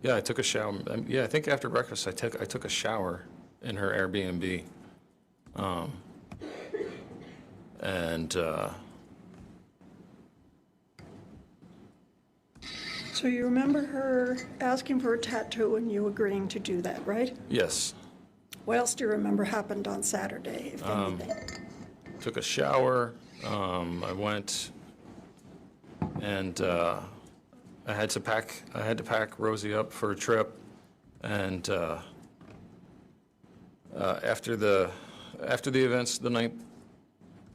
Yeah, I took a shower. Yeah, I think after breakfast I took a shower in her Airbnb. So you remember her asking for a tattoo and you agreeing to do that, right? Yes. What else do you remember happened on Saturday, if anything? Took a shower. I went and I had to pack Rosie up for a trip, and after the events the night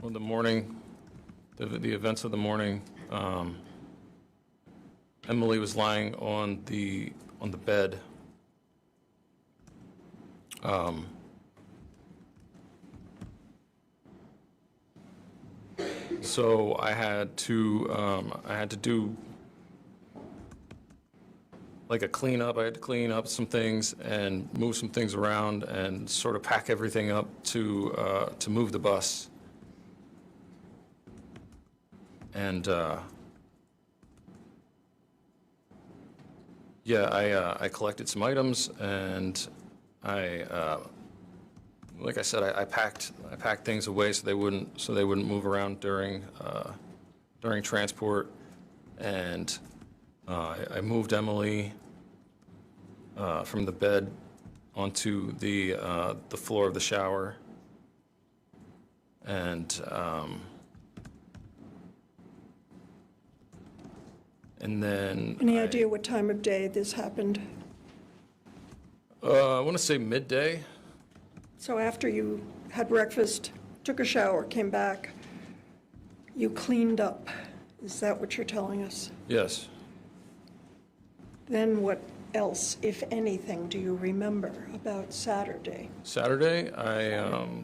or the morning, the events of the morning, Emily was lying on the bed. So I had to do like a cleanup. I had to clean up some things and move some things around and sort of pack everything up to move the bus. And yeah, I collected some items, and like I said, I packed things away so they wouldn't move around during transport, and I moved Emily from the bed onto the floor of the shower, and then Any idea what time of day this happened? I want to say midday. So after you had breakfast, took a shower, came back, you cleaned up. Is that what you're telling us? Yes. Then what else, if anything, do you remember about Saturday? Saturday, I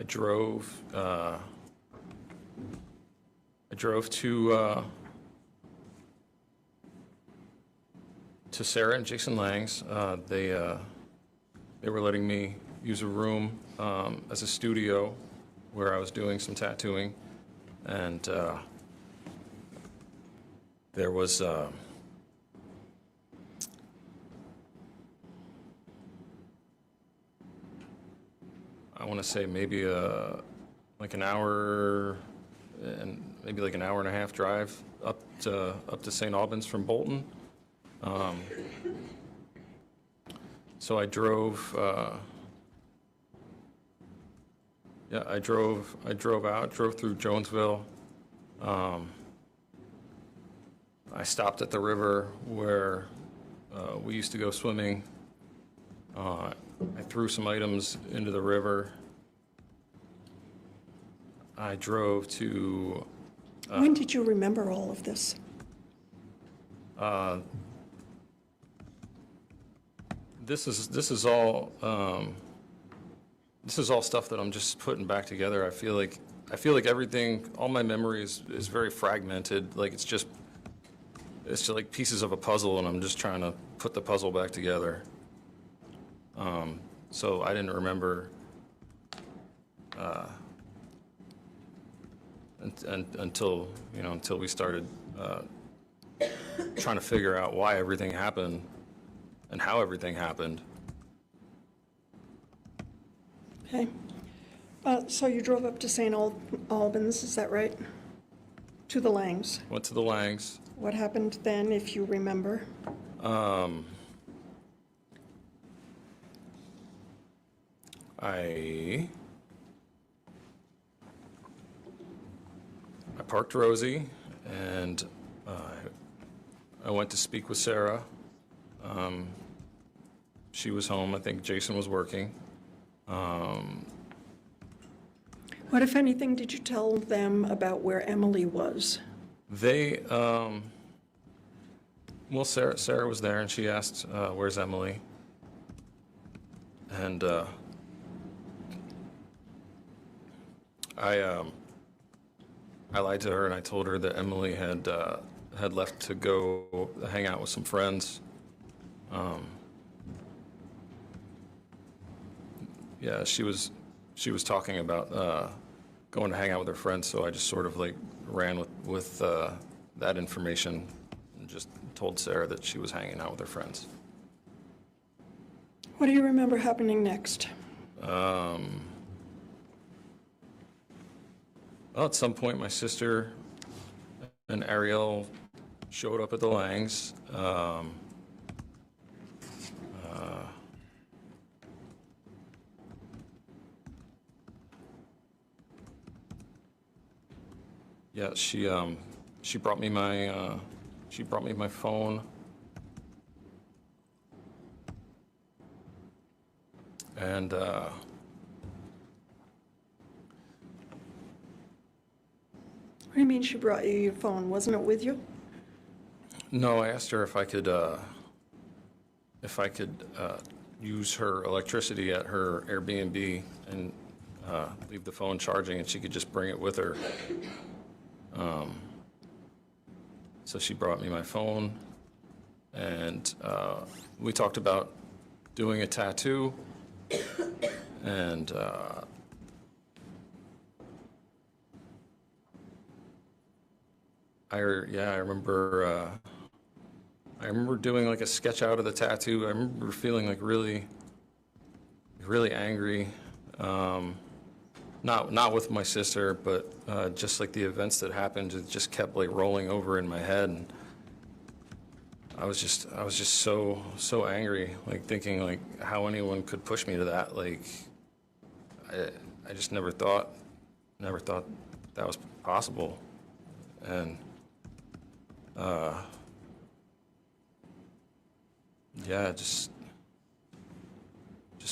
drove to Sarah and Jason Lang's. They were letting me use a room as a studio where I was doing some tattooing, and there was I want to say maybe like an hour and maybe like an hour and a half drive up to St. Albans from Bolton. So I drove. I drove through Jonesville. I stopped at the river where we used to go swimming. I threw some items into the river. I drove to. When did you remember all of this? This is all stuff that I'm just putting back together. I feel like everything, all my memory is very fragmented. Like it's just like pieces of a puzzle, and I'm just trying to put the puzzle back together. So I didn't remember until we started trying to figure out why everything happened and how everything happened. Okay. So you drove up to St. Albans, is that right? To the Langs. Went to the Langs. What happened then, if you remember? I parked Rosie, and I went to speak with Sarah. She was home. I think Jason was working. What, if anything, did you tell them about where Emily was? They, well, Sarah was there, and she asked, where's Emily? And I lied to her, and I told her that Emily had left to go hang out with some friends. Yeah, she was talking about going to hang out with her friends, so I just sort of like ran with that information and just told Sarah that she was hanging out with her friends. What do you remember happening next? Well, at some point, my sister and Ariel showed up at the Langs. Yeah, she brought me my phone, and What do you mean she brought you your phone? Wasn't it with you? no, I asked her if I could use her electricity at her Airbnb and leave the phone charging, and she could just bring it with her. So she brought me my phone, and we talked about doing a tattoo, and I remember doing like a sketch out of the tattoo. I remember feeling like really angry. Not with my sister, but just like the events that happened, it just kept like rolling over in my head, and I was just so angry, like thinking like how anyone could push me to that. Like I just never thought that was possible, and yeah, just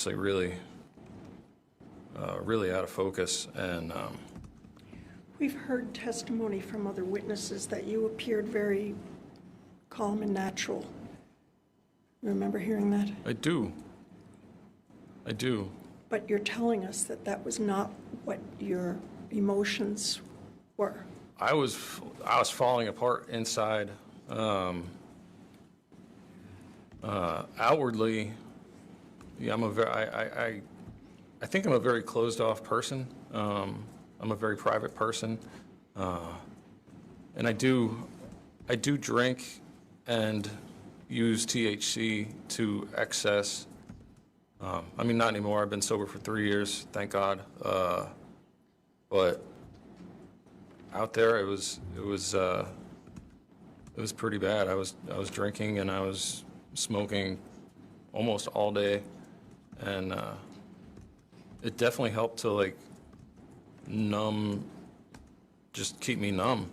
like really out of focus. And We've heard testimony from other witnesses that you appeared very calm and natural. You remember hearing that? I do. But you're telling us that that was not what your emotions were. I was falling apart inside. Outwardly, yeah, I think I'm a very closed off person. I'm a very private person, and I do drink and use THC to excess. I mean, not anymore. I've been sober for 3 years, thank God. But out there, it was pretty bad. I was drinking and I was smoking almost all day, and it definitely helped to like just keep me numb.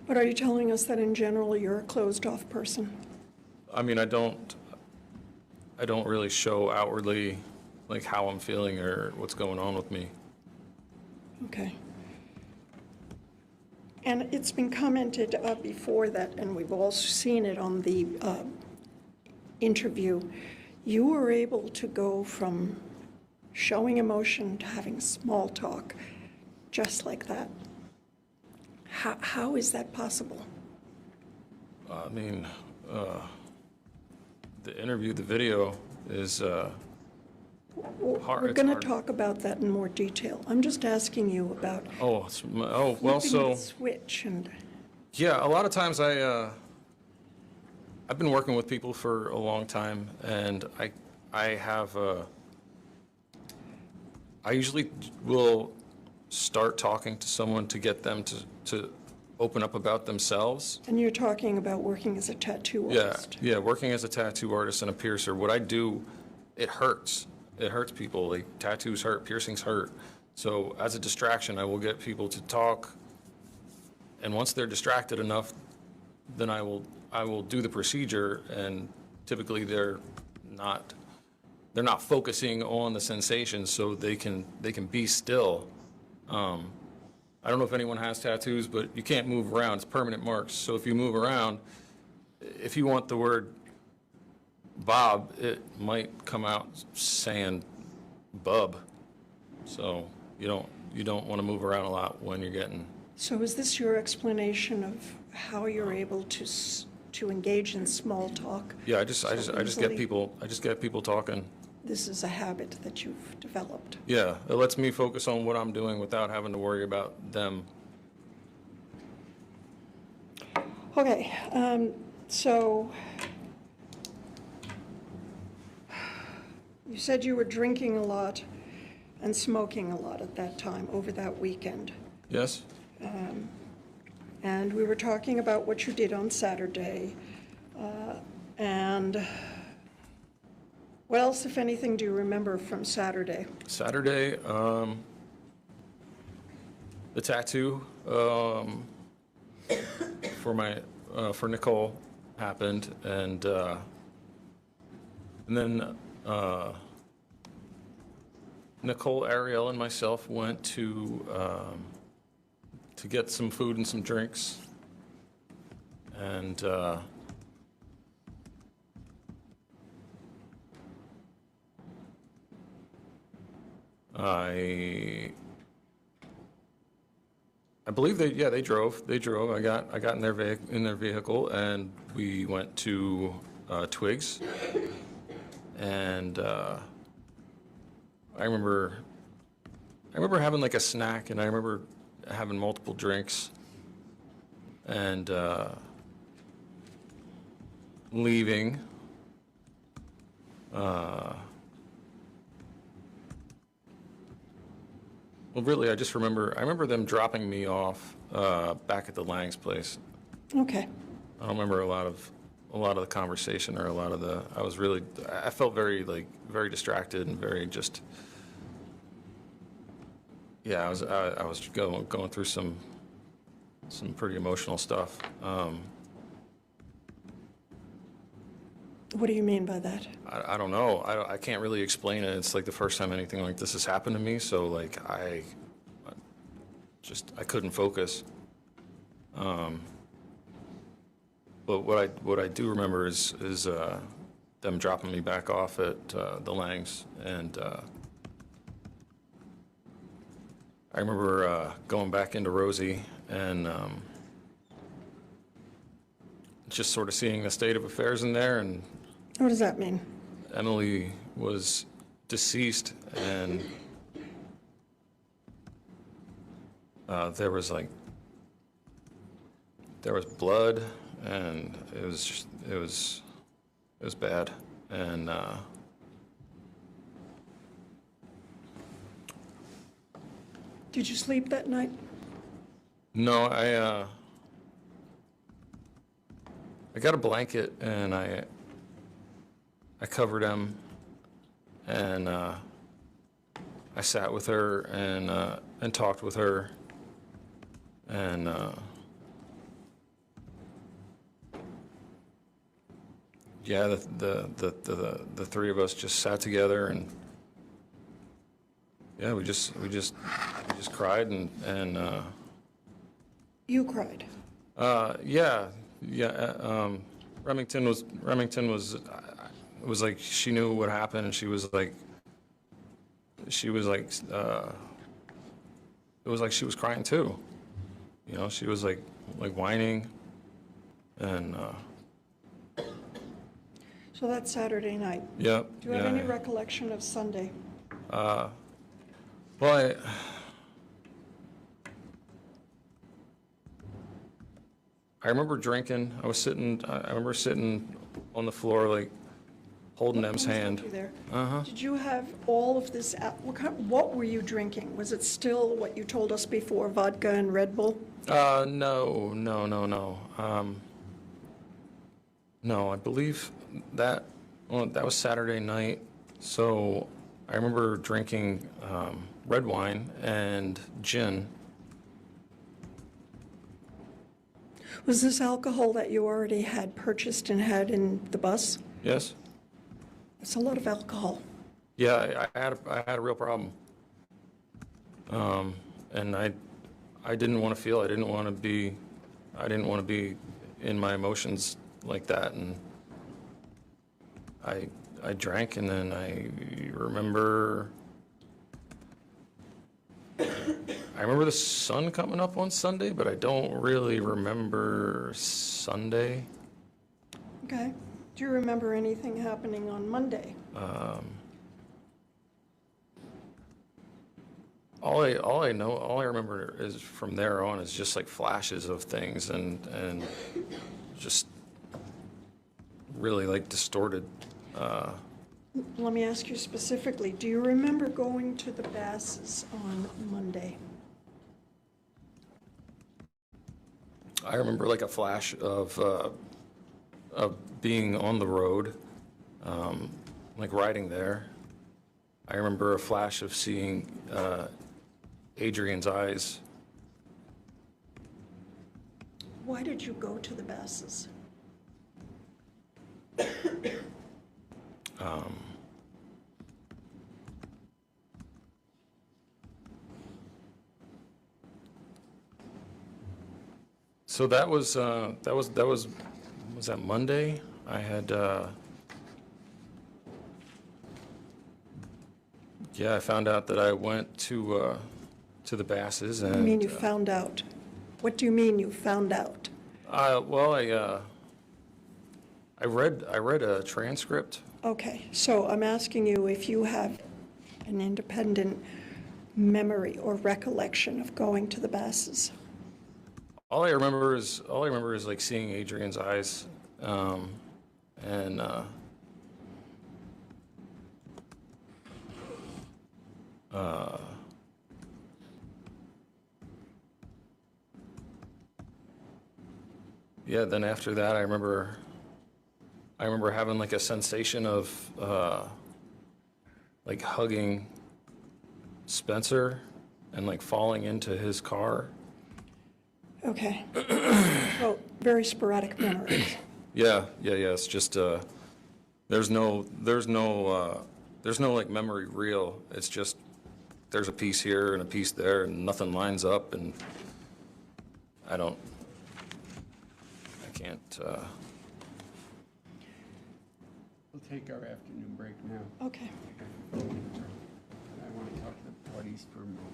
But are you telling us that in general you're a closed off person? I mean, I don't really show outwardly like how I'm feeling or what's going on with me. Okay. And it's been commented before that, and we've also seen it on the interview, you were able to go from showing emotion to having small talk just like that. How is that possible? I mean, the interview, the video is hard. We're going to talk about that in more detail. I'm just asking you about Well, flipping so the switch and yeah, a lot of times I've been working with people for a long time, and I usually will start talking to someone to get them to open up about themselves. and you're talking about working as a tattoo artist. Yeah, working as a tattoo artist and a piercer. What I do, it hurts. It hurts people. Like, tattoos hurt, piercings hurt. So as a distraction, I will get people to talk, and once they're distracted enough, then I will do the procedure, and typically they're not they're not focusing on the sensation, so they can be still. I don't know if anyone has tattoos, but you can't move around. It's permanent marks. So if you move around, if you want the word Bob, it might come out saying Bub. So you don't want to move around a lot when you're getting. So is this your explanation of how you're able to engage in small talk? Yeah, I just easily? get people talking. This is a habit that you've developed. Yeah, it lets me focus on what I'm doing without having to worry about them. Okay, so you said you were drinking a lot and smoking a lot at that time, over that weekend. Yes? And we were talking about what you did on Saturday. And what else, if anything, do you remember from Saturday? Saturday, the tattoo for Nicole happened, and then Nicole, Ariel, and myself went to get some food and some drinks, and I believe they drove. They drove. I got in their vehicle, and we went to Twigs, and I remember having like a snack, and I remember having multiple drinks, and leaving. Well, really, I remember them dropping me off back at the Lang's place. Okay. I don't remember a lot of the conversation or a lot of the. I felt very distracted and very just. Yeah, I was going through some pretty emotional stuff. What do you mean by that? I don't know. I can't really explain it. It's like the first time anything like this has happened to me. So like I couldn't focus. But what I do remember is them dropping me back off at the Langs, and I remember going back into Rosie and just sort of seeing the state of affairs in there. And What does that mean? Emily was deceased, and there was blood, and it was bad, and Did you sleep that night? no, I got a blanket, and I covered him, and I sat with her and talked with her, and yeah, the three of us just sat together, and yeah, we just cried, and You cried. yeah. Remington was it was like she knew what happened, and it was like she was crying too. You know, she was like whining, and So that's Saturday night. yep. Do you have any recollection of Sunday? Well, I remember drinking. I remember sitting on the floor, like, holding Em's Let me hand. stop you there. Uh-huh. Did you have all of this, what were you drinking? Was it still what you told us before, vodka and Red Bull? No. No, I believe that was Saturday night. So I remember drinking red wine and gin. Was this alcohol that you already had purchased and had in the bus? Yes? It's a lot of alcohol. Yeah, I had a real problem. And I didn't want to feel, I didn't want to be in my emotions like that. And I drank, and then I remember the sun coming up on Sunday, but I don't really remember Sunday. Okay. Do you remember anything happening on Monday? All I remember is from there on is just like flashes of things and just really like distorted. Let me ask you specifically, do you remember going to the Basses on Monday? I remember like a flash of being on the road, like riding there. I remember a flash of seeing Adrian's eyes. Why did you go to the Basses? So that was that Monday? I had I found out that I went to the Basses, and I mean, you found out. What do you mean you found out? well, I read a transcript. Okay, so I'm asking you if you have an independent memory or recollection of going to the Basses. All I remember is like seeing Adrian's eyes, and then after that, I remember having like a sensation of like hugging Spencer and like falling into his car. Okay. So, very sporadic memories. Yeah. It's just there's no like memory reel. It's just there's a piece here and a piece there, and nothing lines up, and I can't. We'll take our afternoon break now. Okay. I want to talk to the parties for a moment.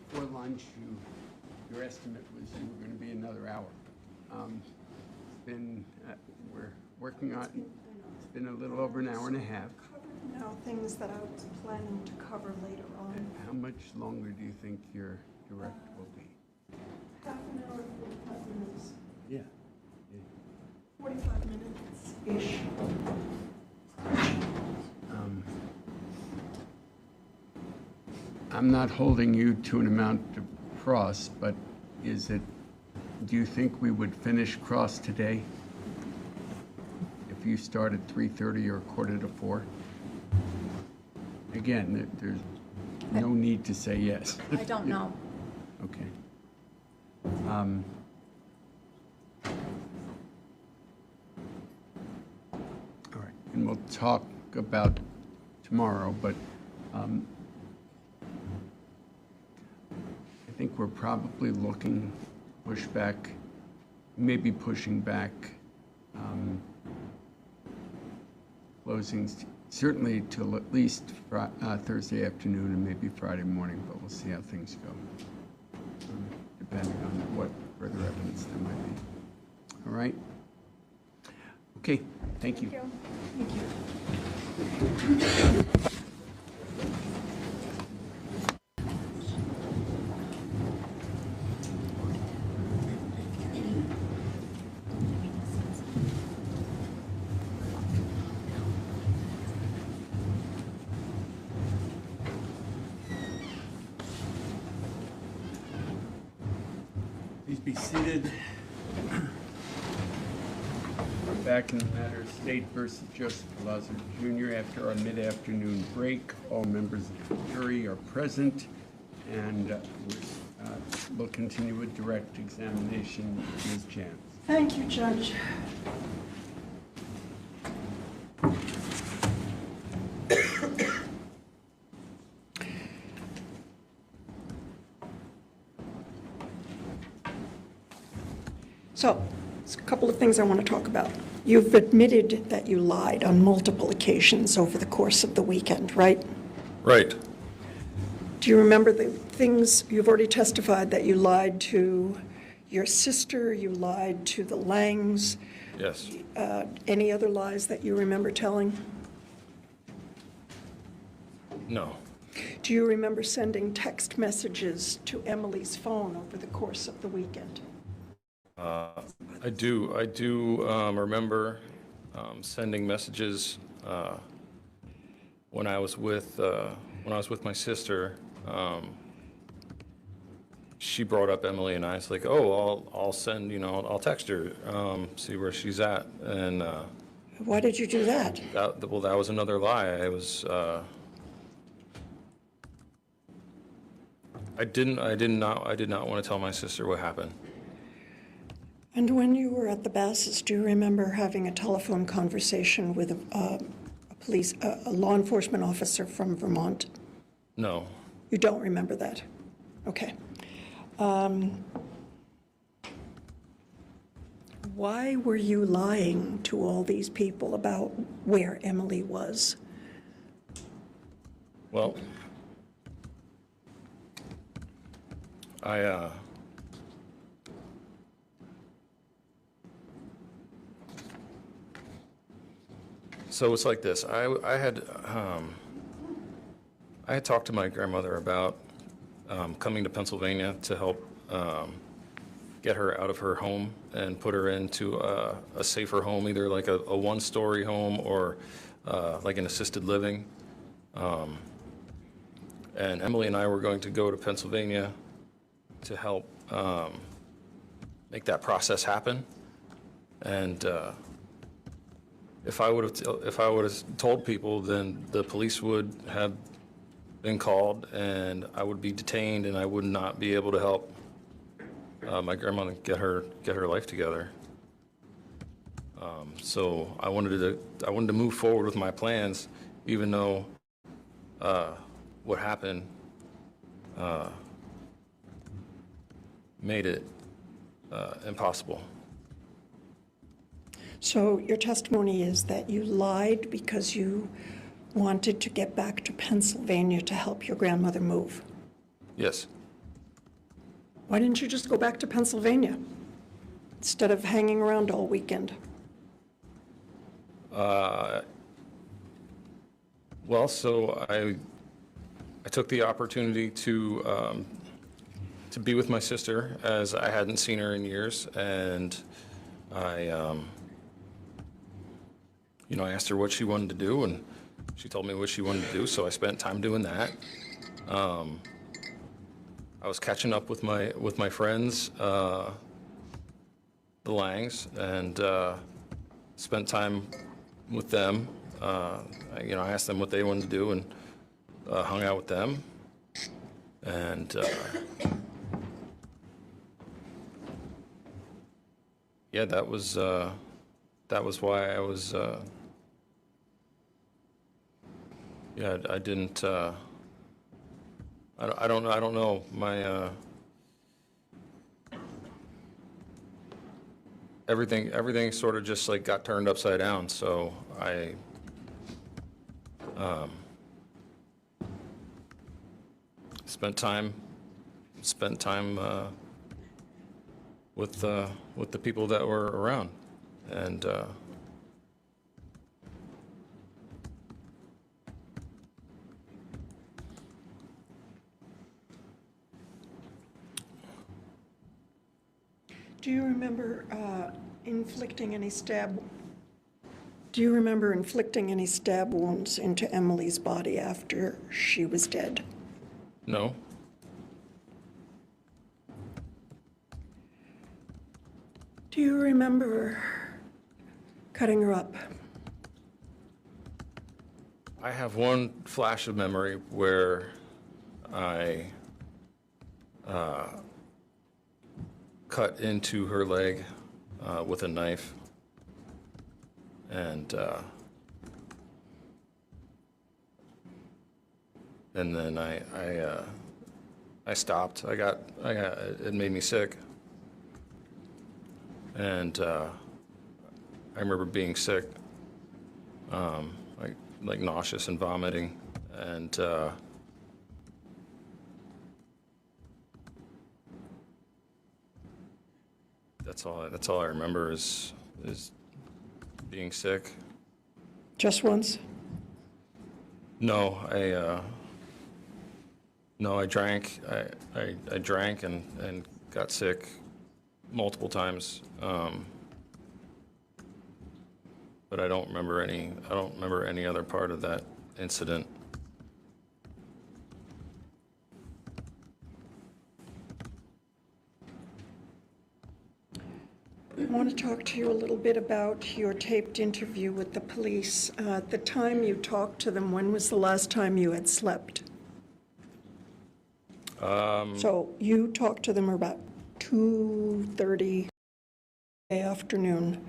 Before lunch, your estimate was you were going to be another hour. We're working on, it's been a little over an hour and a half. Now, things that I was planning to cover later on. How much longer do you think your direct will be? Half an hour, 45 minutes. Yeah. 45 minutes-ish. I'm not holding you to an amount to cross, but do you think we would finish cross today? If you start at 3:30 or 3:45? Again, there's no need to say yes. I don't know. Okay. All right, and we'll talk about tomorrow, but I think we're probably looking pushback, maybe pushing back closings, certainly till at least Thursday afternoon and maybe Friday morning, but we'll see how things go, depending on what further evidence there might be. All right? Okay, thank you. Thank you. Please be seated. We're back in the matter of State versus Joseph Ferlazzo Jr. After our mid-afternoon break, all members of the jury are present, and we'll continue with direct examination. Ms. Chance. Thank you, Judge. So, there's a couple of things I want to talk about. You've admitted that you lied on multiple occasions over the course of the weekend, right? Right. Do you remember the things, you've already testified that you lied to your sister, you lied to the Langs? Yes. Any other lies that you remember telling? No. Do you remember sending text messages to Emily's phone over the course of the weekend? I do remember sending messages when I was with my sister. She brought up Emily, and I was like, "Oh, I'll send, I'll text her, see where she's at." And Why did you do that? that was another lie. I did not want to tell my sister what happened. And when you were at the Basses, do you remember having a telephone conversation with a law enforcement officer from Vermont? No. You don't remember that? Okay. Why were you lying to all these people about where Emily was? Well, so it's like this. I had talked to my grandmother about coming to Pennsylvania to help get her out of her home and put her into a safer home, either like a one-story home or like an assisted living. And Emily and I were going to go to Pennsylvania to help make that process happen. And if I would have told people, then the police would have been called, and I would be detained, and I would not be able to help my grandmother get her life together. So I wanted to move forward with my plans, even though what happened made it impossible. So your testimony is that you lied because you wanted to get back to Pennsylvania to help your grandmother move. Yes. Why didn't you just go back to Pennsylvania instead of hanging around all weekend? Well, so I took the opportunity to be with my sister, as I hadn't seen her in years, and I asked her what she wanted to do, and she told me what she wanted to do, so I spent time doing that. I was catching up with my friends, the Langs, and spent time with them. I asked them what they wanted to do, and hung out with them. And yeah, that was why I was. Yeah, I didn't. I don't know. My everything sort of just like got turned upside down. So I spent time with the people that were around, and Do you remember inflicting any stab wounds into Emily's body after she was dead? no. Do you remember cutting her up? I have one flash of memory where I cut into her leg with a knife, and then I stopped. It made me sick, and I remember being sick, like nauseous and vomiting, and that's all I remember is being sick. Just once? No, I drank. I drank and got sick multiple times. But I don't remember any other part of that incident. I want to talk to you a little bit about your taped interview with the police. At the time you talked to them, when was the last time you had slept? So you talked to them about 2:30 afternoon.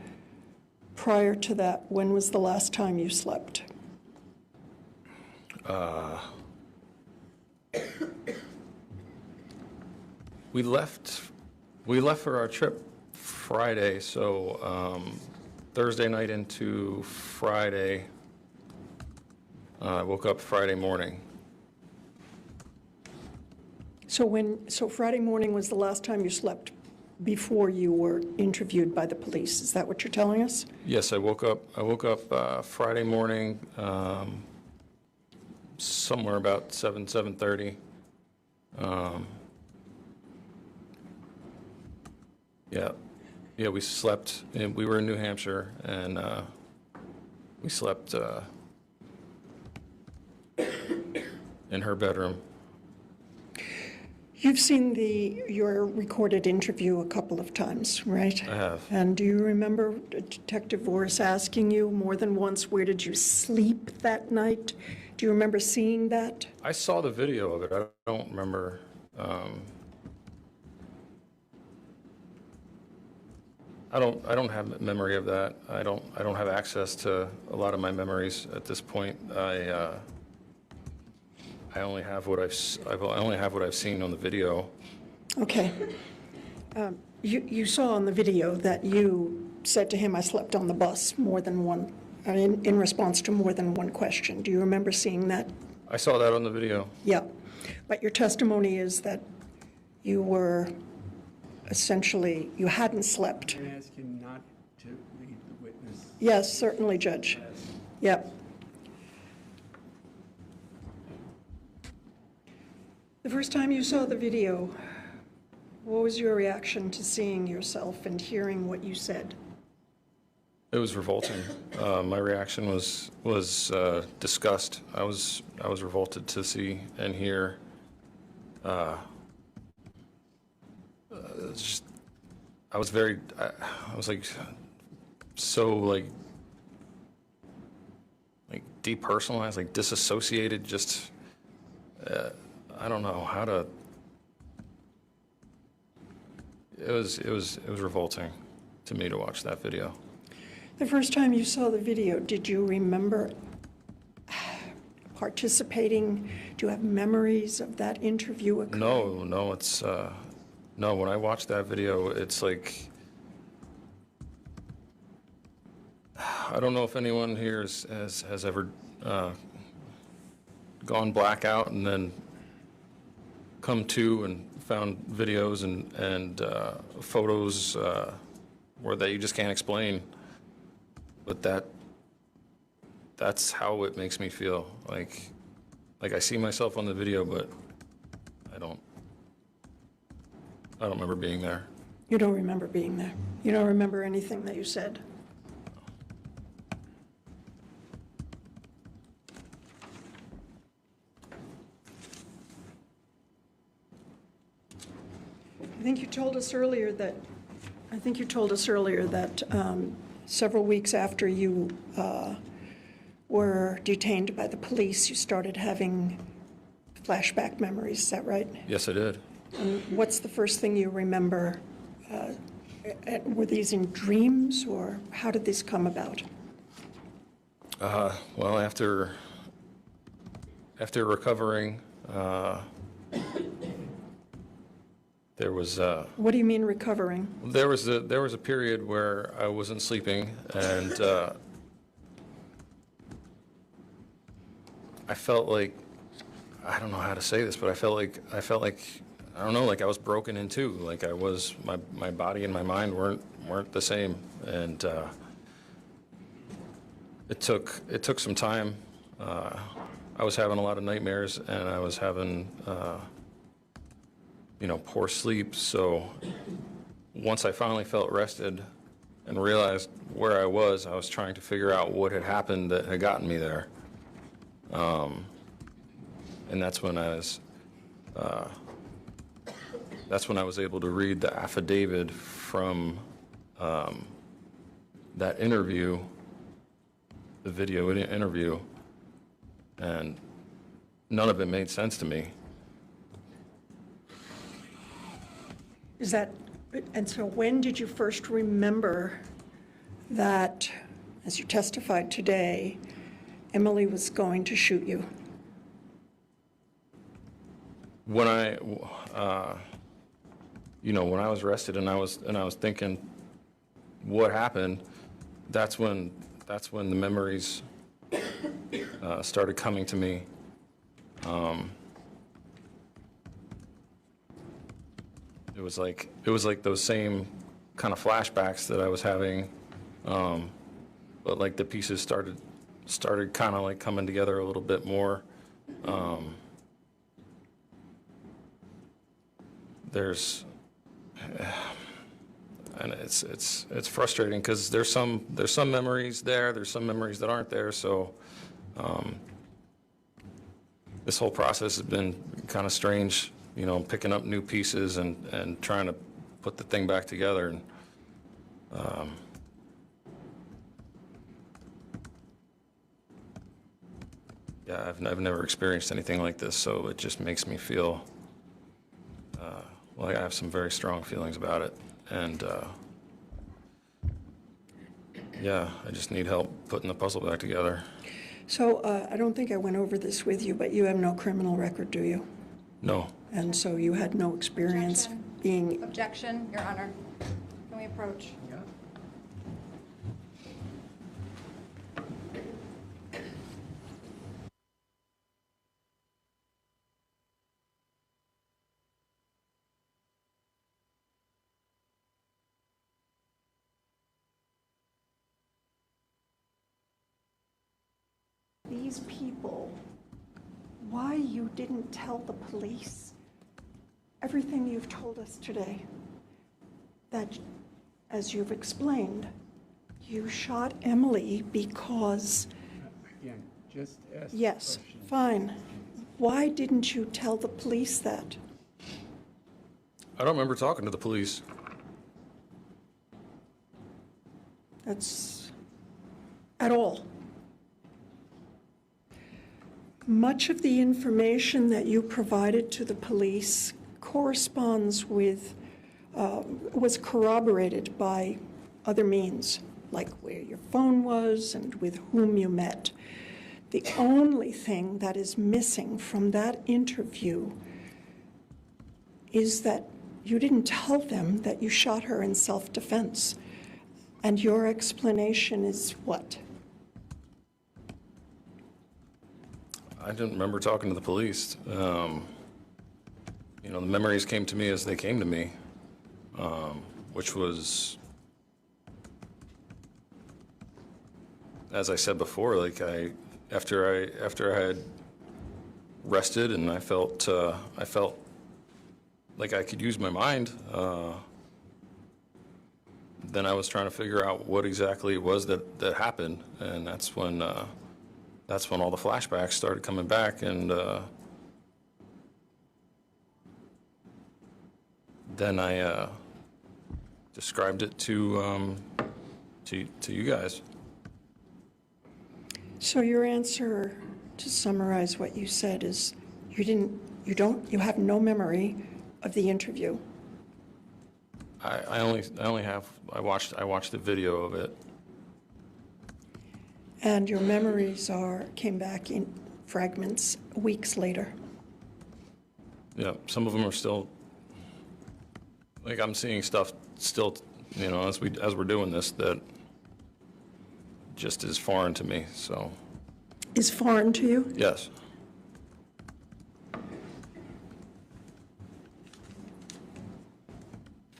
Prior to that, when was the last time you slept? We left for our trip Friday, so Thursday night into Friday. I woke up Friday morning. So Friday morning was the last time you slept before you were interviewed by the police. Is that what you're telling us? Yes, I woke up Friday morning, somewhere about 7:30. Yeah, we slept. We were in New Hampshire, and we slept in her bedroom. You've seen your recorded interview a couple of times, right? I have. And do you remember Detective Voris asking you more than once, where did you sleep that night? Do you remember seeing that? I saw the video of it. I don't remember. I don't have memory of that. I don't have access to a lot of my memories at this point. I only have what I've seen on the video. Okay. You saw on the video that you said to him, I slept on the bus more than one, in response to more than one question. Do you remember seeing that? I saw that on the video. Yeah. But your testimony is that you were essentially, you hadn't slept. Can I ask you not to lead the witness? Yes, certainly, Judge. Yep. The first time you saw the video, what was your reaction to seeing yourself and hearing what you said? It was revolting. My reaction was disgust. I was revolted to see and hear. I was like so like depersonalized, like disassociated. Just I don't know how to. It was revolting to me to watch that video. The first time you saw the video, did you remember participating? Do you have memories of that interview occurring? No, it's no. When I watch that video, it's like I don't know if anyone here has ever gone blackout and then come to and found videos and photos where that you just can't explain. But that's how it makes me feel. Like I see myself on the video, but I don't remember being there. You don't remember being there. You don't remember anything that you said. I think you told us earlier that I think you told us earlier that several weeks after you were detained by the police, you started having flashback memories. Is that right? Yes, I did. And what's the first thing you remember? Were these in dreams, or how did this come about? Well, after recovering, there was What do you mean recovering? there was a period where I wasn't sleeping, and I felt like, I don't know how to say this, but I felt like I don't know, like I was broken in two. Like I was, my body and my mind weren't the same, and it took some time. I was having a lot of nightmares, and I was having poor sleep. So once I finally felt rested and realized where I was trying to figure out what had happened that had gotten me there. And that's when I was able to read the affidavit from that interview, the video interview, and none of it made sense to me. And so when did you first remember that, as you testified today, Emily was going to shoot you? When I was arrested and I was thinking what happened, that's when the memories started coming to me. It was like those same kind of flashbacks that I was having, but like the pieces started kind of like coming together a little bit more. And it's frustrating because there's some memories there, there's some memories that aren't there. So this whole process has been kind of strange, picking up new pieces and trying to put the thing back together. And yeah, I've never experienced anything like this, so it just makes me feel like I have some very strong feelings about it. And yeah, I just need help putting the puzzle back together. So I don't think I went over this with you, but you have no criminal record, do you? No. And so you had no experience being... Objection, Your Honor. Can we approach? Yeah. These people, why you didn't tell the police everything you've told us today, that, as you've explained, you shot Emily because... Again, just ask the Yes, question. fine. Why didn't you tell the police that? I don't remember talking to the police. That's... at all. Much of the information that you provided to the police corresponds with, was corroborated by other means, like where your phone was and with whom you met. The only thing that is missing from that interview is that you didn't tell them that you shot her in self-defense. And your explanation is what? I didn't remember talking to the police. The memories came to me as they came to me, which was, as I said before, like after I had rested and I felt like I could use my mind. Then I was trying to figure out what exactly it was that happened, and that's when all the flashbacks started coming back, and then described it to you guys. So your answer, to summarize what you said, is you have no memory of the interview. I watched the video of it. And your memories came back in fragments weeks later. Yeah, some of them are still, like, I'm seeing stuff still, as we're doing this, that just is foreign to me, so, Is foreign to you? yes.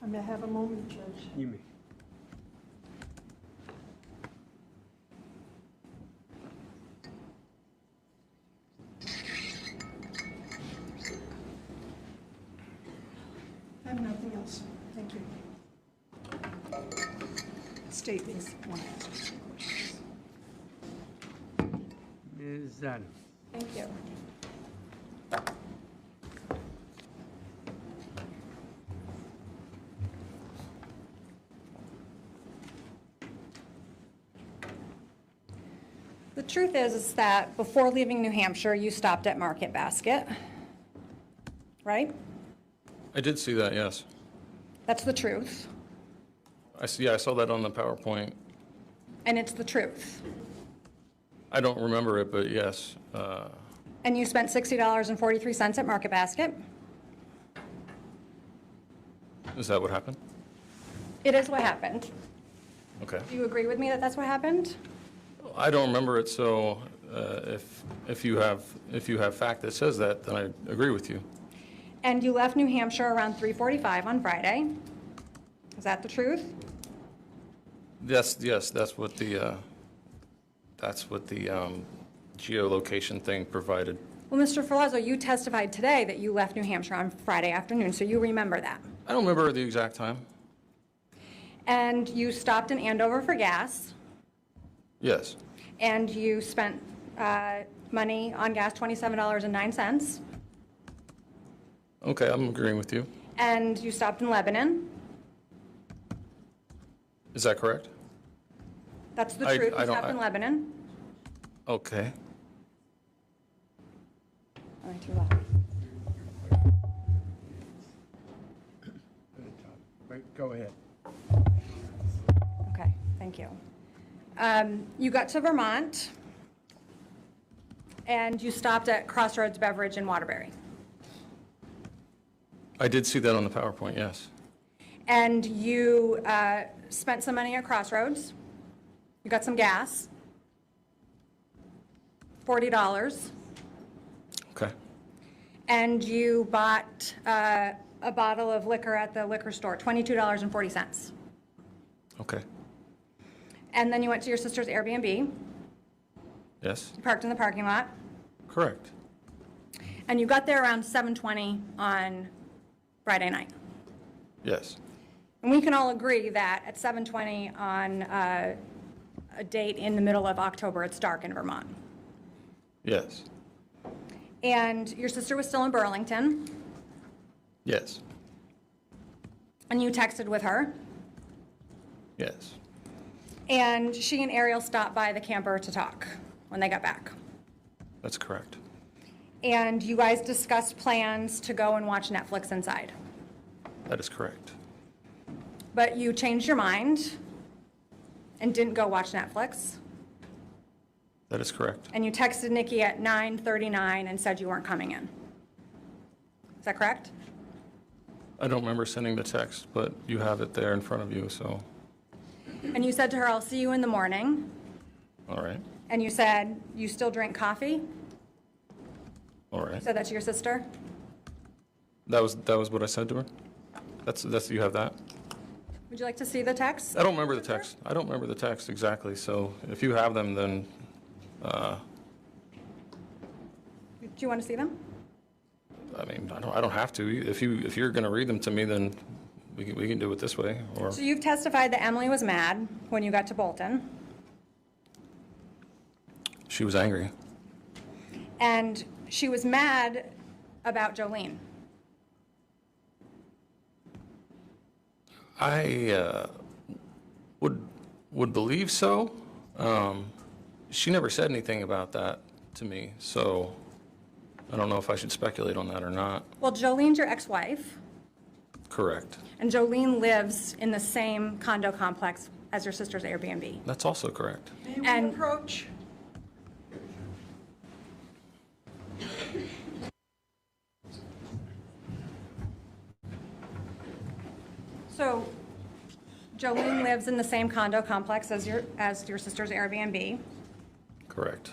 I may have a moment, Judge. You may. I have nothing else. Thank you. State these. Ms. Adams. Thank you. The truth is that before leaving New Hampshire, you stopped at Market Basket, right? I did see that, yes. That's the truth, I saw that on the PowerPoint. and it's the truth. I don't remember it, but yes. And you spent $60.43 at Market Basket. Is that what happened? It is what happened. Okay. Do you agree with me that that's what happened? I don't remember it, so if you have fact that says that, then I agree with you. And you left New Hampshire around 3:45 on Friday. Is that the truth? Yes, that's what the geolocation thing provided. Well, Mr. Ferlazzo, you testified today that you left New Hampshire on Friday afternoon, so you remember that. I don't remember the exact time. And you stopped in Andover for gas, Yes, and you spent money on gas, $27.09, okay, I'm agreeing with you. and you stopped in Lebanon. Is that correct? That's the I truth. You don't- stopped in Lebanon. Okay. Am I too loud? Right, go ahead. Okay, thank you. You got to Vermont, and you stopped at Crossroads Beverage in Waterbury. I did see that on the PowerPoint, yes. And you spent some money at Crossroads. You got some gas, $40. Okay, And you bought a bottle of liquor at the liquor store, $22.40. okay, And then you went to your sister's Airbnb, yes, you parked in the parking lot, correct. and you got there around 7:20 on Friday night. Yes, And we can all agree that at 7:20 on a date in the middle of October, it's dark in Vermont. yes, And your sister was still in Burlington, yes, and you texted with her, yes, and she and Ariel stopped by the camper to talk when they got back. that's correct. And you guys discussed plans to go and watch Netflix inside. That is correct. But you changed your mind and didn't go watch Netflix. That is correct. And you texted Nikki at 9:39 and said you weren't coming in. Is that correct? I don't remember sending the text, but you have it there in front of you, so, And you said to her, I'll see you in the morning. all right, And you said, you still drink coffee? all right. Said that to your sister? That was what I said to her? That's, you have that? Would you like to see the text? I don't remember the text. I don't remember the text exactly, so if you have them, then, Do you want to see them? I mean, I don't have to. If you're gonna read them to me, then we can do it this way, or, So you've testified that Emily was mad when you got to Bolton, she was angry. and she was mad about Jolene. I would believe so. She never said anything about that to me, so I don't know if I should speculate on that or not. Well, Jolene's your ex-wife, Correct. and Jolene lives in the same condo complex as your sister's Airbnb. That's also correct. May we And- approach? So Jolene lives in the same condo complex as your sister's Airbnb. Correct.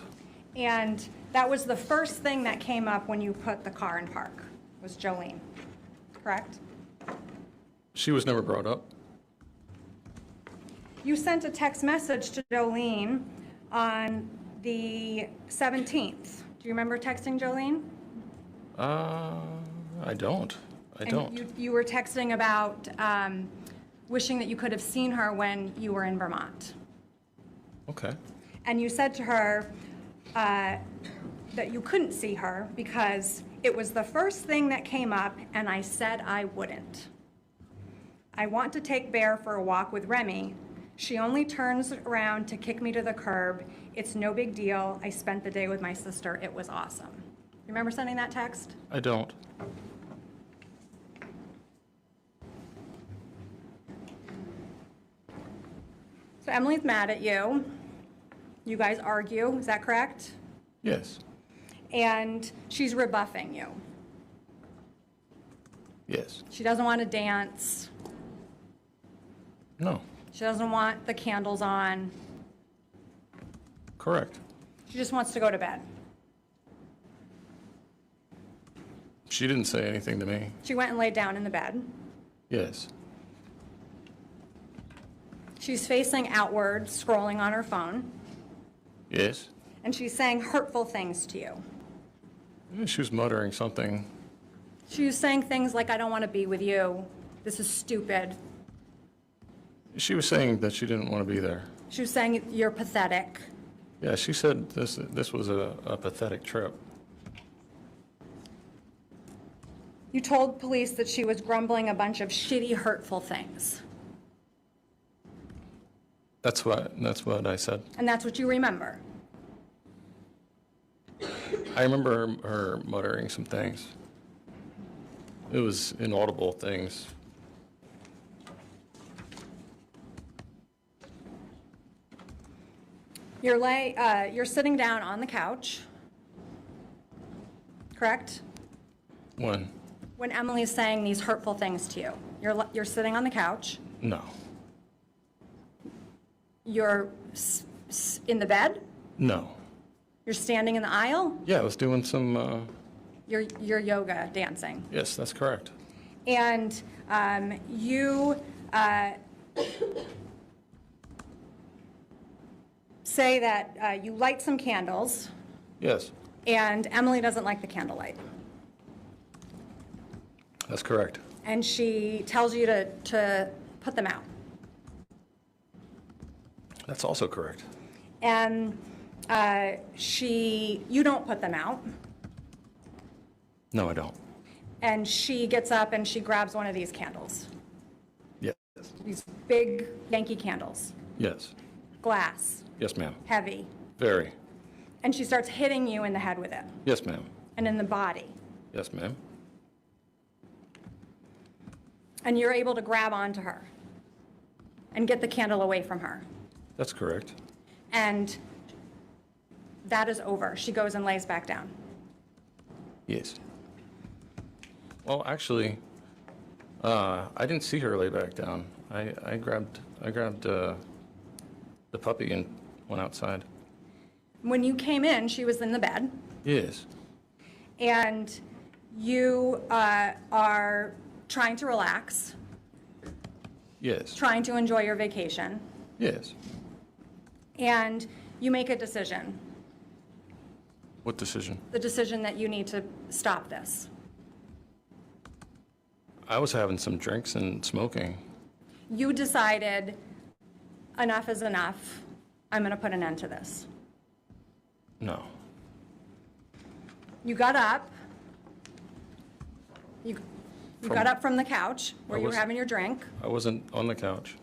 And that was the first thing that came up when you put the car in park, was Jolene, correct? She was never brought up. You sent a text message to Jolene on the 17th. Do you remember texting Jolene? I don't. And you were texting about wishing that you could have seen her when you were in Vermont. Okay. And you said to her that you couldn't see her because it was the first thing that came up, and I said I wouldn't. I want to take Bear for a walk with Remy. She only turns around to kick me to the curb. It's no big deal. I spent the day with my sister. It was awesome. Remember sending that text? I don't. So Emily's mad at you. You guys argue, is that correct? Yes. And she's rebuffing you. Yes. She doesn't want to dance. No. She doesn't want the candles on. Correct. She just wants to go to bed. She didn't say anything to me. She went and laid down in the bed. Yes. She's facing outward, scrolling on her phone, Yes. and she's saying hurtful things to you. She was muttering something. She was saying things like, I don't want to be with you. This is stupid. She was saying that she didn't want to be there. She was saying, you're pathetic. Yeah, she said this was a pathetic trip. You told police that she was grumbling a bunch of shitty, hurtful things. That's what I said. And that's what you remember. I remember her muttering some things. It was inaudible things. You're sitting down on the couch, correct? When? When Emily's saying these hurtful things to you. You're sitting on the couch. No. You're in the bed. No. You're standing in the aisle. Yeah, I was doing some, You're yoga dancing. yes, that's correct. And you say that you light some candles, Yes, and Emily doesn't like the candlelight. that's correct. And she tells you to put them out. That's also correct. And you don't put them out. No, I don't. And she gets up and she grabs one of these candles, Yes. these big Yankee candles, Yes. glass, Yes, ma'am. heavy. Very. And she starts hitting you in the head with it Yes, ma'am. and in the body. Yes, ma'am. And you're able to grab onto her and get the candle away from her. That's correct. And that is over. She goes and lays back down. Yes. Well, actually, I didn't see her lay back down. I grabbed the puppy and went outside. When you came in, she was in the bed, Yes. and you are trying to relax, Yes. trying to enjoy your vacation, Yes. and you make a decision, What decision? the decision that you need to stop this. I was having some drinks and smoking. You decided enough is enough. I'm going to put an end to this. No. You got up. You You got up from the couch where you were was- having your drink. I wasn't on the couch.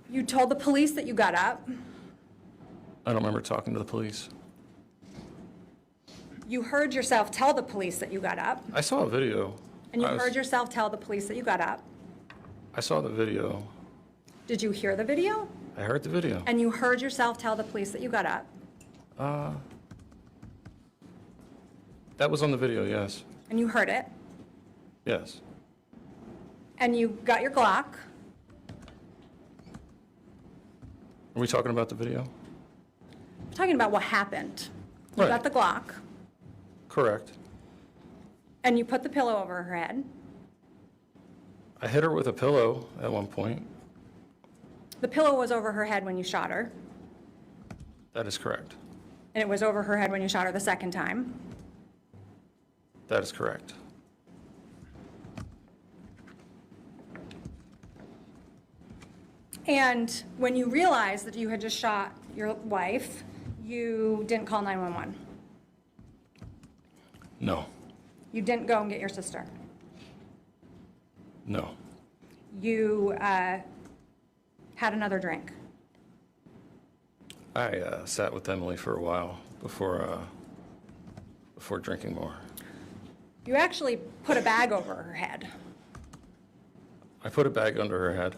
You told the police that you got up. I don't remember talking to the police. You heard yourself tell the police that you got up. I saw a video. And you I was- heard yourself tell the police that you got up. I saw the video. Did you hear the video? I heard the video. And you heard yourself tell the police that you got up. That was on the video, yes. And you heard it. Yes. And you got your Glock. Are we talking about the video? I'm talking about what happened. You Right. got the Glock, Correct. and you put the pillow over her head. I hit her with a pillow at one point. The pillow was over her head when you shot her, That is correct. and it was over her head when you shot her the second time. That is correct. And when you realized that you had just shot your wife, you didn't call 911. No. You didn't go and get your sister. No. You had another drink. I sat with Emily for a while before drinking more. You actually put a bag over her head. I put a bag under her head.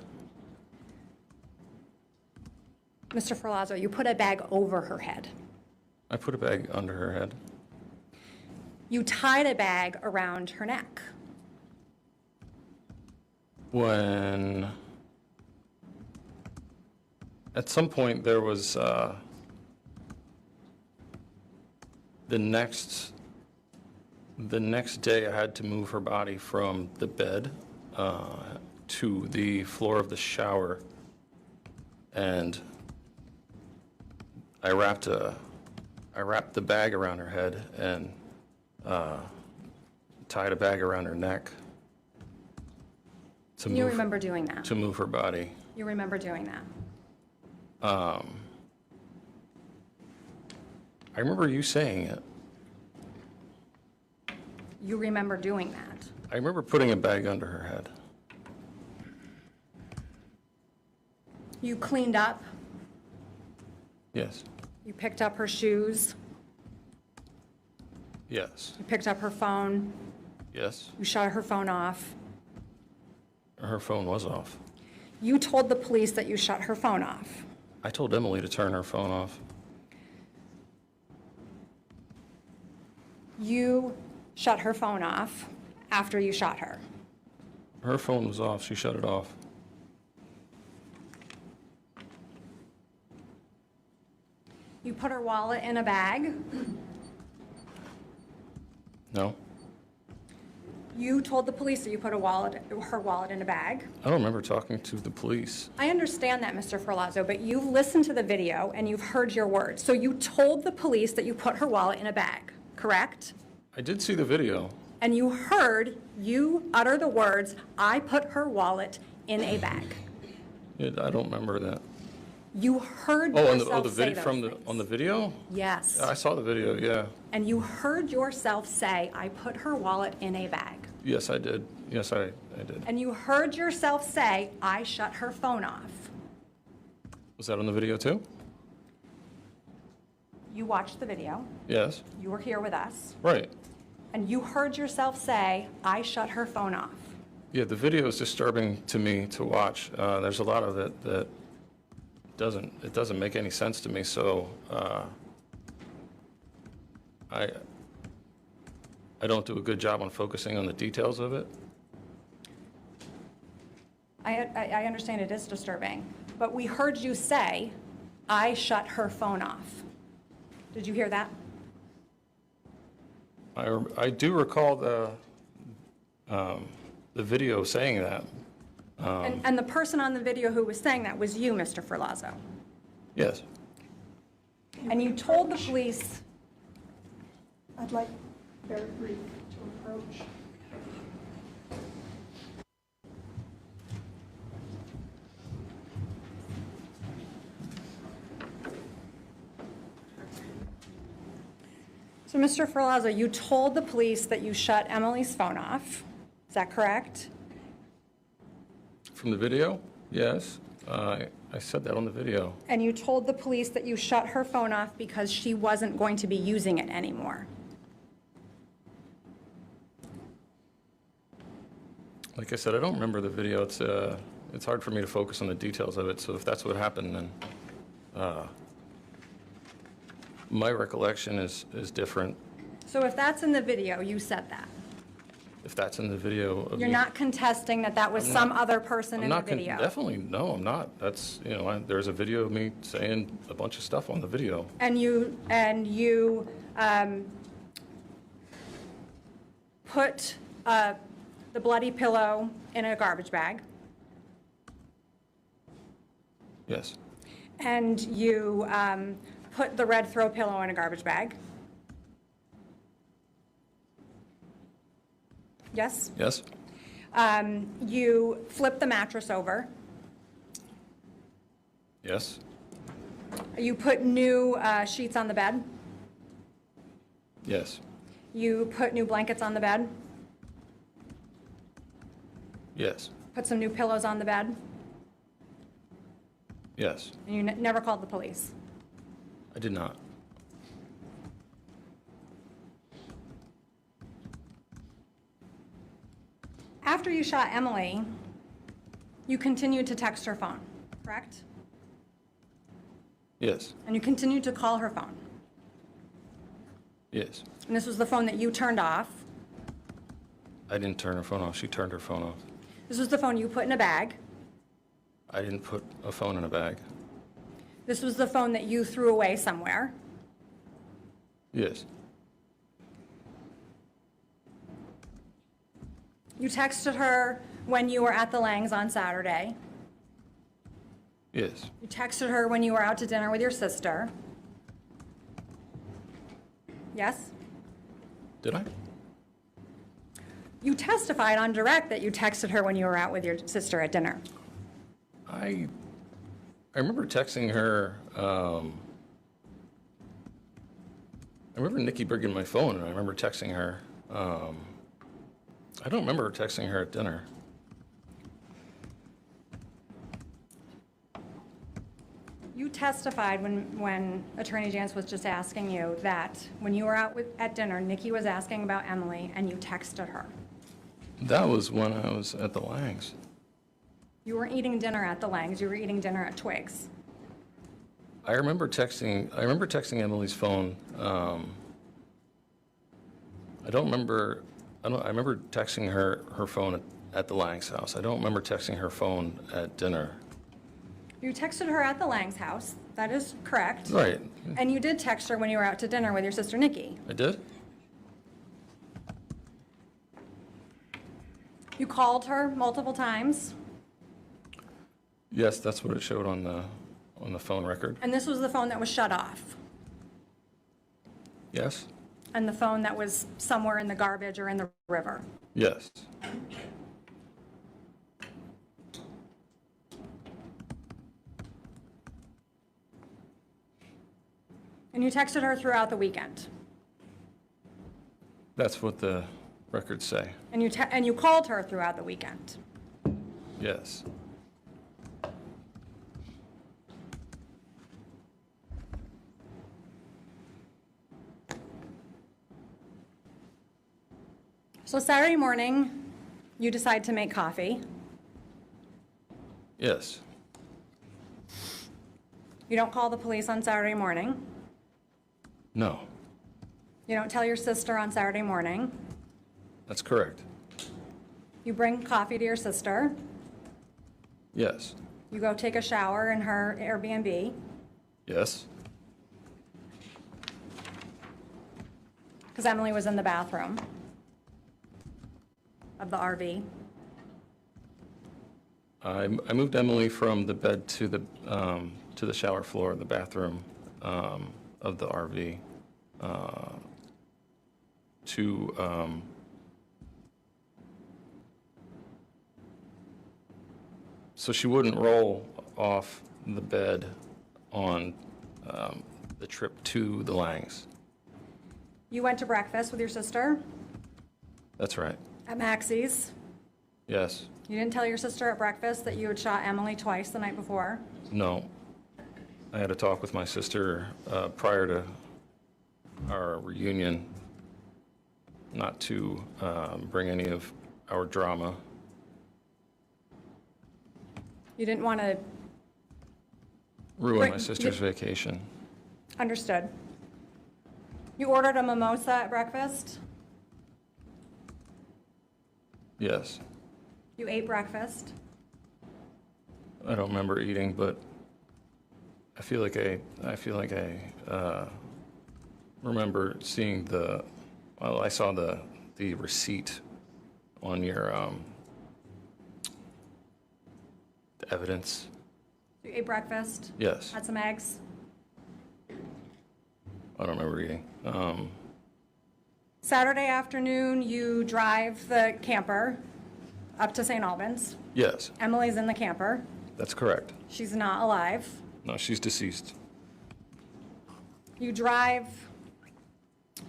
Mr. Ferlazzo, you put a bag over her head. I put a bag under her head. You tied a bag around her neck. When at some point there was the next day I had to move her body from the bed to the floor of the shower, and I wrapped the bag around her head and tied a bag around her neck to You move remember doing that. to move her body. You remember doing that. I remember you saying it. You remember doing that. I remember putting a bag under her head. You cleaned up. Yes. You picked up her shoes. Yes. You picked up her phone. Yes. You shut her phone off. Her phone was off. You told the police that you shut her phone off. I told Emily to turn her phone off. You shut her phone off after you shot her. Her phone was off. She shut it off. You put her wallet in a bag. No. You told the police that you put her wallet in a bag. I don't remember talking to the police. I understand that, Mr. Ferlazzo, but you've listened to the video and you've heard your words. So you told the police that you put her wallet in a bag, correct? I did see the video. And you heard you utter the words, "I put her wallet in a bag." I don't remember that. You heard Oh, yourself the say video those on the things. video? Yes. I saw the video. Yeah. And you heard yourself say, "I put her wallet in a bag." Yes, I did. Yes, I did. And you heard yourself say, "I shut her phone off." Was that on the video too? You watched the video. Yes. You were here with us. Right. And you heard yourself say, "I shut her phone off." Yeah, the video is disturbing to me to watch. There's a lot of it that doesn't make any sense to me. So I don't do a good job on focusing on the details of it. I understand it is disturbing, but we heard you say, "I shut her phone off." Did you hear that? I do recall the video saying that. And the person on the video who was saying that was you, Mr. Ferlazzo. Yes. And you told the police, I'd like very brief to approach. so Mr. Ferlazzo, you told the police that you shut Emily's phone off. Is that correct? From the video? Yes. I said that on the video. And you told the police that you shut her phone off because she wasn't going to be using it anymore. Like I said, I don't remember the video. It's hard for me to focus on the details of it, so if that's what happened, then my recollection is different. So if that's in the video, you said that. If that's in the video of You're me- not contesting that that was some other person I'm in the not video? definitely, no, I'm not. That's, there's a video of me saying a bunch of stuff on the video. And you put the bloody pillow in a garbage bag, Yes, and you put the red throw pillow in a garbage bag. Yes? yes, You flipped the mattress over. yes, You put new sheets on the bed. yes, You put new blankets on the bed. yes, Put some new pillows on the bed. yes. And you never called the police. I did not. After you shot Emily, you continued to text her phone, correct? Yes, And you continued to call her phone. yes. And this was the phone that you turned off. I didn't turn her phone off. She turned her phone off. This was the phone you put in a bag. I didn't put a phone in a bag. This was the phone that you threw away somewhere. Yes, You texted her when you were at the Langs on Saturday. yes, You texted her when you were out to dinner with your sister. Yes? did I? You testified on direct that you texted her when you were out with your sister at dinner. I remember texting her, I remember Nikki bringing my phone, and I remember texting her. I don't remember texting her at dinner. You testified when Attorney Jantz was just asking you that when you were out at dinner, Nikki was asking about Emily, and you texted her. That was when I was at the Langs. You weren't eating dinner at the Langs, you were eating dinner at Twig's. I remember texting Emily's phone. I remember texting her phone at the Lang's house. I don't remember texting her phone at dinner. You texted her at the Lang's house, that is correct. Right, And you did text her when you were out to dinner with your sister Nikki. I did? You called her multiple times, Yes, that's what it showed on the phone record. and this was the phone that was shut off, Yes? and the phone that was somewhere in the garbage or in the river. Yes. And you texted her throughout the weekend. That's what the records say. And you called her throughout the weekend. Yes. So Saturday morning, you decide to make coffee. Yes. You don't call the police on Saturday morning. No. You don't tell your sister on Saturday morning. That's correct. You bring coffee to your sister. Yes. You go take a shower in her Airbnb. Yes. Because Emily was in the bathroom of the RV. I moved Emily from the bed to the shower floor, the bathroom of the RV, so she wouldn't roll off the bed on the trip to the Langs. You went to breakfast with your sister That's right. at Maxie's. Yes. You didn't tell your sister at breakfast that you had shot Emily twice the night before? No. I had a talk with my sister prior to our reunion not to bring any of our drama. You didn't want to... Ruin my Right. sister's vacation. Understood. You ordered a mimosa at breakfast? Yes. You ate breakfast? I don't remember eating, but I feel like I remember seeing I saw the receipt on your the evidence. You ate breakfast? Yes. Had some eggs? I don't remember eating. Saturday afternoon, you drive the camper up to St. Albans. Yes, Emily's in the camper. that's correct. She's not alive. No, she's deceased. You drive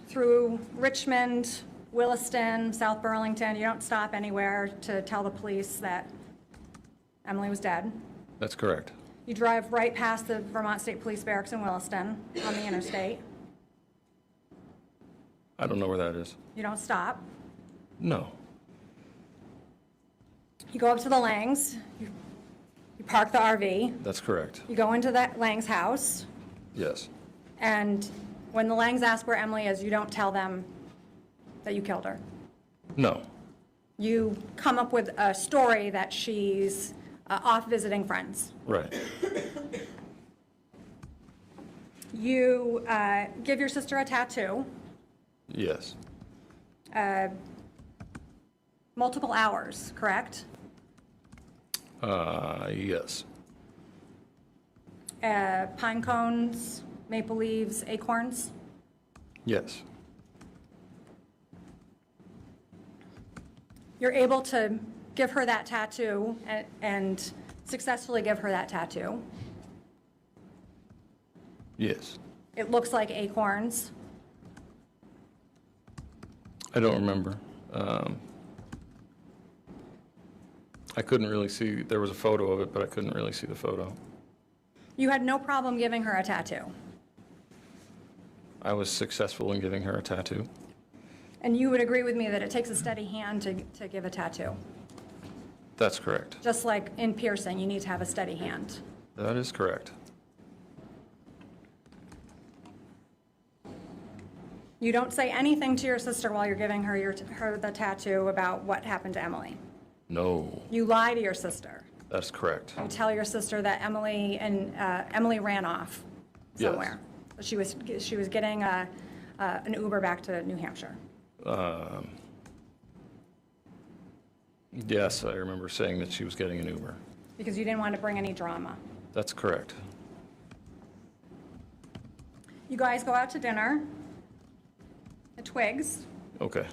through Richmond, Williston, South Burlington. You don't stop anywhere to tell the police that Emily was dead. That's correct. You drive right past the Vermont State Police Barracks in Williston on the interstate. I don't know where that is. You don't stop. No. You go up to the Langs. You park the RV. That's correct. You go into that Lang's house. Yes. And when the Langs ask where Emily is, you don't tell them that you killed her. No. You come up with a story that she's off visiting friends. Right. You give your sister a tattoo, Yes. multiple hours, correct? Yes. Pine cones, maple leaves, acorns. Yes. You're able to give her that tattoo and successfully give her that tattoo. Yes. It looks like acorns. I don't remember. I couldn't really see, there was a photo of it, but I couldn't really see the photo. You had no problem giving her a tattoo. I was successful in giving her a tattoo. And you would agree with me that it takes a steady hand to give a tattoo. That's correct. Just like in piercing, you need to have a steady hand. That is correct. You don't say anything to your sister while you're giving her her the tattoo about what happened to Emily. No, You lie to your sister. that's correct. You tell your sister that Emily ran off Yes. somewhere. She was getting an Uber back to New Hampshire. Yes, I remember saying that she was getting an Uber. Because you didn't want to bring any drama. That's correct. You guys go out to dinner at Twigs. Okay.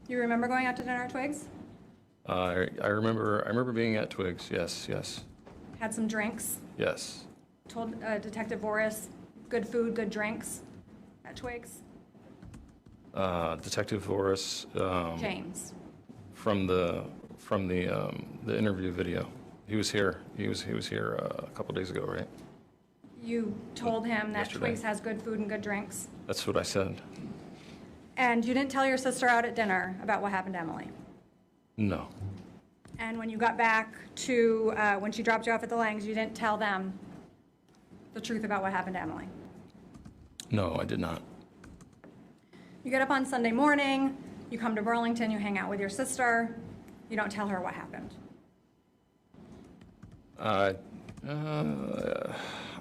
You remember going out to dinner at Twigs? I remember being at Twigs. Yes, yes, Had some drinks. yes. Told Detective Boris, good food, good drinks at Twigs. Detective Voris, James. from the interview video. He was here. He was here a couple days ago, right? You told him that Yesterday. Twigs has good food and good drinks. That's what I said. And you didn't tell your sister out at dinner about what happened to Emily. No. And when you got back to, when she dropped you off at the Langs, you didn't tell them the truth about what happened to Emily. No, I did not. You get up on Sunday morning, you come to Burlington, you hang out with your sister, you don't tell her what happened. I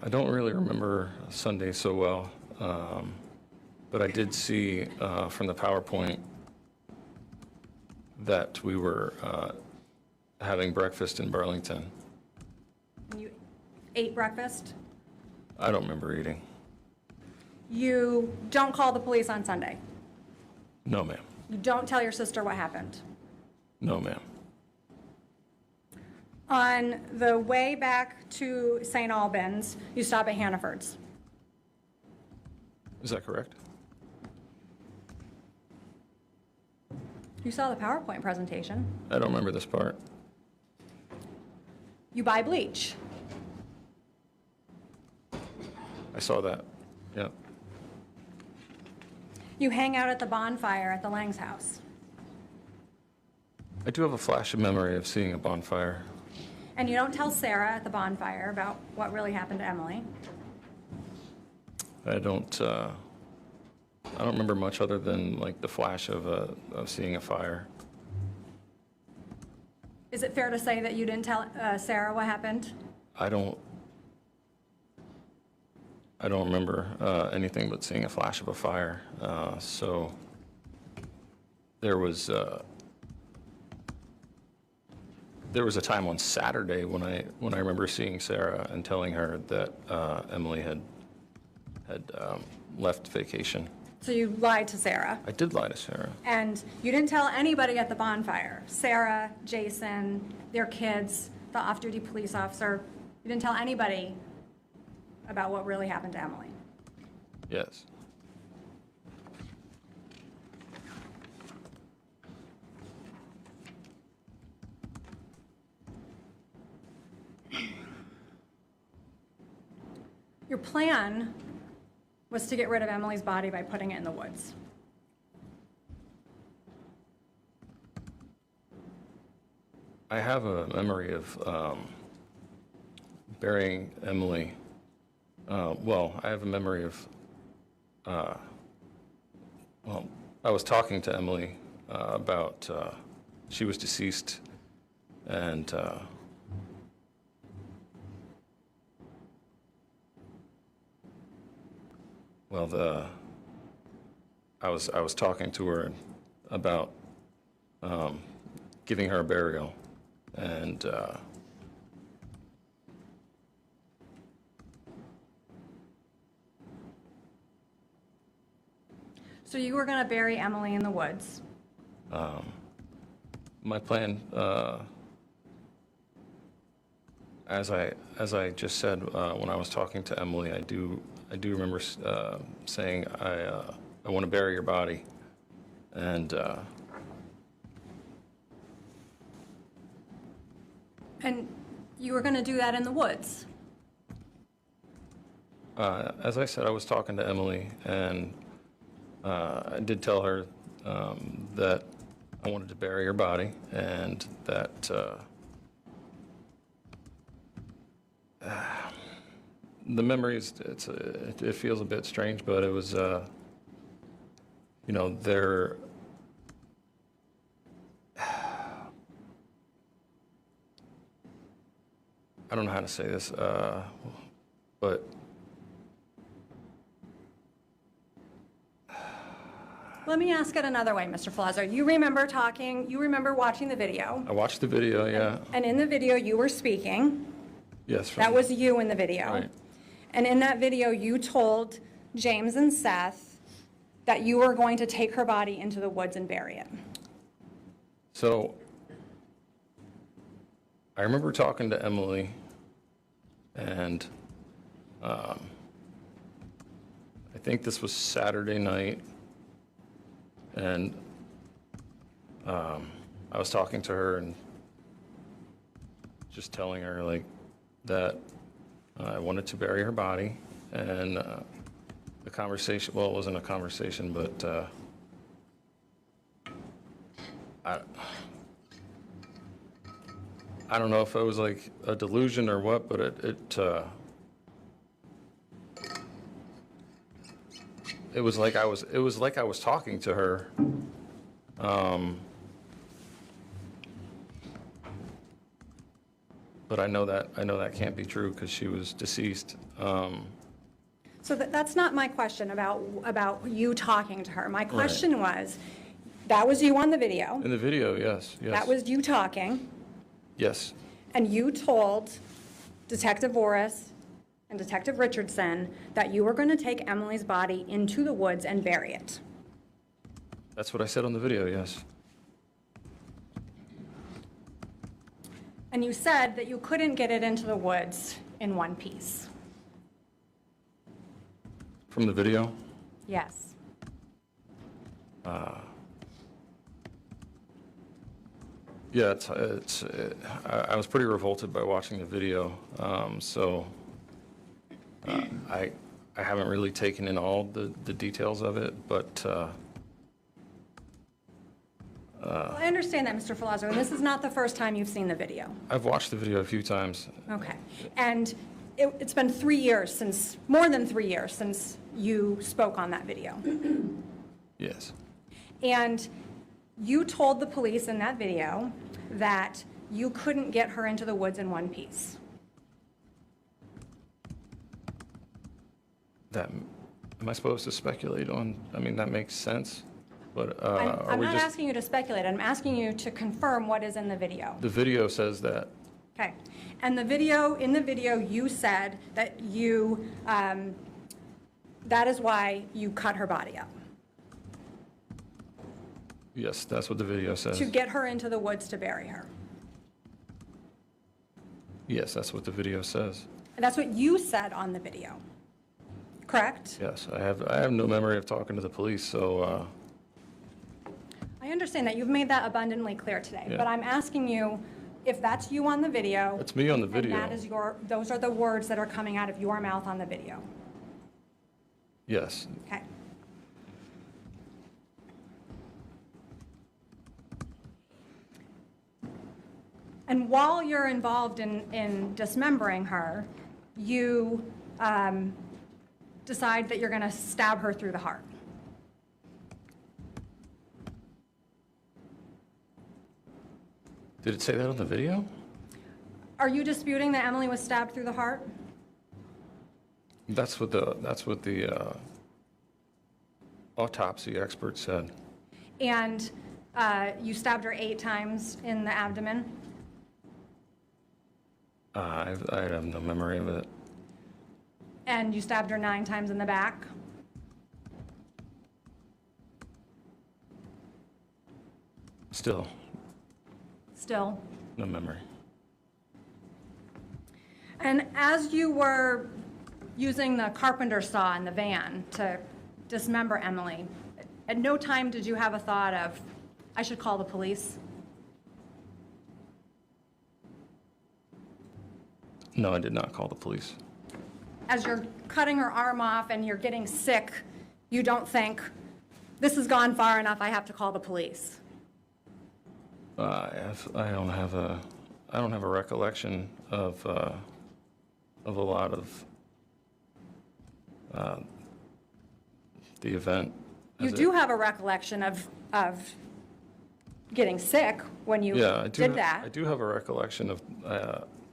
don't really remember Sunday so well, but I did see from the PowerPoint that we were having breakfast in Burlington. And you ate breakfast. I don't remember eating. You don't call the police on Sunday. No, ma'am. You don't tell your sister what happened. No, ma'am. On the way back to St. Albans, you stop at Hannaford's. Is that correct? You saw the PowerPoint presentation. I don't remember this part. You buy bleach. I saw that. Yeah. You hang out at the bonfire at the Lang's house. I do have a flash of memory of seeing a bonfire. And you don't tell Sarah at the bonfire about what really happened to Emily. I don't remember much other than like the flash of seeing a fire. Is it fair to say that you didn't tell Sarah what happened? I don't remember anything but seeing a flash of a fire. So there was a time on Saturday when I remember seeing Sarah and telling her that Emily had left vacation. So you lied to Sarah. I did lie to Sarah. And you didn't tell anybody at the bonfire. Sarah, Jason, their kids, the off-duty police officer. You didn't tell anybody about what really happened to Emily. Yes. Your plan was to get rid of Emily's body by putting it in the woods. I have a memory of burying Emily. Well, I have a memory of, well, I was talking to Emily about, she was deceased, and well, I was talking to her about giving her a burial, and So you were going to bury Emily in the woods. my plan, as I just said when I was talking to Emily, I do remember saying I want to bury your body, and you were going to do that in the woods. as I said, I was talking to Emily, and I did tell her that I wanted to bury her body, and that the memories, it feels a bit strange, but it was, you know, there. I don't know how to say this, but Let me ask it another way, Mr. Ferlazzo. You remember watching the video, I watched the video, yeah. and in the video you were speaking. Yes. That was you in the video. Right. And in that video, you told James and Seth that you were going to take her body into the woods and bury it. So I remember talking to Emily, and I think this was Saturday night, and I was talking to her and just telling her like that I wanted to bury her body, and the conversation, well, it wasn't a conversation, but I don't know if it was like a delusion or what, but it was like I was talking to her. But I know that can't be true because she was deceased. So that's not my question about you talking to her. My question was, that was you on the video. In the video, yes. That was you talking. Yes. And you told Detective Voris and Detective Richardson that you were going to take Emily's body into the woods and bury it. That's what I said on the video, yes. And you said that you couldn't get it into the woods in one piece. From the video? Yes. Yeah, I was pretty revolted by watching the video, so I haven't really taken in all the details of it, but Well, I understand that, Mr. Ferlazzo, and this is not the first time you've seen the video. I've watched the video a few times. Okay. And it's been 3 years since, more than 3 years since you spoke on that video. Yes. And you told the police in that video that you couldn't get her into the woods in one piece. Am I supposed to speculate on? I mean, that makes sense, but I'm not asking you to speculate. I'm asking you to confirm what is in the video. The video says that. Okay. And in the video, you said that that is why you cut her body up, Yes, that's what the video says. to get her into the woods to bury her. Yes, that's what the video says. And that's what you said on the video, correct? Yes, I have no memory of talking to the police, so I understand that. You've made that abundantly clear today. Yeah. But I'm asking you if that's you on the video. it's me on the video. And that is those are the words that are coming out of your mouth on the video. Yes. Okay. And while you're involved in dismembering her, you decide that you're going to stab her through the heart. Did it say that on the video? Are you disputing that Emily was stabbed through the heart? That's what the autopsy expert said. And you stabbed her 8 times in the abdomen? I have no memory of it. And you stabbed her 9 times in the back? Still, Still. no memory. And as you were using the carpenter saw in the van to dismember Emily, at no time did you have a thought of, I should call the police? No, I did not call the police. As you're cutting her arm off and you're getting sick, you don't think, this has gone far enough, I have to call the police? I don't have a recollection of a lot of the event. You do have a recollection of getting sick when you Yeah, did that. I do have a recollection of,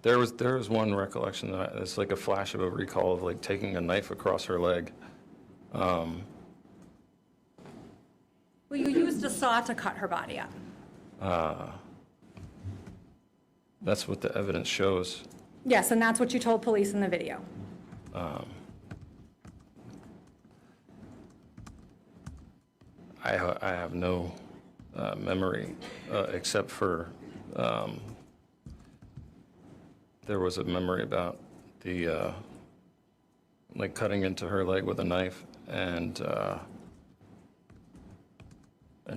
there was one recollection that it's like a flash of a recall of like taking a knife across her leg. Well, you used a saw to cut her body up. That's what the evidence shows. Yes, and that's what you told police in the video. I have no memory except for there was a memory about the like cutting into her leg with a knife and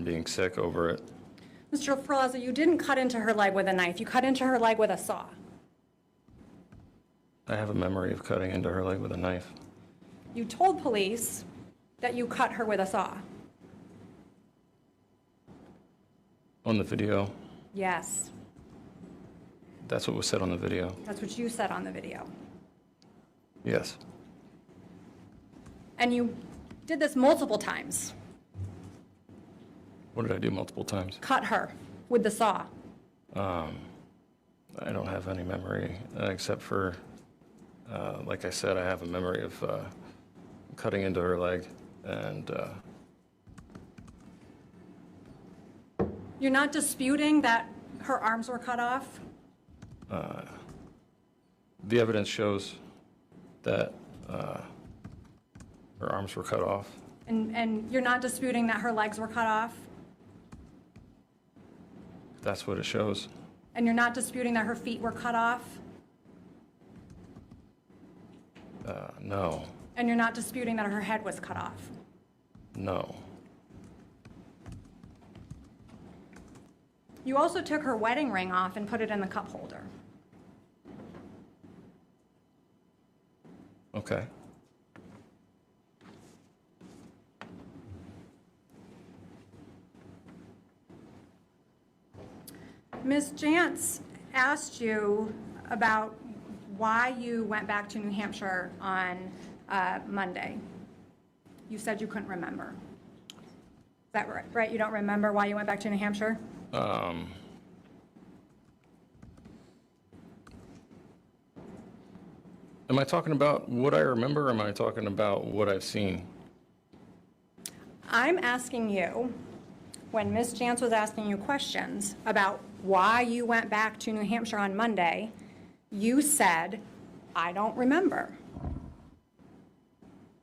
being sick over it. Mr. Ferlazzo, you didn't cut into her leg with a knife. You cut into her leg with a saw. I have a memory of cutting into her leg with a knife. You told police that you cut her with a saw. On the video, Yes, that's what was said on the video. that's what you said on the video. Yes. And you did this multiple times. What did I do multiple times? Cut her with the saw. I don't have any memory except for, like I said, I have a memory of cutting into her leg and You're not disputing that her arms were cut off? the evidence shows that her arms were cut off. And you're not disputing that her legs were cut off? That's what it shows. And you're not disputing that her feet were cut off? No, And you're not disputing that her head was cut off? no. You also took her wedding ring off and put it in the cup holder. Okay. Ms. Jantz asked you about why you went back to New Hampshire on Monday. You said you couldn't remember. Is that right? You don't remember why you went back to New Hampshire? Am I talking about what I remember, or am I talking about what I've seen? I'm asking you, when Ms. Jantz was asking you questions about why you went back to New Hampshire on Monday, you said, I don't remember.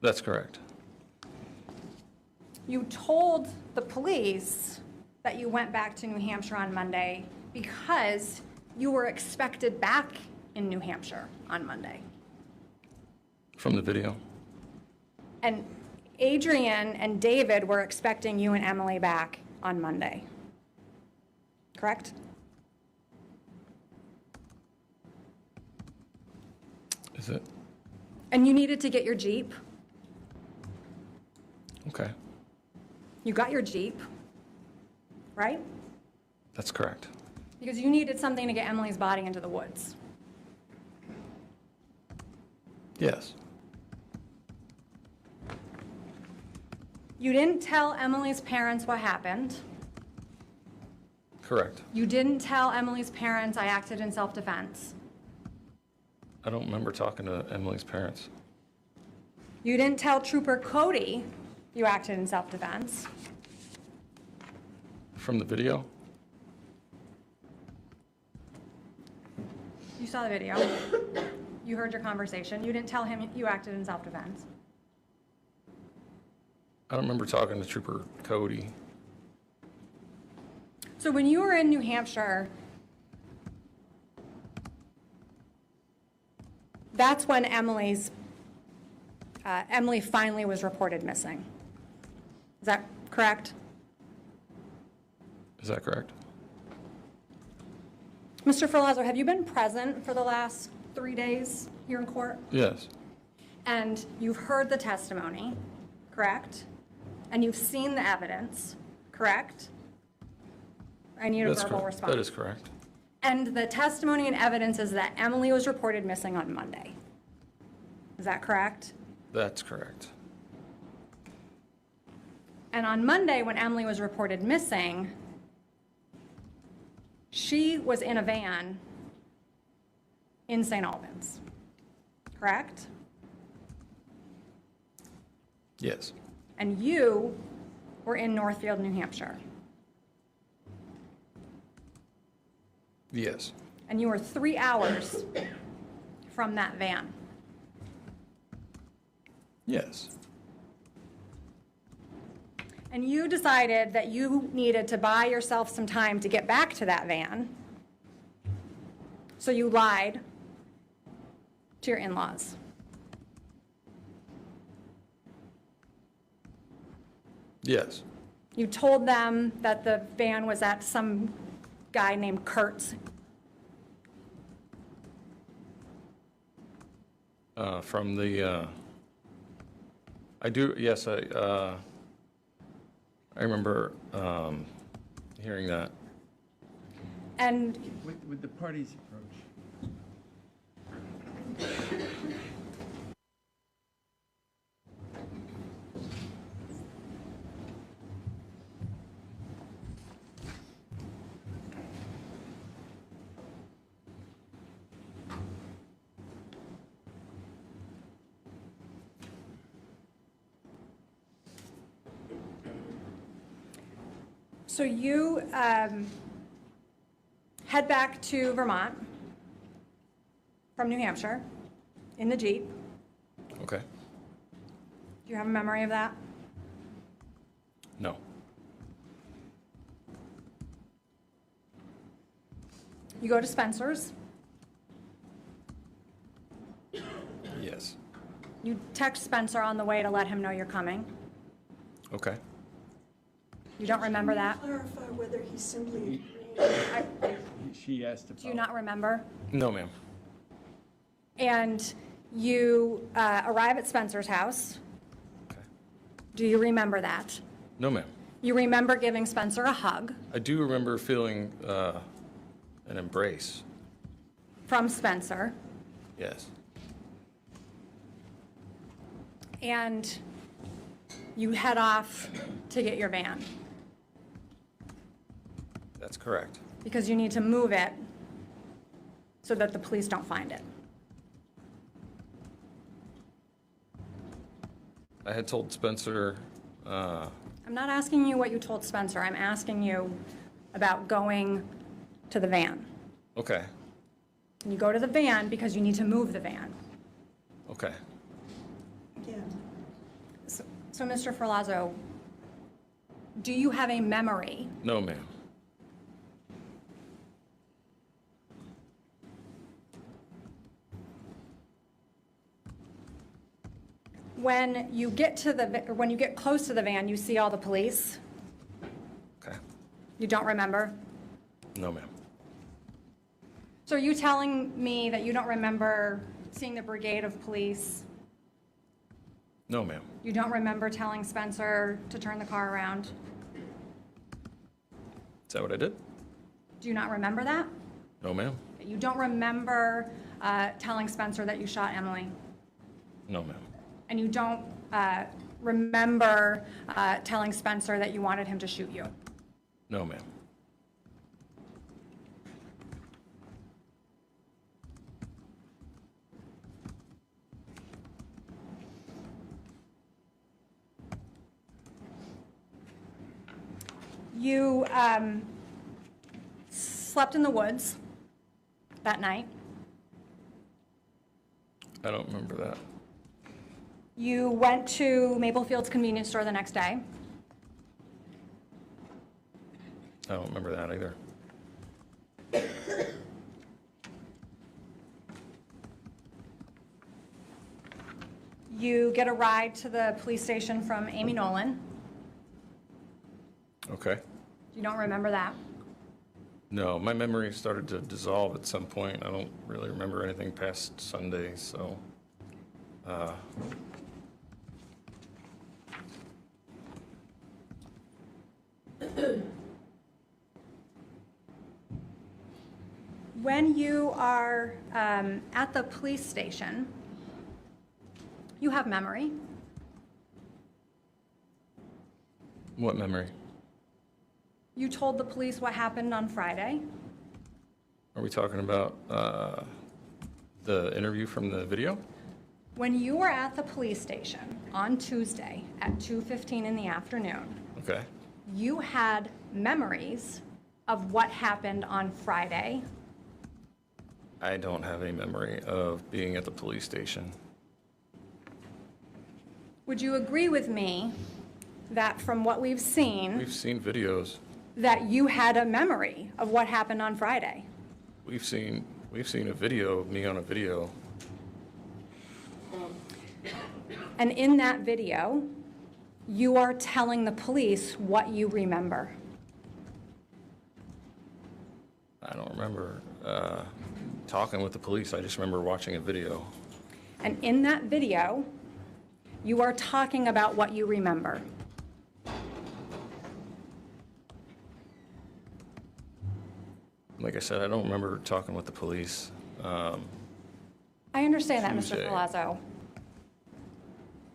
That's correct. You told the police that you went back to New Hampshire on Monday because you were expected back in New Hampshire on Monday. From the video? And Adrian and David were expecting you and Emily back on Monday. Correct? Is it? And you needed to get your Jeep. Okay. You got your Jeep, right? That's correct. Because you needed something to get Emily's body into the woods. Yes. You didn't tell Emily's parents what happened. Correct. You didn't tell Emily's parents I acted in self-defense. I don't remember talking to Emily's parents. You didn't tell Trooper Cody you acted in self-defense. From the video? You saw the video. You heard your conversation. You didn't tell him you acted in self-defense. I don't remember talking to Trooper Cody. So when you were in New Hampshire, that's when Emily finally was reported missing. Is that correct? Is that correct? Mr. Ferlazzo, have you been present for the last 3 days here in court? Yes. And you've heard the testimony, correct? And you've seen the evidence, correct? I need a That's verbal correct. response. That is correct. And the testimony and evidence is that Emily was reported missing on Monday. Is that correct? That's correct. And on Monday, when Emily was reported missing, she was in a van in St. Albans, correct? Yes. And you were in Northfield, New Hampshire. Yes. And you were 3 hours from that van. Yes. And you decided that you needed to buy yourself some time to get back to that van. So you lied to your in-laws. Yes. You told them that the van was at some guy named Kurt's. From the, I do, yes, I remember hearing that. And With the party's approach. so you head back to Vermont from New Hampshire in the Jeep. Okay. Do you have a memory of that? No. You go to Spencer's. Yes. You text Spencer on the way to let him know you're coming. Okay. You don't remember that? Clarify whether he simply agreed She asked about. Do you not remember? No, ma'am. And you arrive at Spencer's house. Okay. Do you remember that? No, ma'am. You remember giving Spencer a hug I do remember feeling an embrace. from Spencer, Yes. and you head off to get your van That's correct. because you need to move it so that the police don't find it. I had told Spencer, I'm not asking you what you told Spencer. I'm asking you about going to the van. okay, You go to the van because you need to move the van. okay. Again, So, Mr. Ferlazzo, do you have a memory No, ma'am. when you get close to the van, you see all the police? Okay. You don't remember? No, ma'am. So are you telling me that you don't remember seeing the brigade of police? No, ma'am. You don't remember telling Spencer to turn the car around? Is that what I did? Do you not remember that? No, ma'am. You don't remember telling Spencer that you shot Emily? No, ma'am. And you don't remember telling Spencer that you wanted him to shoot you? No, ma'am. You slept in the woods that night. I don't remember that. You went to Maplefield's convenience store the next day. I don't remember that either. You get a ride to the police station from Amy Nolan. Okay. You don't remember that? No, my memory started to dissolve at some point. I don't really remember anything past Sunday, so. When you are at the police station, you have memory. What memory? You told the police what happened on Friday. Are we talking about the interview from the video? When you were at the police station on Tuesday at 2:15 in the afternoon, Okay. you had memories of what happened on Friday. I don't have any memory of being at the police station. Would you agree with me that from what we've seen, We've seen videos. that you had a memory of what happened on Friday? We've seen a video of me on a video. And in that video, you are telling the police what you remember. I don't remember talking with the police. I just remember watching a video. And in that video, you are talking about what you remember. Like I said, I don't remember talking with the police. I understand that, Mr. Tuesday. Ferlazzo.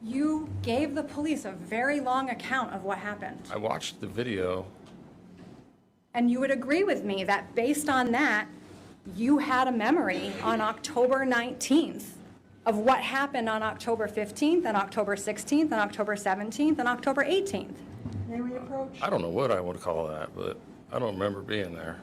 You gave the police a very long account of what happened. I watched the video. And you would agree with me that based on that, you had a memory on October 19th of what happened on October 15th and October 16th and October 17th and October 18th. may we approach? I don't know what I would call that, but I don't remember being there.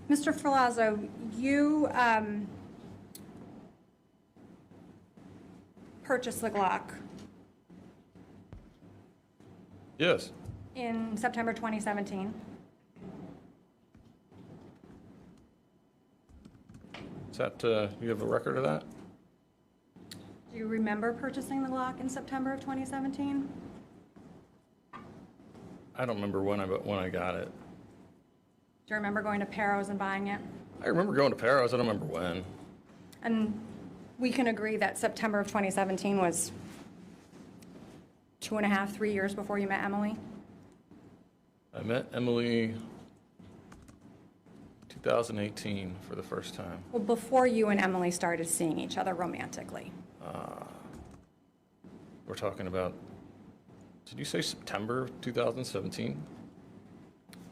Mr. Ferlazzo, you purchase the Glock Yes. in September 2017? Is that, you have a record of that? Do you remember purchasing the Glock in September of 2017? I don't remember when I got it. Do you remember going to Pero's and buying it? I remember going to Paris. I don't remember when. And we can agree that September of 2017 was 2.5, 3 years before you met Emily? I met Emily 2018 for the first time. Well, before you and Emily started seeing each other romantically. We're talking about, did you say September 2017?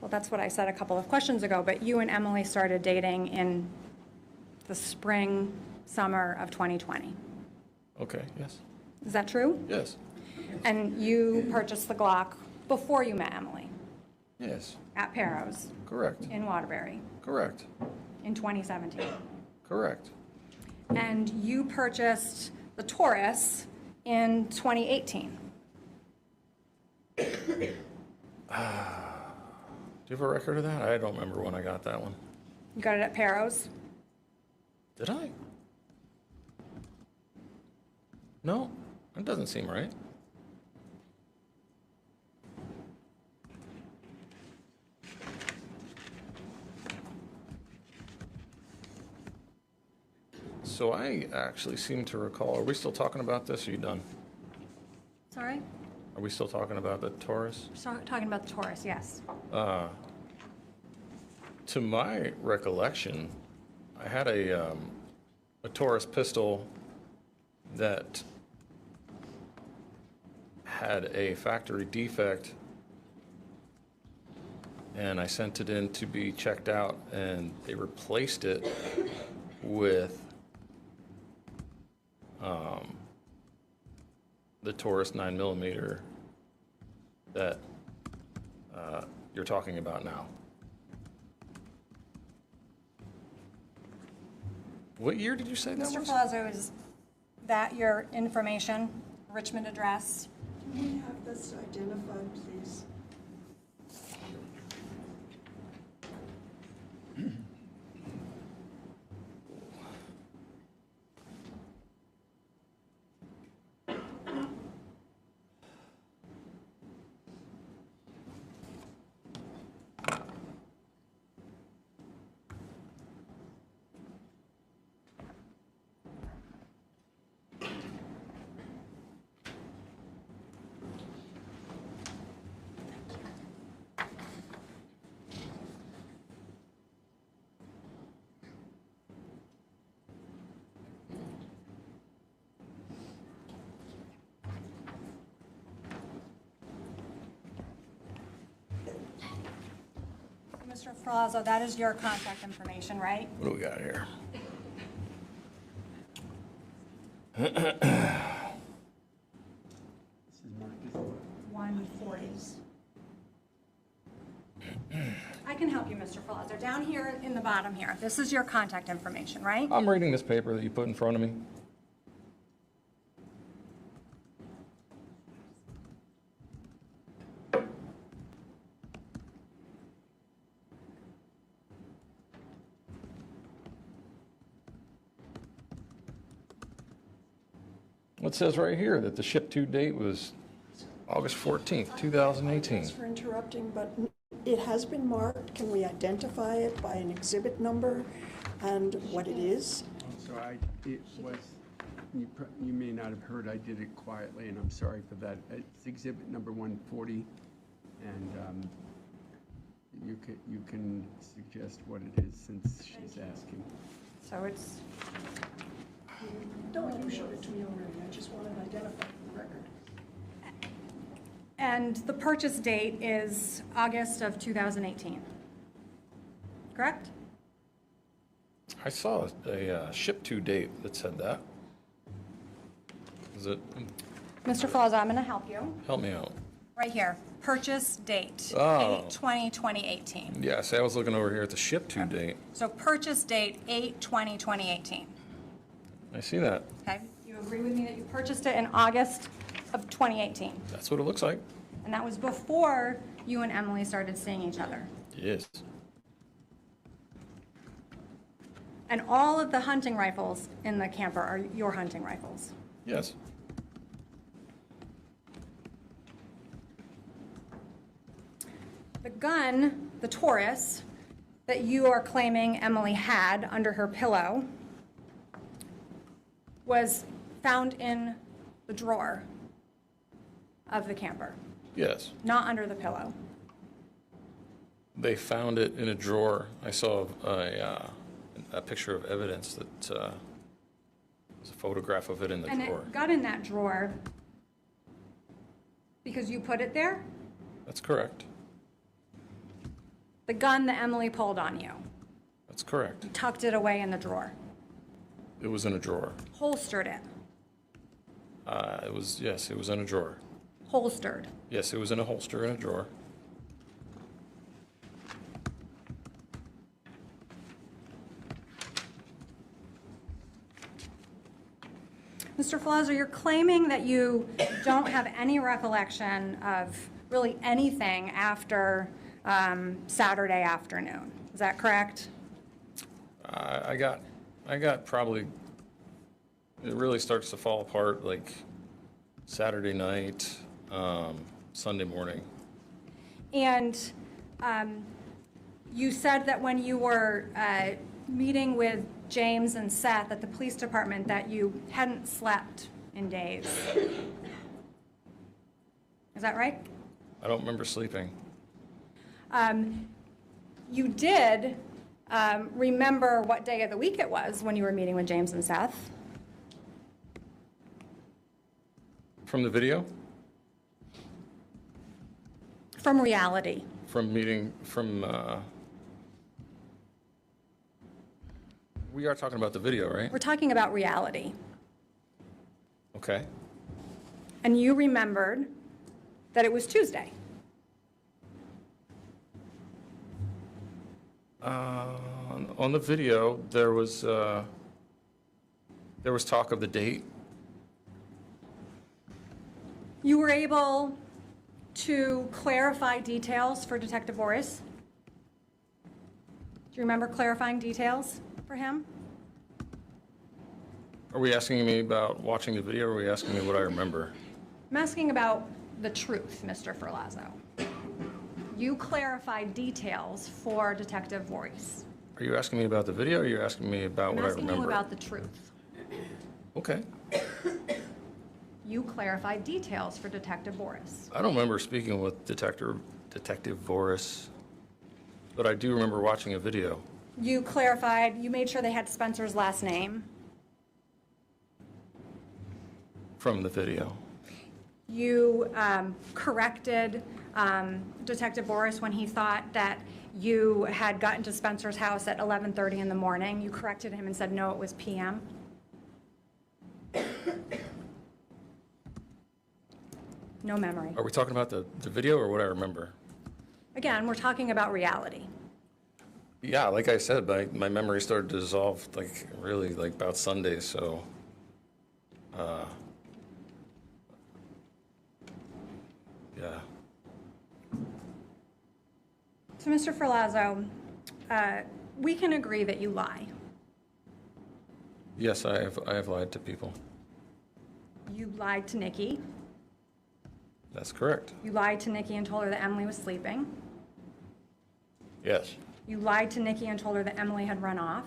Well, that's what I said a couple of questions ago, but you and Emily started dating in the spring, summer of 2020. Okay, yes. Is that true? Yes. And you purchased the Glock before you met Emily Yes. at Pero's Correct. in Waterbury Correct. in 2017. Correct. And you purchased the Taurus in 2018. Do you have a record of that? I don't remember when I got that one. You got it at Pero's? Did I? No, that doesn't seem right. So I actually seem to recall, are we still talking about this? Or are you done? Sorry? Are we still talking about the Taurus? Talking about the Taurus, yes. To my recollection, I had a Taurus pistol that had a factory defect, and I sent it in to be checked out, and they replaced it with the Taurus 9mm that you're talking about now. What year did you say that Mr. was? Ferlazzo, is that your information, Richmond address? Can we have this identified, please? Mr. Ferlazzo, that is your contact information, right? What do we got here? This is marked as 140s. I can help you, Mr. Ferlazzo. Down here in the bottom here, this is your contact information, right? I'm reading this paper that you put in front of me. It says right here that the ship-to date was August 14th, 2018. Thanks for interrupting, but it has been marked. Can we identify it by an exhibit number and what it is? So it was, you may not have heard, I did it quietly, and I'm sorry for that. It's exhibit number 140, and you can suggest what it is since she's asking. So it's, No, you showed it to me already. I just wanted to identify for the record. and the purchase date is August of 2018, correct? I saw a ship-to date that said that. Is it? Mr. Ferlazzo, I'm going to help you. Help me out. Right here, purchase date, Oh. 8/20/2018. Yeah, see, I was looking over here at the ship-to date. So purchase date, 8/20/2018. I see that. Okay, you you agree with me that you purchased it in August of 2018? That's what it looks like. And that was before you and Emily started seeing each other? Yes. And all of the hunting rifles in the camper are your hunting rifles? Yes. The gun, the Taurus, that you are claiming Emily had under her pillow was found in the drawer of the camper, Yes. not under the pillow. They found it in a drawer. I saw a picture of evidence that was a photograph of it in the And drawer. it got in that drawer because you put it there? That's correct. The gun that Emily pulled on you, That's correct. you tucked it away in the drawer, It was in a drawer. holstered it, Yes, it was in a drawer. holstered. Yes, it was in a holster in a drawer. Mr. Ferlazzo, you're claiming that you don't have any recollection of really anything after Saturday afternoon. Is that correct? I got probably, it really starts to fall apart like Saturday night, Sunday morning. And you said that when you were meeting with James and Seth at the police department that you hadn't slept in days. Is that right? I don't remember sleeping. You did remember what day of the week it was when you were meeting with James and Seth. From the video? From reality. We are talking about the video, right? We're talking about reality. Okay. And you remembered that it was Tuesday. On the video, there was talk of the date. You were able to clarify details for Detective Boris? Do you remember clarifying details for him? Are we asking me about watching the video, or are we asking me what I remember? I'm asking about the truth, Mr. Ferlazzo. You clarified details for Detective Boris. Are you asking me about the video, or are you asking me about what I I'm asking remember? you about the truth. Okay. You clarified details for Detective Boris. I don't remember speaking with Detective Voris, but I do remember watching a video. You clarified, you made sure they had Spencer's last name. From the video. You corrected Detective Boris when he thought that you had gotten to Spencer's house at 11:30 in the morning. You corrected him and said, no, it was PM. No memory. Are we talking about the video or what I remember? Again, we're talking about reality. Yeah, like I said, my memory started to dissolve really about Sunday, so yeah. So, Mr. Ferlazzo, we can agree that you lie. Yes, I have lied to people. You lied to Nikki. That's correct. You lied to Nikki and told her that Emily was sleeping. Yes. You lied to Nikki and told her that Emily had run off.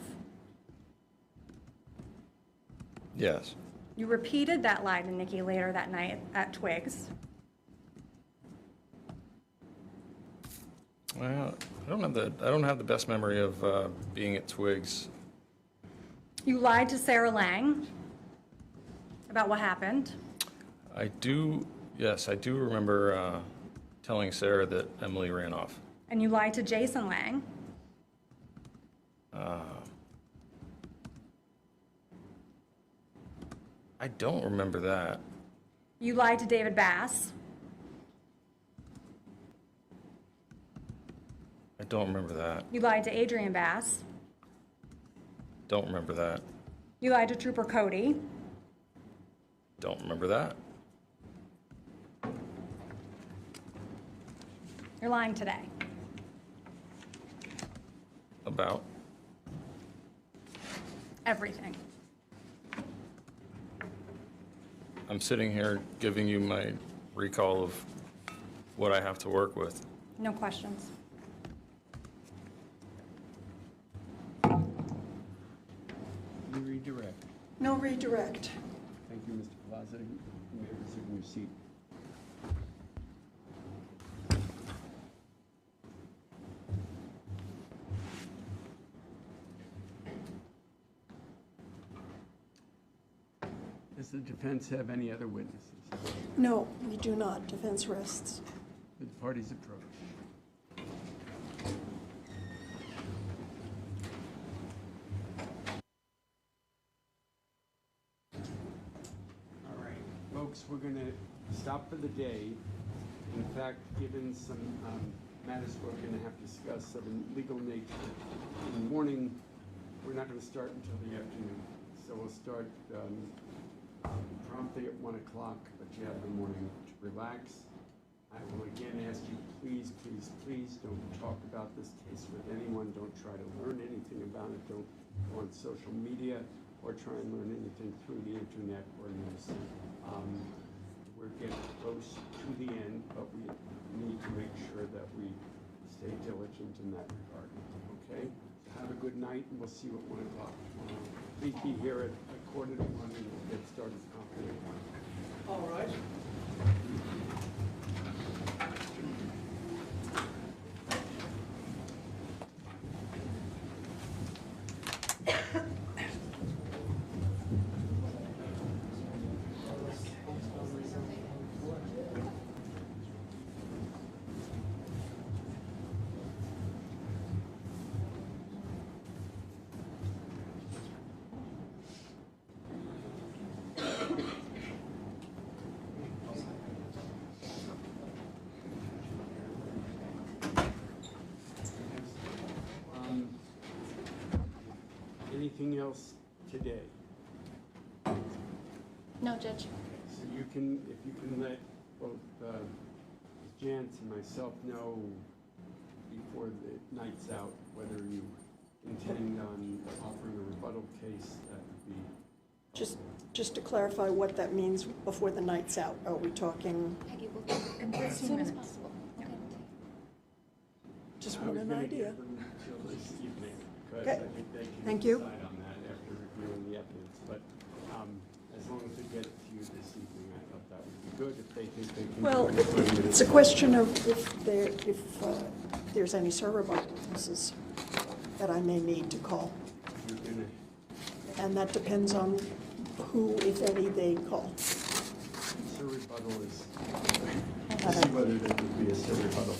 Yes. You repeated that lie to Nikki later that night at Twiggs. Well, I don't have the best memory of being at Twiggs. You lied to Sarah Lang about what happened. Yes, I do remember telling Sarah that Emily ran off. And you lied to Jason Lang. I don't remember that. You lied to David Bass. I don't remember that. You lied to Adrian Bass. Don't remember that. You lied to Trooper Cody. don't remember that. You're lying today. About? Everything. I'm sitting here giving you my recall of what I have to work with. No questions. You redirect. No redirect. Thank you, Mr. Ferlazzo. You may resume your seat. Does the defense have any other witnesses? No, we do not. Defense rests. The parties approach. All right, folks, we're going to stop for the day. In fact, given some matters we're going to have to discuss of a legal nature in the morning, we're not going to start until the afternoon. So we'll start promptly at 1 o'clock, but you have the morning to relax. I will again ask you, please, please, please don't talk about this case with anyone. Don't try to learn anything about it. Don't go on social media or try and learn anything through the internet or news. We're getting close to the end, but we need to make sure that we stay diligent in that regard. Okay? So have a good night, and we'll see you at 1 o'clock tomorrow. Please be here at 1:45, and we'll get started promptly at 1. All right. Anything else today? No, Judge. So you can, if you can let both Ms. Jantz and myself know before the night's out whether you intend on offering a rebuttal case, that would be. Just to clarify what that means before the night's out. Are we talking, Peggy will come as soon as possible. Okay. just I want was an gonna idea? give them till this evening, because Okay. I think they can Thank you. decide on that after reviewing the evidence. But as long as they get it to you this evening, I thought that would be good. If they think they can. Well, do it in 20 minutes. it's a question of if there's any server witnesses that I may need to call. You're gonna, And that depends on who, if any, they call. Sir rebuttal is, see whether there would be a Sir rebuttal.